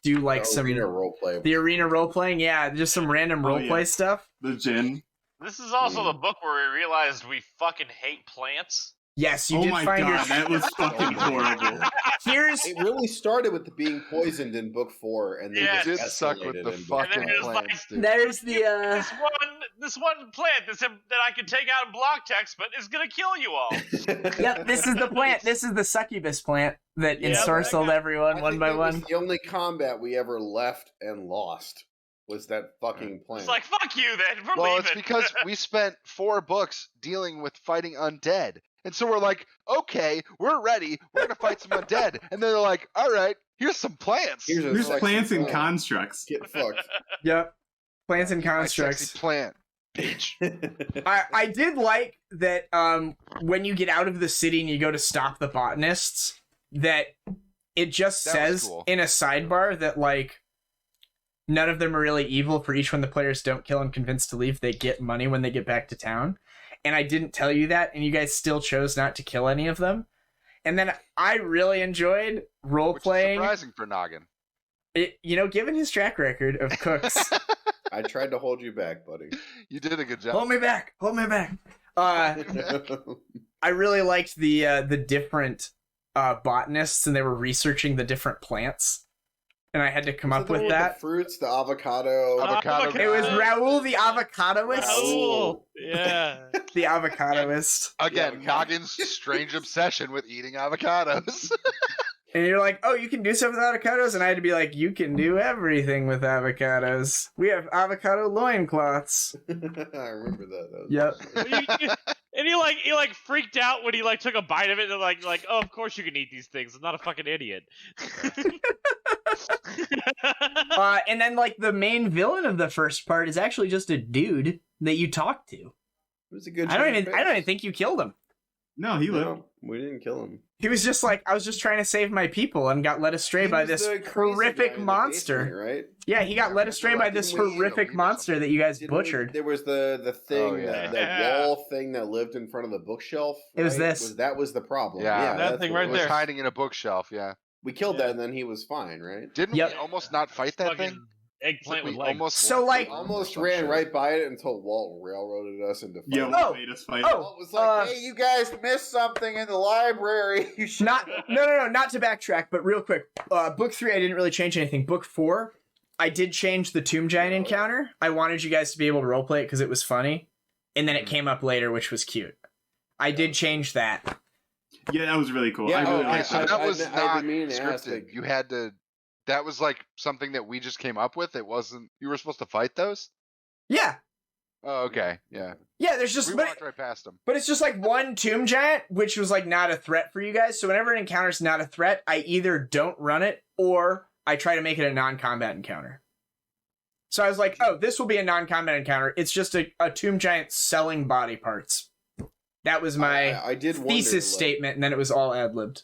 do like some
arena roleplay.
The arena role playing, yeah, just some random roleplay stuff.
The gin.
This is also the book where we realized we fucking hate plants.
Yes, you
Oh
did
my
find
god, that was fucking horrible.
Here's
It really started with the being poisoned in book 4, and then
Yeah,
It
just
did suck with
escalated
the
in book
fucking
And then it was like-
plants, dude.
there's the
This one plant that I can take out in block text, but is gonna kill you all.
Yep, this is the plant. This is the succubus plant that
Yep,
ensorcelled everyone
I
one
think
by
that was
one.
the only combat we ever left and lost was that fucking plant.
It's like, fuck you then. We're
Well,
leaving.
it's because we spent 4 books dealing with fighting undead. And so we're like, okay, we're ready. We're going to fight some undead. And then they're like, all right, here's some plants.
Here's a
There's
sexy
plants and
plant.
constructs.
Get fucked.
Yep, plants and
My
constructs.
sexy plant. Bitch.
I did like that when you get out of the city and you go to stop the botanists, that it just
That was
says
cool.
in a sidebar that like none of them are really evil. For each one the players don't kill and convince to leave, they get money when they get back to town. And I didn't tell you that, and you guys still chose not to kill any of them. And then I really enjoyed role
Which is
playing.
surprising for Noggin.
Given his track record of cooks.
I tried to hold you back, buddy.
You did a good job.
Hold me back. I really liked the different botanists, and they were researching the different plants, and I had to come up with that.
The fruits, the avocado.
Avocado.
It was Raoul the avocadoist.
Raoul. Yeah.
The avocadoist.
Again, Noggin's strange obsession with eating avocados.
And you're like, oh, you can do stuff with avocados? And I had to be like, you can do everything with avocados. We have avocado loincloths.
I remember that. That was
Yep.
awesome.
And he freaked out when he took a bite of it and like oh, of course you can eat these things. I'm not a fucking idiot.
And then like the main villain of the first part is actually just a dude that you talk to.
It was a good.
I don't
change of
even
pace.
think you killed him.
No, he lived.
No, we didn't kill him.
He was just like, I was just trying to save my people and got led astray
He
by
was
this
the crazy guy
horrific
in the
monster.
basement, right?
Yeah, he got led astray by this
Didn't we-
horrific monster that you guys
Didn't we-
butchered.
There was the thing,
Oh, yeah.
that wall thing that lived in front of the bookshelf.
It was
right?
this.
That was the problem.
Yeah,
that
that's
thing
what
right
it
It
was.
was
there.
hiding in a bookshelf, yeah.
We killed
Yeah.
that, and then he was fine, right?
Didn't
Yep.
we almost not fight that
Fucking
thing?
eggplant
We
with legs.
almost
So,
left
like-
it
Almost
or some
ran
shit.
right by it until Walt railroaded us into fighting.
Yeah,
Oh,
what made us fight?
Walt was like,
uh,
"Hey, you guys missed something in the library. You should."
Not to backtrack, but real quick. Book 3, I didn't really change anything. Book 4, I did change the Tomb Giant encounter. I wanted you guys to be able to roleplay it because it was funny. And then it came up later, which was cute. I did change that.
Yeah, that was really cool.
Yeah,
I really
Okay,
liked
so
that.
that was
I
not
didn't mean to ask
scripted.
it.
You had to. That was like something that we just came up with. It wasn't. You were supposed to fight those.
Yeah.
Oh, okay. Yeah.
Yeah, there's just
We
but,
walked right past him.
but it's just like one tomb giant, which was like not a threat for you guys. So whenever an encounter's not a threat, I either don't run it or I try to make it a non-combat encounter. So I was like, oh, this will be a non-combat encounter. It's just a tomb giant selling body parts. That was my
I did
thesis
wonder,
statement, and then it was all ad-libbed.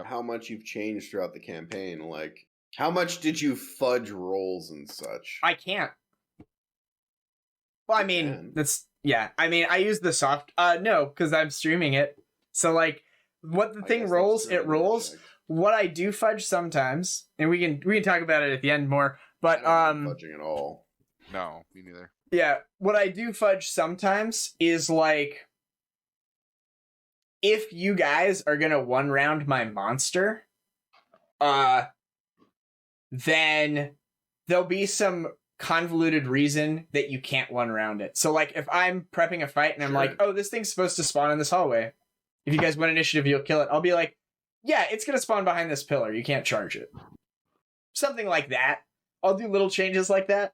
how much you've changed throughout the campaign. Like, how much did you fudge rolls and such?
I can't. Well, I mean, I mean, I use the soft, no, because I'm streaming it. So, like, what the thing rolls, it rolls. What I do fudge sometimes, and we can talk about it at the end more, but,
fudging at all.
No, me neither.
yeah, what I do fudge sometimes is, like, if you guys are gonna one round my monster, then there'll be some convoluted reason that you can't one round it. So like if I'm prepping a fight and I'm like, oh, this thing's supposed to spawn in this hallway. If you guys win initiative, you'll kill it. I'll be like, yeah, it's gonna spawn behind this pillar. You can't charge it. Something like that. I'll do little changes like that.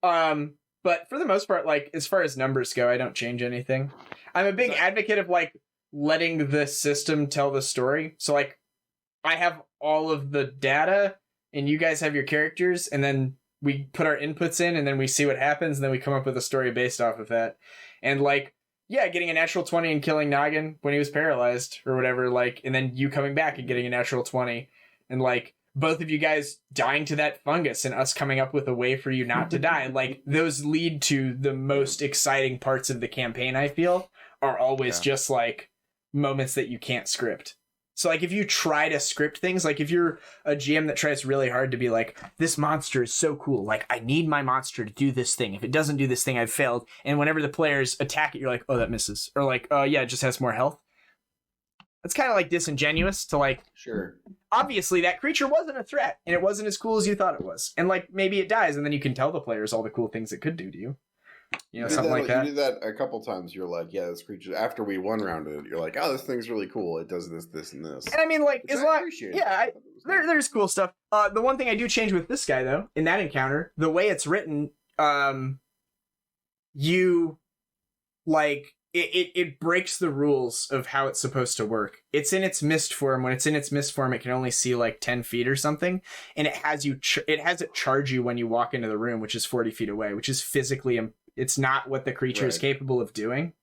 But for the most part, like as far as numbers go, I don't change anything. I'm a big advocate of like letting the system tell the story. So like I have all of the data and you guys have your characters, and then we put our inputs in, and then we see what happens, and then we come up with a story based off of that. And, like, yeah, getting a natural 20 and killing Noggin when he was paralyzed, or whatever, like, and then you coming back and getting a natural 20, and, like, both of you guys dying to that fungus, and us coming up with a way for you not to die, like, those lead to the most exciting parts of the campaign, I feel, are always just, like, moments that you can't script. So, like, if you try to script things, like, if you're a GM that tries really hard to be like, this monster is so cool, like, I need my monster to do this thing. If it doesn't do this thing, I've failed. And whenever the players attack it, you're like, oh, that misses. Or, like, oh, yeah, it just has more health. It's kind of, like, disingenuous to, like...
Sure.
Obviously, that creature wasn't a threat, and it wasn't as cool as you thought it was. And, like, maybe it dies, and then you can tell the players all the cool things it could do to you. You know, something like that.
You did that a couple times. You're like, yeah, this creature, after we one rounded it, you're like, oh, this thing's really cool. It does this, this, and this.
And I mean, like,
Which I appreciate.
There's cool stuff. The one thing I do change with this guy, though, in that encounter, the way it's written, you, like, it breaks the rules of how it's supposed to work. It's in its mist form. When it's in its mist form, it can only see, like, 10 feet or something, and it has it charge you when you walk into the room, which is 40 feet away, which is physically it's not what the creature is capable of doing.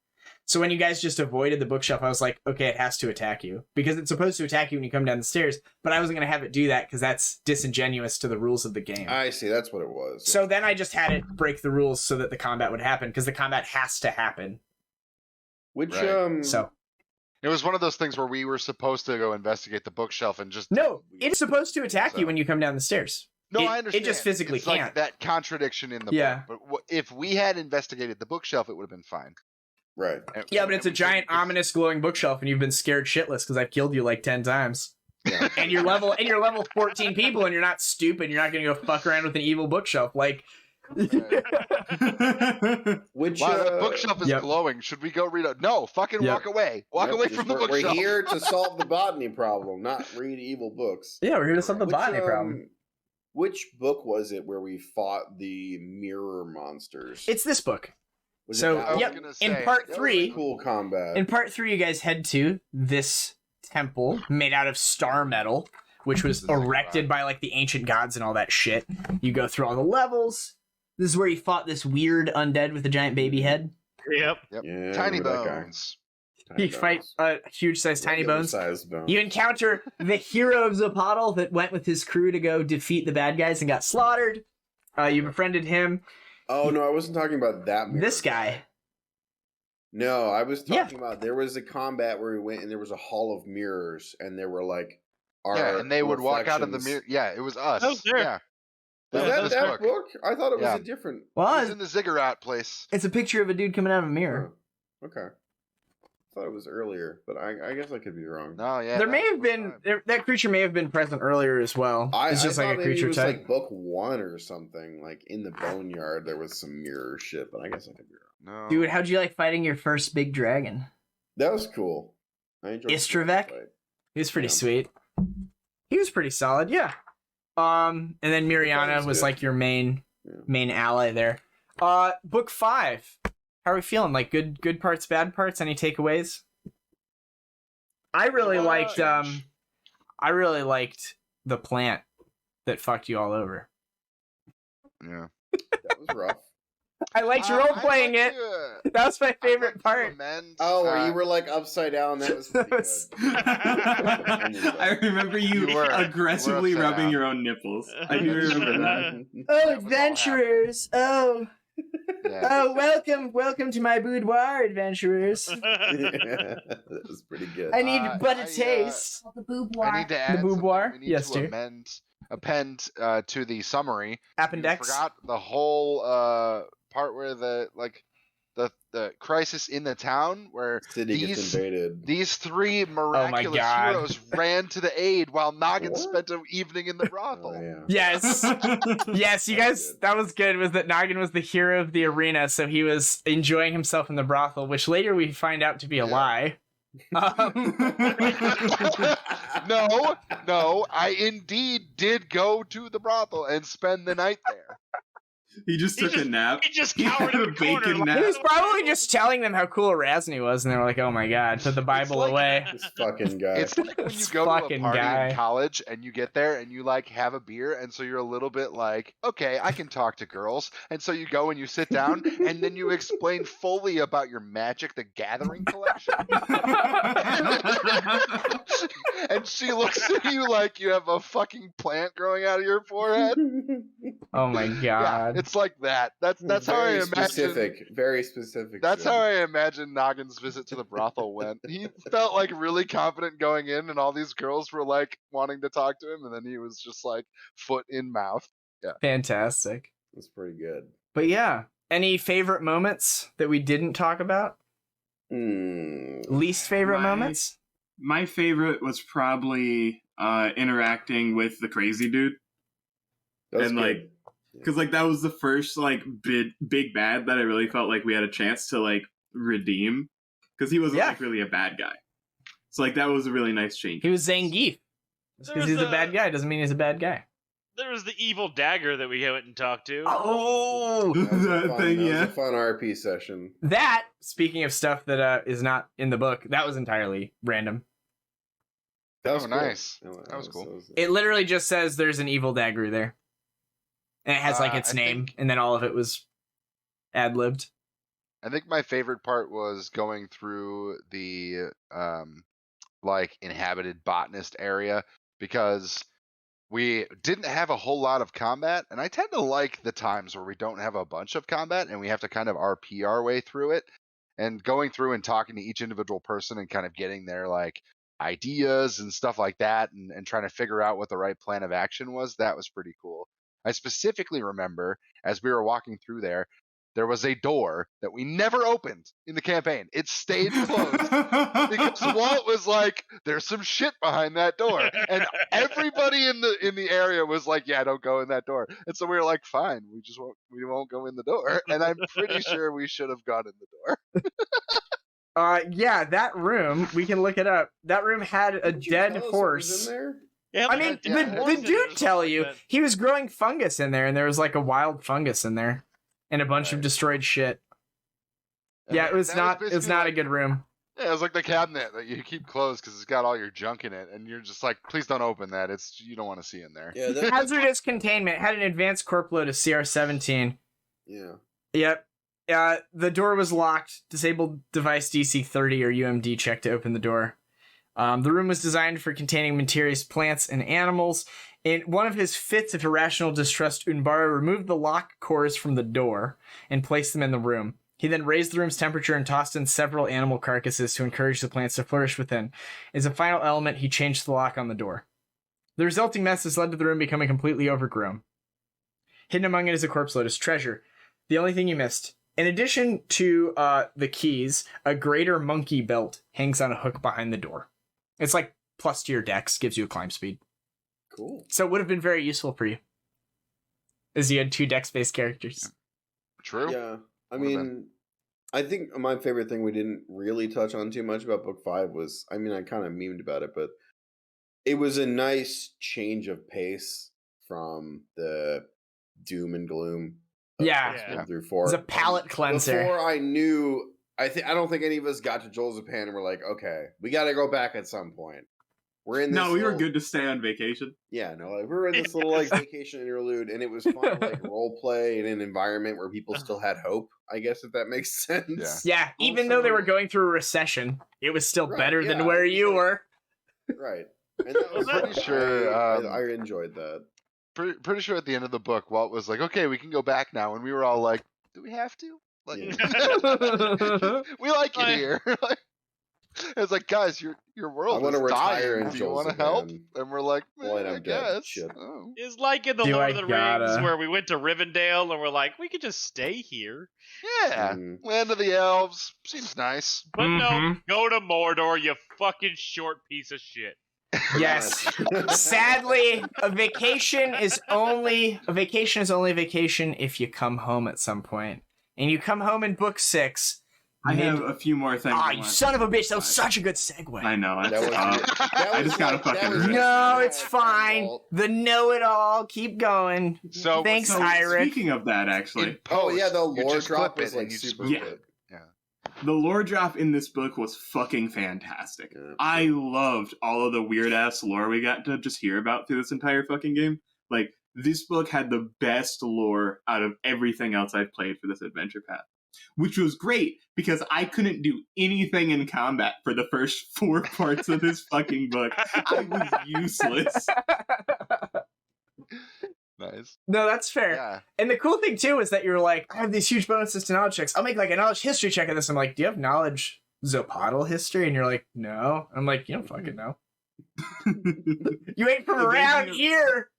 So when you guys just avoided the bookshelf, I was like, okay, it has to attack you. Because it's supposed to attack you when you come down the stairs, but I wasn't going to have it do that because that's disingenuous to the rules of the game.
I see, that's what it was.
So then I just had it break the rules so that the combat would happen, because the combat has to happen.
Which,
So...
It was one of those things where we were supposed to go investigate the bookshelf and just...
No, it's supposed to attack you when you come down the stairs.
No, I understand.
It just physically
it's
can't.
Like that contradiction in the book. But if we had investigated the bookshelf, it would have been fine.
Right.
Yeah, but it's a giant, ominous, glowing bookshelf, and you've been scared shitless because I've killed you like 10 times. Yeah. and you're level 14 people, and you're not stupid. You're not going to go fuck around with an evil bookshelf. Like,
Which
the bookshelf is glowing. Should we go read it? No, fucking walk away. Walk away from the bookshelf.
We're here to solve the botany problem, not read evil books.
Yeah, we're here to solve the botany problem.
Which book was it where we fought the mirror monsters?
It's this book. In part 3,
cool combat.
In part 3, you guys head to this temple made out of star metal, which was erected by like the ancient gods and all that shit. You go through all the levels. This is where you fought this weird undead with a giant baby head.
Yep.
Yeah, Tiny Bones.
You fight huge sized Tiny Bones.
Bones.
You encounter the hero of Zapotl that went with his crew to go defeat the bad guys and got slaughtered. You befriended him.
Oh, no, I wasn't talking about that mirror.
This guy.
No, I was talking about there was a combat where we went and there was a hall of mirrors and there were like
and they would walk out of the mirror. Yeah, it was us.
Oh, sure.
Yeah.
Was that book? I thought it was a different...
Well,
it was in the Ziggurat place.
It's a picture of a dude coming out of a mirror.
Oh, okay. I thought it was earlier, but I guess I could be wrong.
No, yeah.
There may have been... that creature may have been present earlier as well. It's just like a creature
it was
type.
Like book 1 or something. Like in the Boneyard, there was some mirror shit, but I guess I could be wrong.
No.
Dude, how'd you like fighting your first big dragon?
That was cool. I enjoyed
Istravek? He was pretty sweet. He was pretty solid, yeah. And then Miriana was like your main ally there. Book 5. How are we feeling? Like good parts, bad parts? Any takeaways? I really liked the plant that fucked you all over.
Yeah.
That was rough.
I liked role playing it. That was my favorite part.
Where you were like upside down. That was pretty good.
I remember you aggressively rubbing your own nipples. I do remember that.
Oh, adventurers! Oh, welcome to my boudoir, adventurers.
That was pretty good.
I need but a taste.
The boudoir.
I need to add
The boudoir?
something. We need
Yes,
to
dear.
append to the summary.
Appendix.
You forgot the whole part where the crisis in the town where
City gets invaded.
these three miraculous
God.
heroes ran to the aid while Noggin spent an evening in the brothel.
Oh, yeah.
Yes. Yes, you guys, that was good. Was that Noggin was the hero of the arena, so he was enjoying himself in the brothel, which later we find out to be a lie.
No, I indeed did go to the brothel and spend the night there.
He just took a nap.
He just cowered in the corner.
Bacon
He
nap.
was probably just telling them how cool Arazni was, and they were like, oh my god, put the Bible away.
This fucking guy.
It's like when you
This
go to a
fucking
party
guy.
in college and you get there and you like have a beer, and so you're a little bit like, okay, I can talk to girls, and so you go and you sit down and then you explain fully about your Magic the Gathering collection. And she looks at you like you have a fucking plant growing out of your forehead.
Oh my god.
It's like that. That's how I imagine.
Very specific.
That's how I imagine Noggin's visit to the brothel went. He felt like really confident going in, and all these girls were like wanting to talk to him, and then he was just like foot in mouth. Yeah,
Fantastic.
That's pretty good.
But yeah, any favorite moments that we didn't talk about? Least favorite moments?
My favorite was probably interacting with the crazy dude.
That's
and
good.
like, because like that was the first like big bad that I really felt like we had a chance to like redeem, because he wasn't like really a bad guy. So like that was a really nice change.
He was Zangief. Because he's a bad guy doesn't mean he's a bad guy.
There was the evil dagger that we went and talked to.
Oh,
That was
that thing,
was a fun RP session.
that, speaking of stuff that is not in the book, that was entirely random.
That was
Oh,
cool.
nice.
That
That was cool.
It literally just says there's an evil dagger there. And it has like its
I
name,
think-
and then all of it was ad-libbed.
I think my favorite part was going through the like inhabited botanist area, because we didn't have a whole lot of combat, and I tend to like the times where we don't have a bunch of combat and we have to kind of RP our way through it, and going through and talking to each individual person and kind of getting their like ideas and stuff like that, and trying to figure out what the right plan of action was. That was pretty cool. I specifically remember as we were walking through there was a door that we never opened in the campaign. It stayed closed because Walt was like, "There's some shit behind that door," and everybody in the area was like, "Yeah, don't go in that door." And so we were like, "Fine, we won't go in the door." And I'm pretty sure we should have gone in the door.
Yeah, that room, we can look it up. That room had a
Didn't you
dead
tell us what was
horse.
in there?
Yeah,
I mean, the dude tell you he was growing fungus in there, and there was like a wild fungus in there, and a bunch of destroyed shit. Yeah, it was
That
not. It was
basically
not a
like-
good room.
Yeah, it was like the cabinet that you keep closed because it's got all your junk in it, and you're just like, "Please don't open that. You don't want to see in there."
Yeah, that,
Hazardous containment had an advanced corp load of CR-17.
yeah.
Yep. The door was locked. Disabled device DC 30 or UMD check to open the door. The room was designed for containing materials, plants, and animals. In one of his fits of irrational distrust, Unbara removed the lock cores from the door and placed them in the room. He then raised the room's temperature and tossed in several animal carcasses to encourage the plants to flourish within. As a final element, he changed the lock on the door. The resulting mess has led to the room becoming completely overgrown. Hidden among it is a corpse load, treasure. The only thing you missed. In addition to the keys, a greater monkey belt hangs on a hook behind the door. It's like plus to your dex, gives you a climb speed.
Cool.
So it would have been very useful for you. As you had 2 dex-based characters.
True.
Yeah. I
Would've
mean, I think my favorite thing we didn't really touch on too much about book 5 was, I mean, I kind of memed about it, but it was a nice change of pace from the doom and gloom
Yeah.
books,
Yeah.
1 through 4.
It's a palate cleanser.
Before I knew, I don't think any of us got to Jolzapan and were like, okay, we got to go back at some point. We're in this.
No, we were
little-
good to stay on vacation.
Yeah, no, like, we were in this little like vacation interlude, and it was fun to like role play in an environment where people still had hope. I guess if that makes sense.
Yeah, even though they were going through a recession, it was still
Right,
better than
yeah,
where
it was
you
like-
were.
Right. And that was
I'm pretty sure,
I enjoyed that.
Pretty sure at the end of the book, Walt was like, "Okay, we can go back now," and we were all like, "Do we have to? Like, we like it here." It's like, guys, your world
I wanna
is
retire
dying.
in
Do you want to help?
Jolzapan.
And we're like,
Well,
I
I'm dead.
guess.
Shit.
Oh.
It's like in the
Do
Lord
I
of the
gotta?
Rings where we went to Rivendell and we're like, we could just stay here.
Yeah,
Mhm.
Land of the Elves seems nice.
But no,
Mhm.
go to Mordor, you fucking short piece of shit.
Yes. Sadly, a vacation is only a vacation if you come home at some point. And you come home in book 6.
I have a few more things.
Ah,
I
you
wanna
son of a
say.
bitch! That was such a good segue.
I know.
That was,
I just gotta fucking rip.
No, it's fine. The know-it-all. Keep going.
So
Thanks,
So,
Eirrik.
speaking of that, actually,
in
Oh
post,
yeah, the
you
lore
just
drop
clip
was
it and
like
you just
super
move
Yeah.
it.
the lore drop in this book was fucking fantastic.
Yeah.
I loved all of the weird ass lore we got to just hear about through this entire fucking game. Like, this book had the best lore out of everything else I've played for this adventure path. Which was great, because I couldn't do anything in combat for the first 4 parts of this fucking book. I was useless.
Nice.
No, that's fair.
Yeah.
And the cool thing too is that you're like, I have these huge bonuses to knowledge checks. I'll make like a knowledge history check of this. I'm like, do you have knowledge Zopodal history? And you're like, no. I'm like, you don't fucking know. You ain't from
It gave
around
you-
here.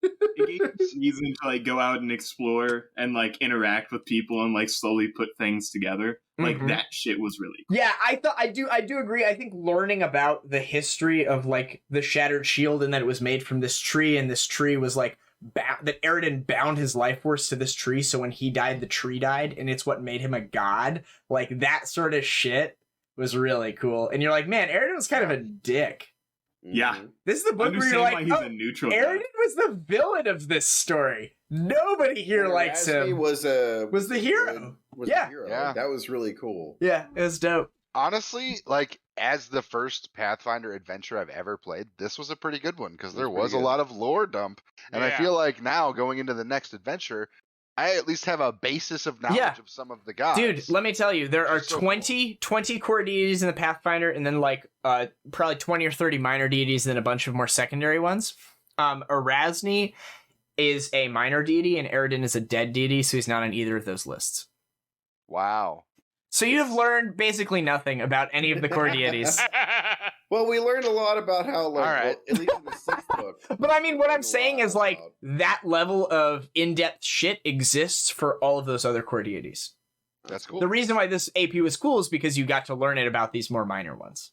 It gave us reason to like go out and explore and like interact with people and like slowly put things together. Like
Mhm.
that shit was really cool.
Yeah, I do agree. I think learning about the history of like the Shattered Shield and that it was made from this tree, and this tree was like that Eridan bound his life force to this tree, so when he died, the tree died, and it's what made him a god. Like that sort of shit was really cool. And you're like, man, Eridan was kind of a dick.
Yeah.
Mhm.
This is the book where you're
Understand
like,
why he's
oh,
a neutral guy.
Eridan was the villain of this story. Nobody here
And
likes
Arazni
him.
Was
the hero.
Was
Yeah.
the hero.
Yeah.
That was really cool.
Yeah, it was dope.
Honestly, like as the first Pathfinder adventure I've ever played, this was a pretty good one because
It
there
was pretty
was a
good.
lot of lore dump, and I
Yeah.
feel like now going into the next adventure, I at least have a basis of knowledge
Yeah.
of some of the gods.
Dude, let me tell you, there are
Which is so
20 core deities in the Pathfinder, and then like probably 20 or 30 minor deities, and then a bunch of more secondary ones. Arazni is a minor deity, and Eridan is a dead deity, so he's not on either of those lists.
Wow.
So you have learned basically nothing about any of the core deities.
Well, we learned a lot about how, like,
All right.
well, at least in the 6th book.
But I mean, what I'm
learned a
saying
lot
is like
about-
that level of in-depth shit exists for all of those other core deities.
That's cool.
The reason why this AP was cool is because you got to learn it about these more minor ones.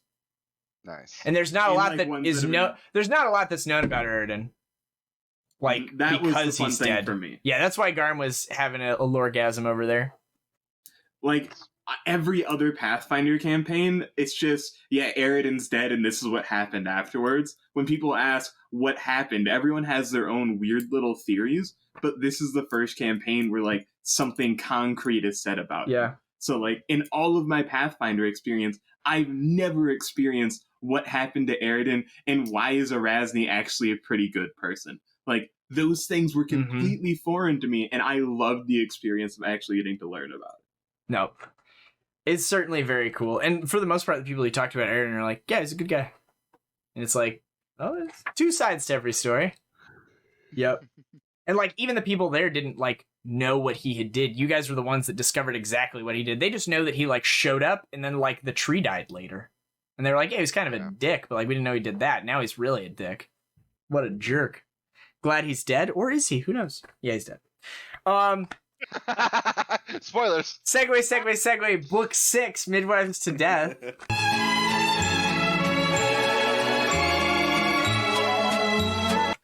Nice.
And there's not a
And,
lot
like,
that
ones
is
that are-
no there's not a lot that's known about Eridan. Like
that was
because
the fun
he's
thing
dead.
for me.
Yeah, that's why Garm was having a loregasm over there.
Like every other Pathfinder campaign, it's just, yeah, Eridan's dead and this is what happened afterwards. When people ask what happened, everyone has their own weird little theories, but this is the first campaign where like something concrete is said about it.
Yeah.
So like in all of my Pathfinder experience, I've never experienced what happened to Eridan and why is Arazni actually a pretty good person. Like those things were
Mhm.
completely foreign to me, and I loved the experience of actually getting to learn about it.
Nope. It's certainly very cool. And for the most part, the people who talked about Eridan are like, yeah, he's a good guy. And it's like, oh, there's 2 sides to every story. Yep. And like even the people there didn't like know what he had did. You guys were the ones that discovered exactly what he did. They just know that he like showed up and then like the tree died later. And they were like, yeah, he was kind of
Yeah.
a dick, but like we didn't know he did that. Now he's really a dick. What a jerk. Glad he's dead, or is he? Who knows? Yeah, he's dead.
Spoilers.
Segue. Book 6, Midwives to Death.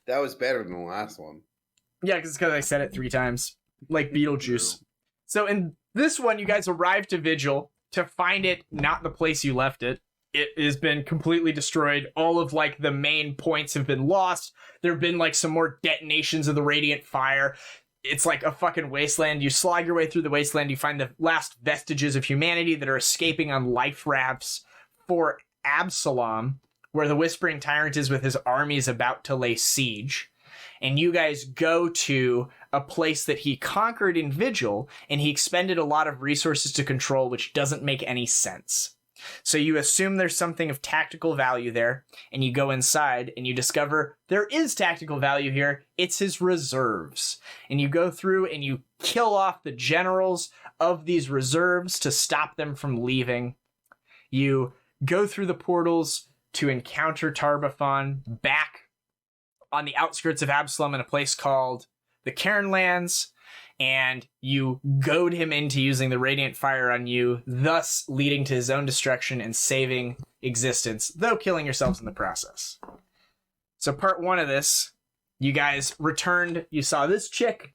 That was better than the last one.
Yeah, because I said it 3 times. Like Beetlejuice. So in this one, you guys arrive to Vigil to find it not the place you left it. It has been completely destroyed. All of like the main points have been lost. There have been like some more detonations of the Radiant Fire. it's like a fucking wasteland. You slog your way through the wasteland. You find the last vestiges of humanity that are escaping on life rafts for Absalom, where the Whispering Tyrant is with his armies about to lay siege. And you guys go to a place that he conquered in Vigil, and he expended a lot of resources to control, which doesn't make any sense. So you assume there's something of tactical value there, and you go inside, and you discover there is tactical value here. It's his reserves. And you go through, and you kill off the generals of these reserves to stop them from leaving. You go through the portals to encounter Tarbathon back on the outskirts of Absalom in a place called the Cairnlands, and you goad him into using the Radiant Fire on you, thus leading to his own destruction and saving existence, though killing yourselves in the process. So part 1 of this, you guys returned, you saw this chick,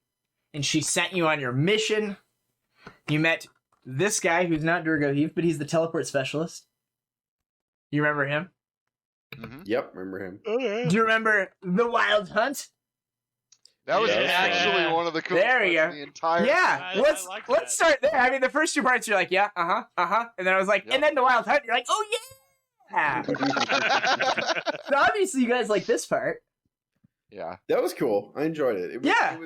and she sent you on your mission. You met this guy who's not Durgo Heave, but he's the teleport specialist. You remember him?
Mm-hmm.
Yep, remember him.
Do you remember the Wild Hunt?
That was
Yeah.
actually one of the coolest
There you
parts
go.
of the entire.
Yeah,
I like that.
let's start there. I mean, the first 2 parts, you're like, yeah, and then I was like,
Yep.
and then the Wild Hunt, you're like, oh yeah. So obviously, you guys like this part.
Yeah.
That was cool. I enjoyed it.
Yeah.
It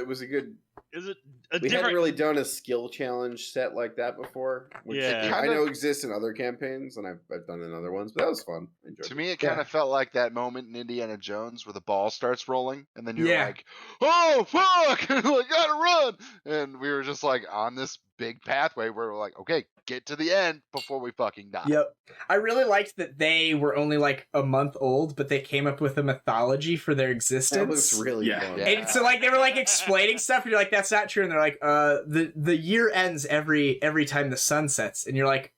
was a good.
Is it a
We
different?
hadn't really done a skill challenge set like that before, which
Yeah.
I know exists in other campaigns, and I've done in other ones, but that was fun. I enjoyed
To
it.
me, it kind of felt like that moment in Indiana Jones where the ball starts rolling, and then you're
Yeah.
like, "Oh fuck!" and I gotta run. And we were just like on this big pathway where we're like, "Okay, get to the end before we fucking die."
Yep. I really liked that they were only like a month old, but they came up with a mythology for their
That
existence.
was really
Yeah.
fun.
Yeah.
And so like they were like explaining stuff, and you're like, that's not true. And they're like, the year ends every time the sun sets, and you're like,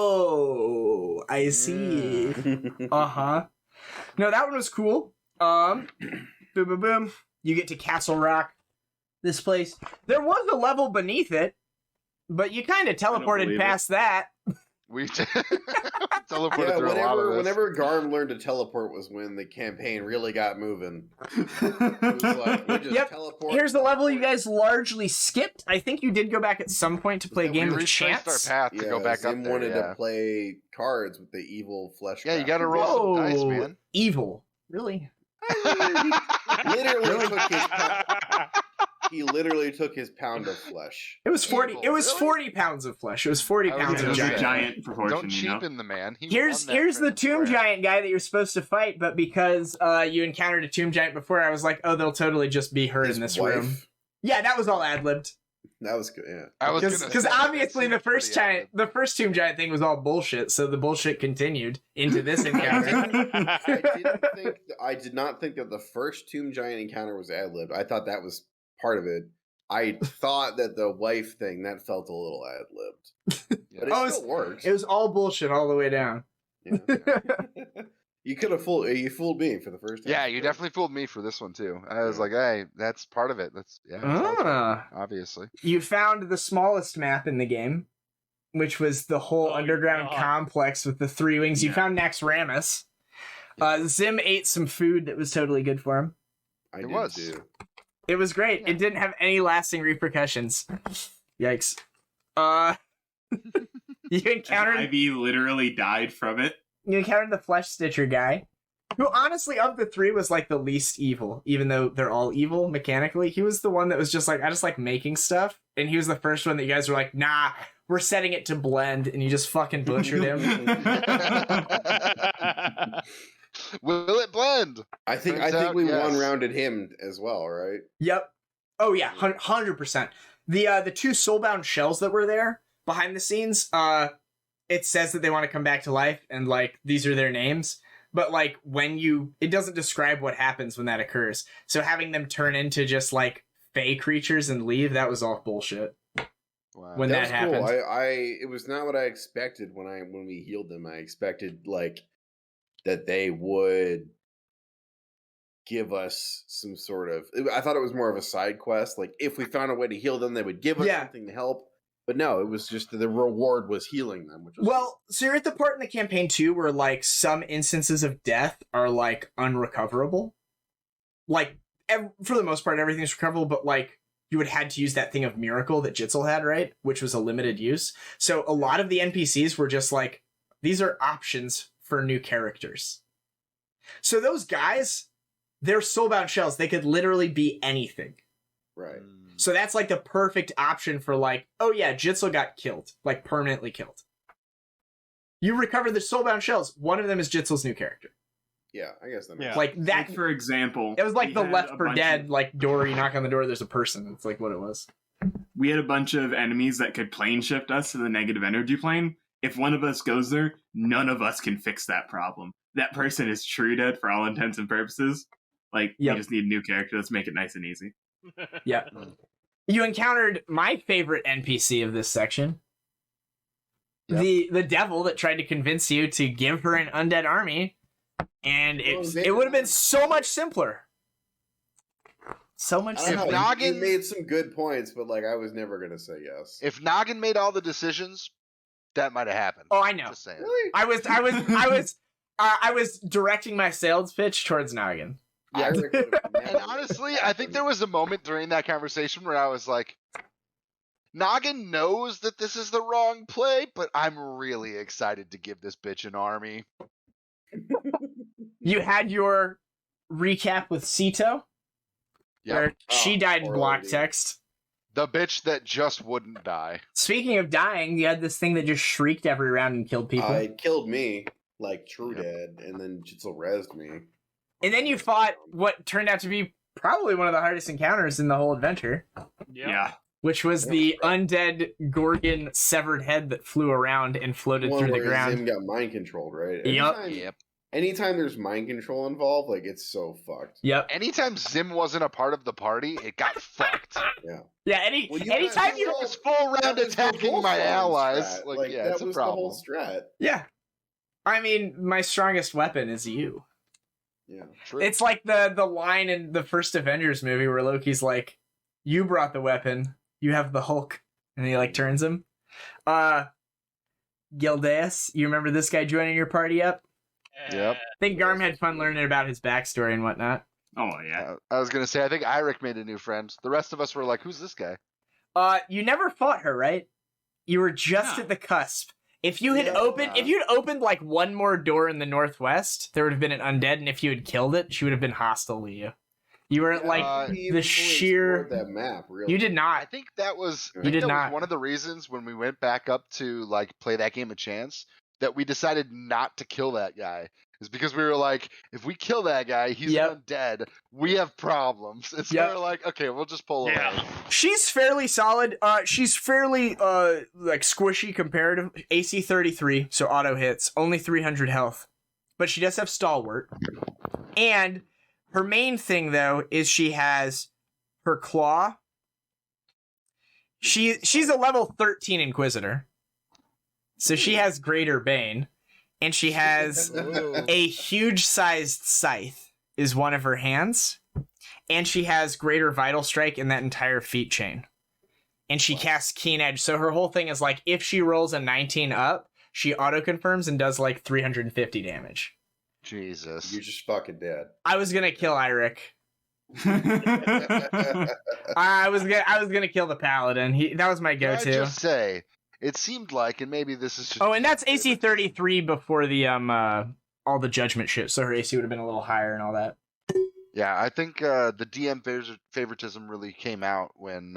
oh, I see. Uh-huh. No, that one was cool. Boom, boom, boom. You get to Castle Rock. This place. There was a level beneath it, but you kind of teleported
believe
past that.
We teleported
Yeah,
through a lot of this.
whenever Garm learned to teleport was when the campaign really got moving. It was like, we just
Yep.
teleport.
Here's the level you guys largely skipped. I think you did go back at some point to play a
we
game of
retraced
chance.
our path to go back up
Zim
there.
wanted
Yeah,
to play cards with the evil flesh.
yeah, you
craft.
got to roll some dice,
Whoa.
man.
Evil. Really?
Literally took his he literally took his pound of flesh.
It was 40.
Evil,
It was
really?
40 pounds of flesh. It was 40
I was
pounds
It
of
was
gonna
a
say,
giant.
giant proportion,
Don't
you know?
cheapen the man. He
Here's
won that
the
fair
tomb
and square.
giant guy that you're supposed to fight, but because you encountered a tomb giant before, I was like, oh, they'll totally just be her
His
in this
wife.
room. Yeah, that was all ad-libbed.
That was good. Yeah.
I was gonna
Because
say,
obviously
that seems pretty
the first tomb giant thing was all bullshit, so the bullshit continued into this encounter.
I did not think that the first tomb giant encounter was ad libbed. I thought that was part of it. I thought that the wife thing that felt a little ad libbed,
Yeah.
but it
Oh,
still worked.
It was all bullshit all the way down.
Yeah. You could have fooled me for the first time.
Yeah, you definitely fooled me for this one too. I was like, hey, that's part of it. That's it's all part of
Ah.
it, obviously.
You found the smallest map in the game, which was the whole
Oh,
underground
God.
complex with the 3 wings. You
Yeah.
found Naxxramas. Zim ate some food that was totally good for him.
I
It
did
was.
too.
It was great. It didn't have any lasting repercussions. Yikes. You encountered
Ivy literally died from it.
the Flesh Stitcher guy, who honestly of the 3 was like the least evil, even though they're all evil mechanically. He was the one that was just like, I just like making stuff, and he was the first one that you guys were like, nah, we're setting it to blend, and you just fucking butchered him.
Will it blend?
I think
Turns out,
we
yes.
one rounded him as well, right?
Yep. Oh yeah, 100%. The 2 soulbound shells that were there behind the scenes, it says that they want to come back to life, and like these are their names. But like it doesn't describe what happens when that occurs. So having them turn into just like fey creatures and leave, that was all bullshit.
Wow.
When that
was
happened.
cool. It was not what I expected when we healed them. I expected like that they would give us some sort of. I thought it was more of a side quest. Like if we found a way to heal them, they would give us something to help. But no, it was just the reward was healing them. Which was
Well, so you're at the part in the campaign too where like some instances of death are like unrecoverable. Like for the most part, everything's recoverable, but like you would had to use that thing of miracle that Jitzel had, right? Which was a limited use. So a lot of the NPCs were just like, these are options for new characters. So those guys, they're soulbound shells. They could literally be anything.
Right.
So that's like the perfect option for like, oh yeah, Jitzel got killed, like permanently killed. You recover the soulbound shells. One of them is Jitzel's new character.
Yeah, I guess that makes
Yeah.
Like that.
Like, for example,
It was like
we
the
had
Left
a
4
bunch
Dead,
of-
like door, you knock on the door, there's a person. It's like what it was.
we had a bunch of enemies that could plane shift us to the negative energy plane. If one of us goes there, none of us can fix that problem. That person is true dead for all intents and purposes. Like,
Yep.
we just need a new character. Let's make it nice and easy.
Yeah. You encountered my favorite NPC of this section.
Yep.
The devil that tried to convince you to give her an undead army. And it would have been so much simpler. So much
I don't
simpler.
know.
Noggin-
He made some good points, but like I was never gonna say yes.
If Noggin made all the decisions, that might have happened.
Oh, I know.
Just saying.
Really?
I was directing my sales pitch towards Noggin.
Yeah, Eirrik would've never
And honestly, I think there was a moment during that conversation where I was like, Noggin knows that this is the wrong play, but I'm really excited to give this bitch an army.
You had your recap with Sito,
Yep.
where she
Oh,
died in
poor
block
lady.
text.
The bitch that just wouldn't die.
Speaking of dying, you had this thing that just shrieked every round and killed people.
It killed me, like true
Yep.
dead, and then Jitzel rezzed me.
And then you fought what turned out to be probably one of the hardest encounters in the whole adventure,
Yeah.
which was the undead Gorgon severed head that flew around and floated
One
through the
where
ground.
Zim got mind controlled, right?
Yup.
Anytime there's mind control involved, like it's so fucked.
Yep.
Anytime Zim wasn't a part of the party, it got fucked.
Yeah.
Yeah.
Well,
Anytime you.
It was full round
That was the
attacking
whole
my
song
allies.
strat.
Like, yeah,
that
it's a
was
problem.
the whole strat.
Yeah. I mean, my strongest weapon is you.
Yeah.
True.
It's like the line in the first Avengers movie where Loki's like, "You brought the weapon. You have the Hulk," and he like turns him. Gildeas, you remember this guy joining your party up?
Yep.
I think Garm had fun learning about his backstory and whatnot.
Oh, yeah.
I was gonna say, I think Eirrik made a new friend. The rest of us were like, "Who's this guy?"
You never fought her, right? You were just
No.
at the cusp. If you had
Yeah.
if you'd opened like one more door in the northwest, there would have been an undead, and if you had killed it, she would have been hostile to you. You were at like
We even fully
sheer-
explored that map. Really.
you did
I
not.
think that was
You
I think
did
that
not.
was one of the reasons when we went back up to like play that game of chance that we decided not to kill that guy. Is because we were like, if we kill that guy, he's
Yep.
undead. We have problems. And so
Yep.
we were like, okay, we'll just pull
Yeah.
away.
She's fairly solid. She's fairly like squishy comparative. AC 33, so auto hits, only 300 health, but she does have stalwart. And her main thing though is she has her claw. She's a level 13 Inquisitor, so she has greater bane, and she has a huge sized scythe is one of her hands, and she has greater vital strike in that entire feat chain, and she casts keen edge. So her whole thing is like if she rolls a 19 up, she auto confirms and does like 350 damage.
Jesus.
You're just fucking dead.
I was gonna kill Eirrik. I was gonna kill the paladin. That was my
Can I
go-to.
just say, it seemed like, and maybe this is just
Oh, and that's AC 33 before the all the judgment shit. So her AC would have been a little higher and all that.
Yeah, I think the DM favoritism really came out when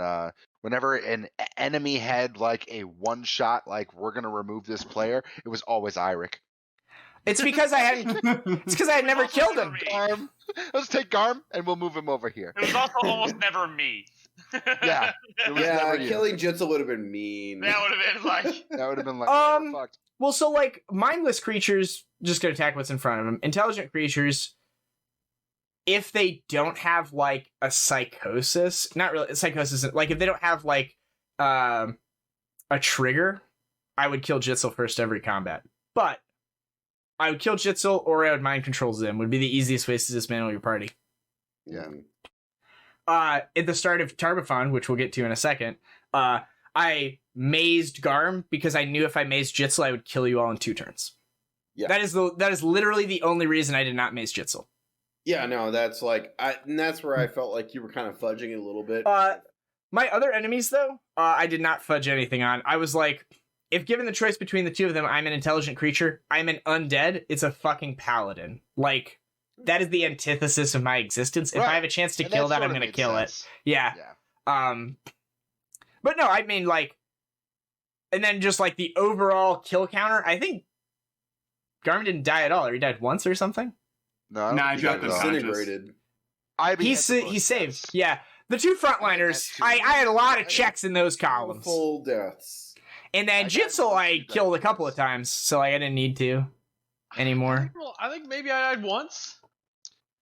whenever an enemy had like a one shot, like we're gonna remove this player, it was always Eirrik.
It's because I had never killed him.
Garm, let's take Garm and we'll move him over here.
It was also almost never me.
Yeah, it was
Yeah,
never you.
killing Jitzel would have been mean.
That would have been like.
That would have been like fucked.
Well, so like mindless creatures just gonna attack what's in front of them. Intelligent creatures, if they don't have like a psychosis, not really psychosis, like if they don't have like a trigger, I would kill Jitzel first every combat. But I would kill Jitzel or I would mind control Zim. Would be the easiest ways to dismantle your party.
Yeah.
At the start of Tarbathon, which we'll get to in a second, I mazed Garm because I knew if I mazed Jitzel, I would kill you all in 2 turns.
Yeah.
That is literally the only reason I did not maze Jitzel.
Yeah, no, that's like, and that's where I felt like you were kind of fudging it a little bit.
My other enemies, though, I did not fudge anything on. I was like, if given the choice between the two of them, I'm an intelligent creature, I'm an undead, it's a fucking paladin. Like, that is the antithesis of my existence. If I have a chance to kill that, I'm going to kill it. Yeah. But no, I mean, like, and then just, like, the overall kill counter, I think Garm didn't die at all, or he died once or something?
No,
I dropped
disintegrated.
He saved. Yeah. The two frontliners, I had a lot of checks in those columns.
Full deaths.
And then Jitzel I killed a couple of times, so I didn't need to anymore.
I think maybe I died once.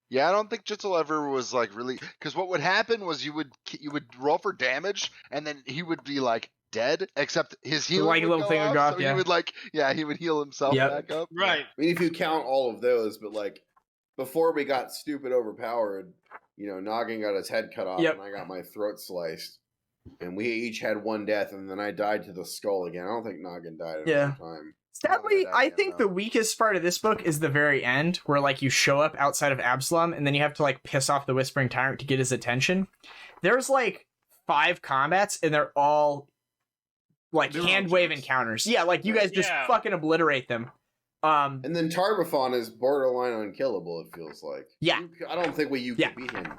Yeah, I don't think Jitzel ever was like really, because what would happen was you would roll for damage, and then he would be like dead, except his healing would go off, so he would he would heal himself back up.
Right.
I mean, if you count all of those, but like before we got stupid overpowered, Noggin got his head cut off, and I got my throat sliced, and we each had one death, and then I died to the skull again. I don't think Noggin died at any time.
Sadly, I think the weakest part of this book is the very end, where like you show up outside of Absalom, and then you have to like piss off the Whispering Tyrant to get his attention. There's like 5 combats, and they're all like hand wave encounters. Yeah, like you guys just fucking obliterate them.
And then Tarbathon is borderline unkillable, it feels like.
Yeah.
I don't think you can beat him.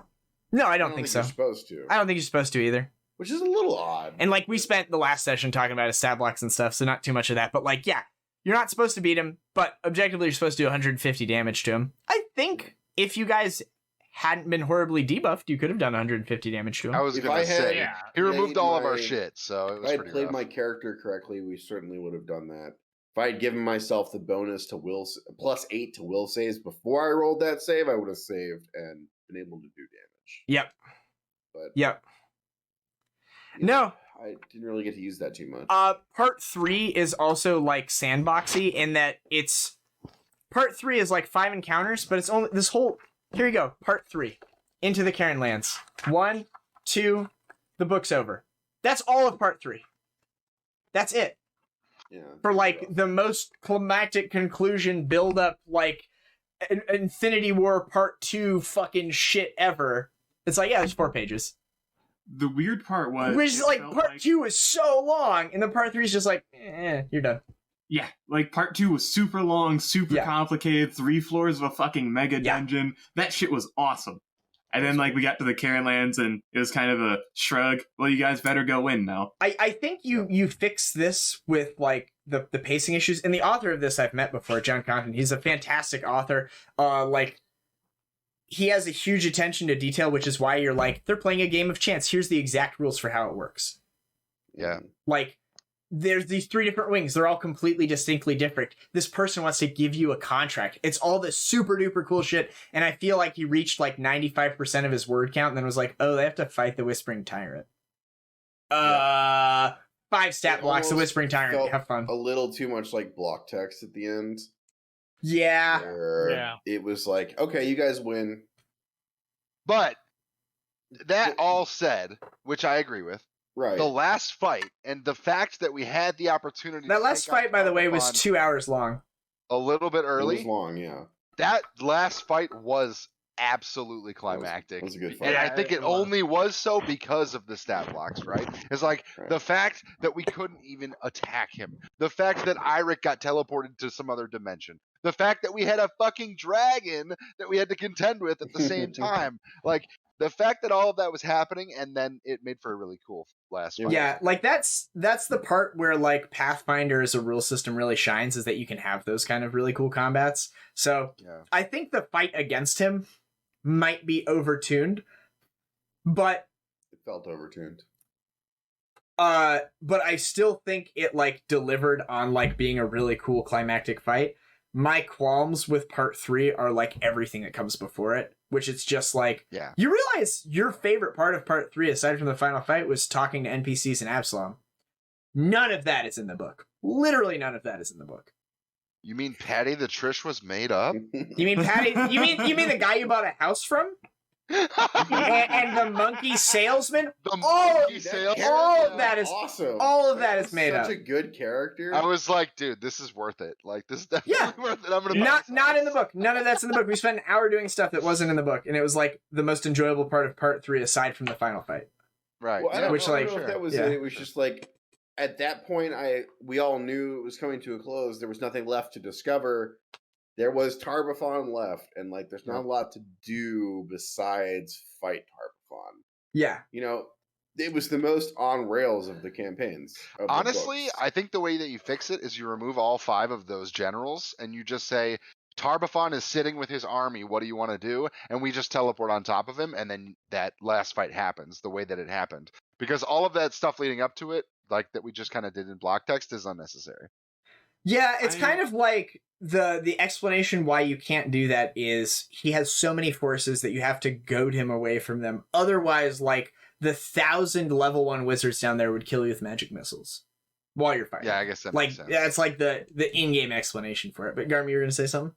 No, I don't think so.
You're supposed to.
I don't think you're supposed to either.
Which is a little odd.
And like we spent the last session talking about his stat blocks and stuff, so not too much of that. But like, yeah, you're not supposed to beat him, but objectively you're supposed to do 150 damage to him. I think if you guys hadn't been horribly debuffed, you could have done 150 damage to him.
I was going to say, he removed all of our shit, so it was
if I
pretty
had played
rough.
my character correctly, we certainly would have done that. If I had given myself the bonus to +8 to will saves before I rolled that save, I would have saved and been able to do damage.
Yep.
But
no,
I didn't really get to use that too much.
Part 3 is also like sandboxy in that part 3 is like 5 encounters, but it's only this whole. Here you go, part 3, into the Cairn Lands. 1, 2, the book's over. That's all of part 3. That's it.
Yeah,
for like the most climactic conclusion build up, like Infinity War Part 2 fucking shit ever. It's like, there's 4 pages.
The weird part was,
which is like part 2 is so long, and then part 3 is just like, you're done.
Yeah, like part 2 was super long, super complicated, 3 floors of a fucking mega dungeon. That shit was awesome. And then like we got to the Cairn Lands, and it was kind of a shrug. Well, you guys better go in now.
I think you fix this with like the pacing issues. And the author of this I've met before, John Compton. He's a fantastic author. Like he has a huge attention to detail, which is why you're like, they're playing a game of chance. Here's the exact rules for how it works.
Yeah.
Like there's these 3 different wings. They're all completely distinctly different. This person wants to give you a contract. It's all this super duper cool shit. And I feel like he reached like 95% of his word count and then was like, oh, they have to fight the Whispering Tyrant. 5 stat blocks, the Whispering Tyrant. Have fun.
A little too much like block text at the end.
Yeah.
It was like, okay, you guys win.
But that all said, which I agree with,
right?
The last fight and the fact that we had the opportunity.
That last fight, by the way, was 2 hours long.
A little bit early.
It was long, yeah.
That last fight was absolutely climactic.
It was a good fight.
And I think it only was so because of the stat blocks, right? It's like the fact that we couldn't even attack him. The fact that Eirrik got teleported to some other dimension. The fact that we had a fucking dragon that we had to contend with at the same time. Like, the fact that all of that was happening, and then it made for a really cool last fight.
Yeah, like that's the part where like Pathfinder as a rule system really shines, is that you can have those kind of really cool combats. So I think the fight against him might be overtuned, but
it felt overtuned.
But I still think it like delivered on like being a really cool climactic fight. My qualms with part 3 are like everything that comes before it, which it's just like, you realize your favorite part of part 3, aside from the final fight, was talking to NPCs in Absalom. None of that is in the book. Literally none of that is in the book.
You mean Patty the Trish was made up?
You mean Patty? You mean the guy you bought a house from? and the monkey salesman.
The
all
monkey salesman.
all of that is
awesome.
all of that is made up.
Such a good character.
I was like, dude, this is worth it. Like, this is definitely worth it. I'm gonna buy
Not
this.
in the book. None of that's in the book. We spent an hour doing stuff that wasn't in the book, and it was like the most enjoyable part of part 3, aside from the final fight.
Right.
Well, I don't know if that was
yeah.
it. It was just like at that point, we all knew it was coming to a close. There was nothing left to discover. There was Tarbathon left, and like, there's not a lot to do besides fight Tarbathon.
Yeah.
You know, it was the most on rails of the campaigns. Of the
Honestly,
books.
I think the way that you fix it is you remove all 5 of those generals, and you just say, Tarbathon is sitting with his army. What do you want to do? And we just teleport on top of him, and then that last fight happens the way that it happened. Because all of that stuff leading up to it, like that we just kind of did in block text, is unnecessary.
Yeah, it's kind of like the explanation why you can't do that is he has so many forces that you have to goad him away from them. Otherwise, like, the 1,000 level 1 wizards down there would kill you with magic missiles while you're fighting.
Yeah, I guess that
like
makes sense.
yeah, it's like the in-game explanation for it. But Garm, you were gonna say something?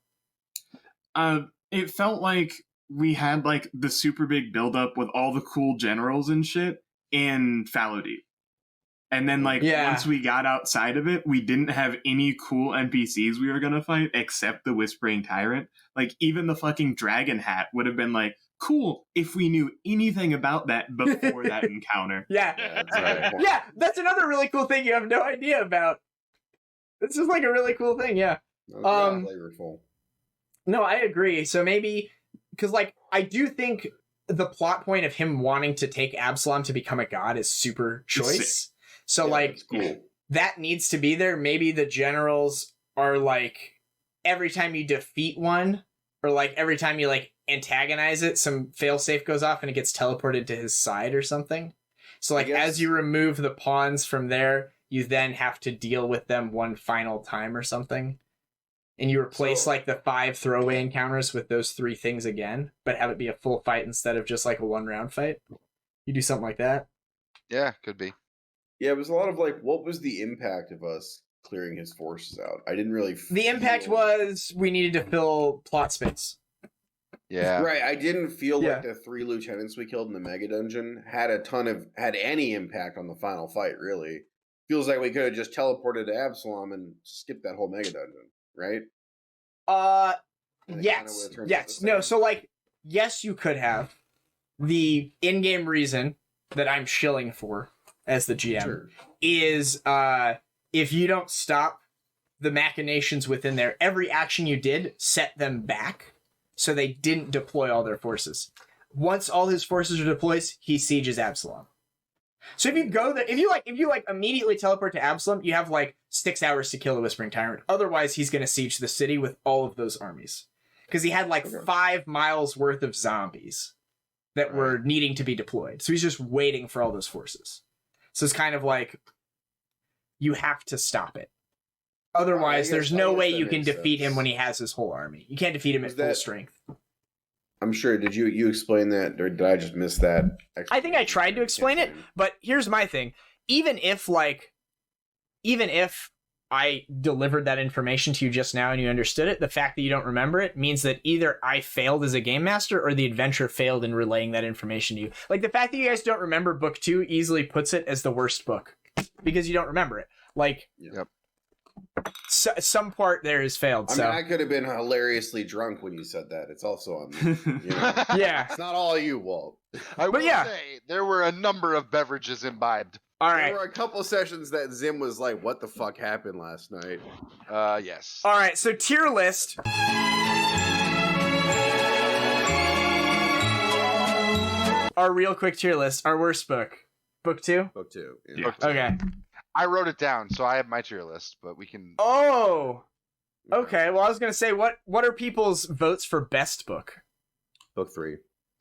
It felt like we had like the super big buildup with all the cool generals and shit in Fallow Deep. And then, like, once we got outside of it, we didn't have any cool NPCs we were gonna fight except the Whispering Tyrant. Like, even the fucking Dragon Hat would have been, like, cool if we knew anything about that before that encounter.
Yeah.
That's right.
Yeah, that's another really cool thing you have no idea about. This is like a really cool thing, yeah.
Flavorful.
No, I agree. So maybe, because, like, I do think the plot point of him wanting to take Absalom to become a god is super choice. So,
Yeah,
like,
that's cool.
that needs to be there. Maybe the generals are, like, every time you defeat one, or, like, every time you, like, antagonize it, some failsafe goes off and it gets teleported to his side or something. So, like, as you remove the pawns from there, you then have to deal with them one final time or something. And you replace, like, the 5 throwaway encounters with those 3 things again, but have it be a full fight instead of just, like, a 1-round fight. You do something like that.
Yeah, could be.
Yeah, it was a lot of like, what was the impact of us clearing his forces out? I didn't really.
The impact was we needed to fill plot space.
Yeah.
Right, I didn't feel like the 3 lieutenants we killed in the mega dungeon had any impact on the final fight. Really, feels like we could have just teleported to Absalom and skipped that whole mega dungeon, right?
Yes. No, so, like, yes, you could have. The in-game reason that I'm shilling for as the GM is if you don't stop the machinations within there, every action you did set them back so they didn't deploy all their forces. Once all his forces are deployed, he sieges Absalom. So if you go there, if you immediately teleport to Absalom, you have like 6 hours to kill the Whispering Tyrant. Otherwise, he's going to siege the city with all of those armies. Because he had like 5 miles worth of zombies that were needing to be deployed. So he's just waiting for all those forces. So it's kind of like, you have to stop it. Otherwise, there's no way you can defeat him when he has his whole army. You can't defeat him at full strength.
I'm sure. Did you explain that, or did I just miss that?
I think I tried to explain it, but here's my thing. Even if I delivered that information to you just now and you understood it, the fact that you don't remember it means that either I failed as a game master or the adventure failed in relaying that information to you. Like, the fact that you guys don't remember book 2 easily puts it as the worst book because you don't remember it. Like, some part there is failed.
I mean, I could have been hilariously drunk when you said that. It's also on me. You know?
Yeah.
It's not all you, Walt.
I will say there were a number of beverages imbibed.
All right.
There were a couple sessions that Zim was like, what the fuck happened last night?
Yes.
All right, so tier list. Our real quick tier list. Our worst book. Book 2?
Book 2.
Yeah.
Book 2.
Okay.
I wrote it down, so I have my tier list, but we can...
Oh! Okay, well, I was going to say, what are people's votes for best book?
Book 3.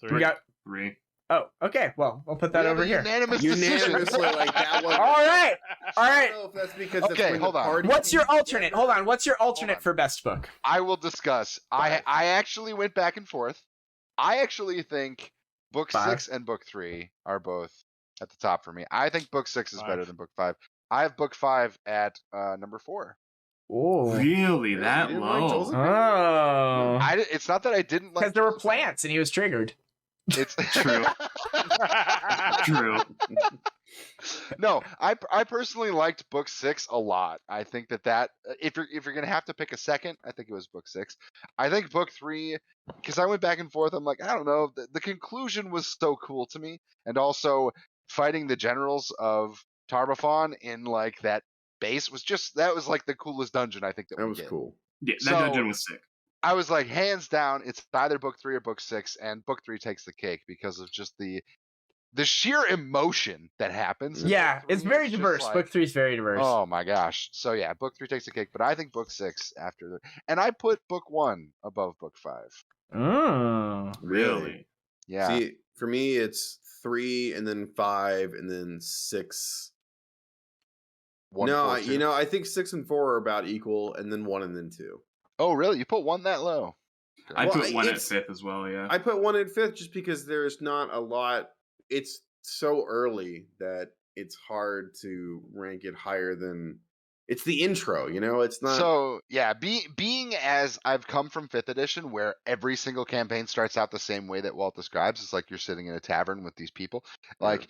We got
3.
Oh, okay. Well, I'll put that over here.
Unanimously
like that one.
All right.
I don't know if that's because
hold on.
What's your alternate? Hold on. What's your alternate for best book?
I will discuss. I actually went back and forth. I actually think book 6 and book 3 are both at the top for me. I think book 6 is better than book 5. I have book 5 at number 4.
Oh,
really? That low?
Oh,
It's not that I didn't like.
Because there were plants and he was triggered.
It's
True. True.
No, I personally liked book 6 a lot. I think that if you're gonna have to pick a second, I think it was book 6. I think book 3, because I went back and forth. I'm like, I don't know. The conclusion was so cool to me, and also fighting the generals of Tarbafon in like that base was like the coolest dungeon I think that
That
we
was
did.
cool.
Yeah, that
So-
dungeon was sick.
I was like, hands down, it's either book 3 or book 6, and book 3 takes the cake because of just the sheer emotion that happens. in
Yeah,
book
it's
3
very
is just
diverse.
like,
Book 3 is very diverse.
oh my gosh. So yeah, book 3 takes the cake, but I think book 6 after the, and I put book 1 above book 5.
Mm.
Really?
Yeah.
See, for me, it's 3 and then 5 and then 6.
1,
No,
4, 2.
I think 6 and 4 are about equal, and then 1 and then 2.
Oh really? You put 1 that low?
I
Well,
put 1 at
it's-
5th as well, yeah.
I put 1 at 5th just because there's not a lot. It's so early that it's hard to rank it higher than. It's the intro, It's not.
So yeah, being as I've come from 5th edition, where every single campaign starts out the same way that Walt describes. It's like you're sitting in a tavern with these people. Like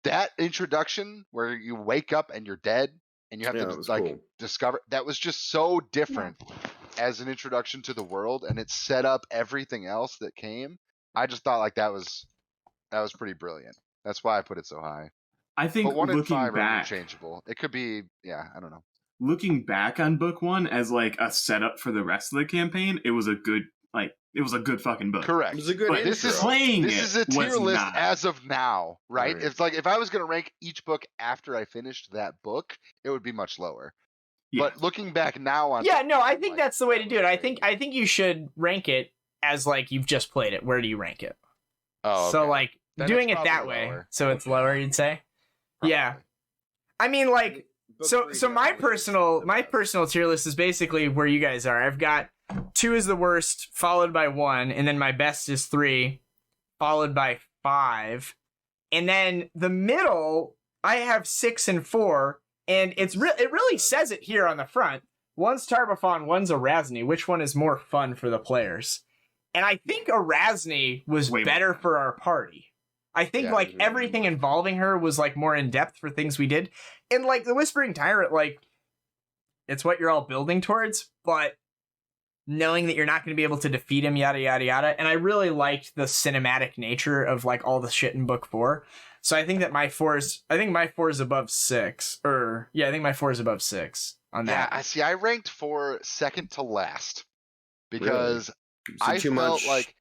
that introduction where you wake up and you're dead, and you have
Yeah,
to
that was
like
cool.
discover. That was just so different as an introduction to the world, and it set up everything else that came. I just thought like that was pretty brilliant. That's why I put it so high.
I think
But 1 and
looking
5 are
back,
interchangeable. It could be, yeah, I don't know.
looking back on book 1 as like a setup for the rest of the campaign, it was a good fucking book.
Correct.
It was a good
But
intro.
this is
playing
This is a
it
tier
was
list
not.
as of now, right?
Right.
It's like if I was gonna rank each book after I finished that book, it would be much lower.
Yeah.
But looking back now on
Yeah, no, I think
like,
that's the way to do it. I
great.
think you should rank it as like you've just played it. Where do you rank it?
Oh,
So
okay.
like
Then
doing
it's
it that
probably
way,
lower.
so it's lower. You'd say. Yeah.
Probably.
I mean, like,
Book
so
3
so my
definitely is
personal
the
my
best.
personal tier list is basically where you guys are. I've got 2 is the worst, followed by 1, and then my best is 3, followed by 5, and then the middle I have 6 and 4, and it really says it here on the front. One's Tarbafon, one's Arazni. Which one is more fun for the players? And I think Arazni was
Way
better for our party. I think
Yeah,
like
mhm.
everything involving her was like more in depth for things we did. And like the Whispering Tyrant, like it's what you're all building towards, but knowing that you're not going to be able to defeat him, yada yada yada. And I really liked the cinematic nature of like all the shit in book 4. So I think that my 4 is above 6. Or yeah, I think my 4 is above 6 on
Yeah,
that.
I see. I ranked 4 second to last because
So
I
too
felt
much.
like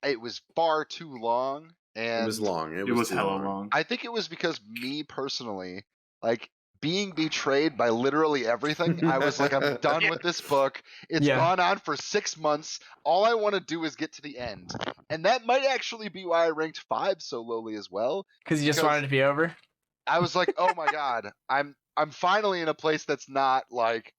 it was far too long, and
It was long.
It was
too
hella long.
I think it was because me personally, like being betrayed by literally everything, I was like, I'm done with this book. It's
Yeah.
gone on for 6 months. All I want to do is get to the end. And that might actually be why I ranked 5 so lowly as well.
Because you just
because-
wanted it to be over.
I was like, oh my god, I'm finally in a place that's not like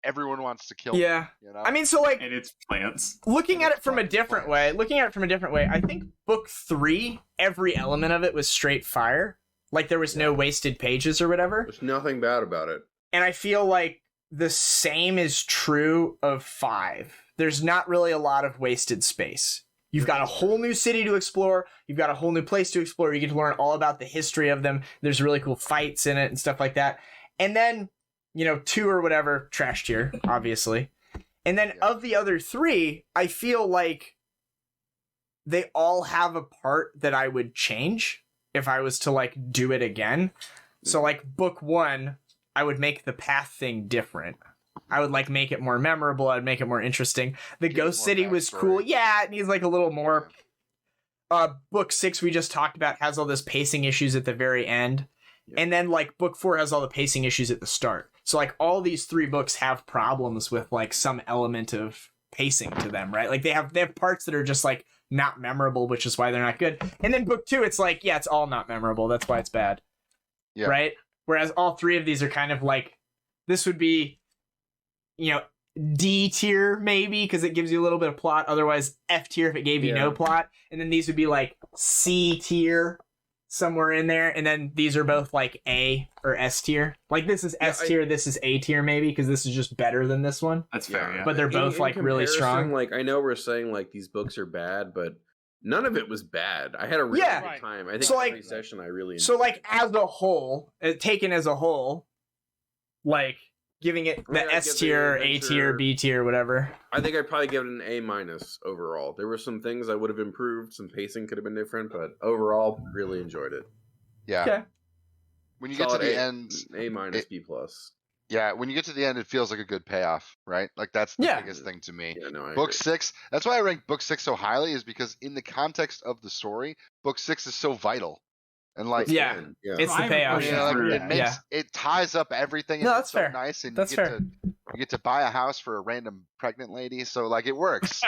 everyone wants to kill me.
Yeah.
You know?
I mean, so like
And it's plants.
looking at
it's
it from a
fucking
different
plants.
way, I think book 3, every element of it was straight fire. Like there was no wasted pages or whatever.
There's nothing bad about it.
And I feel like the same is true of 5. There's not really a lot of wasted space. You've got a whole new city to explore. You've got a whole new place to explore. You get to learn all about the history of them. There's really cool fights in it and stuff like that. And then, 2 or whatever, trash tier, obviously. And then
Yeah.
of the other 3, I feel like they all have a part that I would change if I was to like do it again. So like book 1, I would make the path thing different. I would like make it more memorable. I'd make it more interesting. The
Give it
Ghost
more
City was
backstory.
cool. Yeah, it needs like a little more. Book 6 we just talked about has all those pacing issues at the very end.
Yeah.
And then like book 4 has all the pacing issues at the start. So like all these 3 books have problems with like some element of pacing to them, right? Like they have parts that are just like not memorable, which is why they're not good. And then book 2, it's like, yeah, it's all not memorable. That's why it's bad.
Yeah.
Right? Whereas all 3 of these are kind of like, this would be, D tier maybe, because it gives you a little bit of plot. Otherwise, F tier if it gave you no
Yeah.
plot. And then these would be like C tier somewhere in there. And then these are both like A or S tier. Like this is S tier, this is A tier maybe, because this is just better than this one.
That's fair, yeah.
But they're both, like, really strong.
Like I know we're saying like these books are bad, but none of it was bad. I had a really
Yeah.
good time. I think
So,
every session I really enjoyed.
So, like, as a whole, taken as a whole, like, giving it the
I'd
S
give
tier,
the
A
adventure-
tier, B tier, whatever.
I think I'd probably give it an A- overall. There were some things I would have improved. Some pacing could have been different, but overall, really enjoyed it.
Yeah.
Okay.
When you get to
Solid
the
A-
end,
A-
it-
B plus.
yeah, when you get to the end, it feels like a good payoff, right? Like that's the
Yeah.
biggest thing to me.
Yeah, no, I
Book
agree.
6, that's why I rank Book 6 so highly, is because in the context of the story, Book 6 is so vital. And like,
Yeah.
yeah.
It's the
I have a
payoff.
question
like
for-
it makes
Yeah.
it ties up everything.
No,
And
that's
it's so
fair.
nice, and
That's
you get
fair.
to you get to buy a house for a random pregnant lady. So like, it works.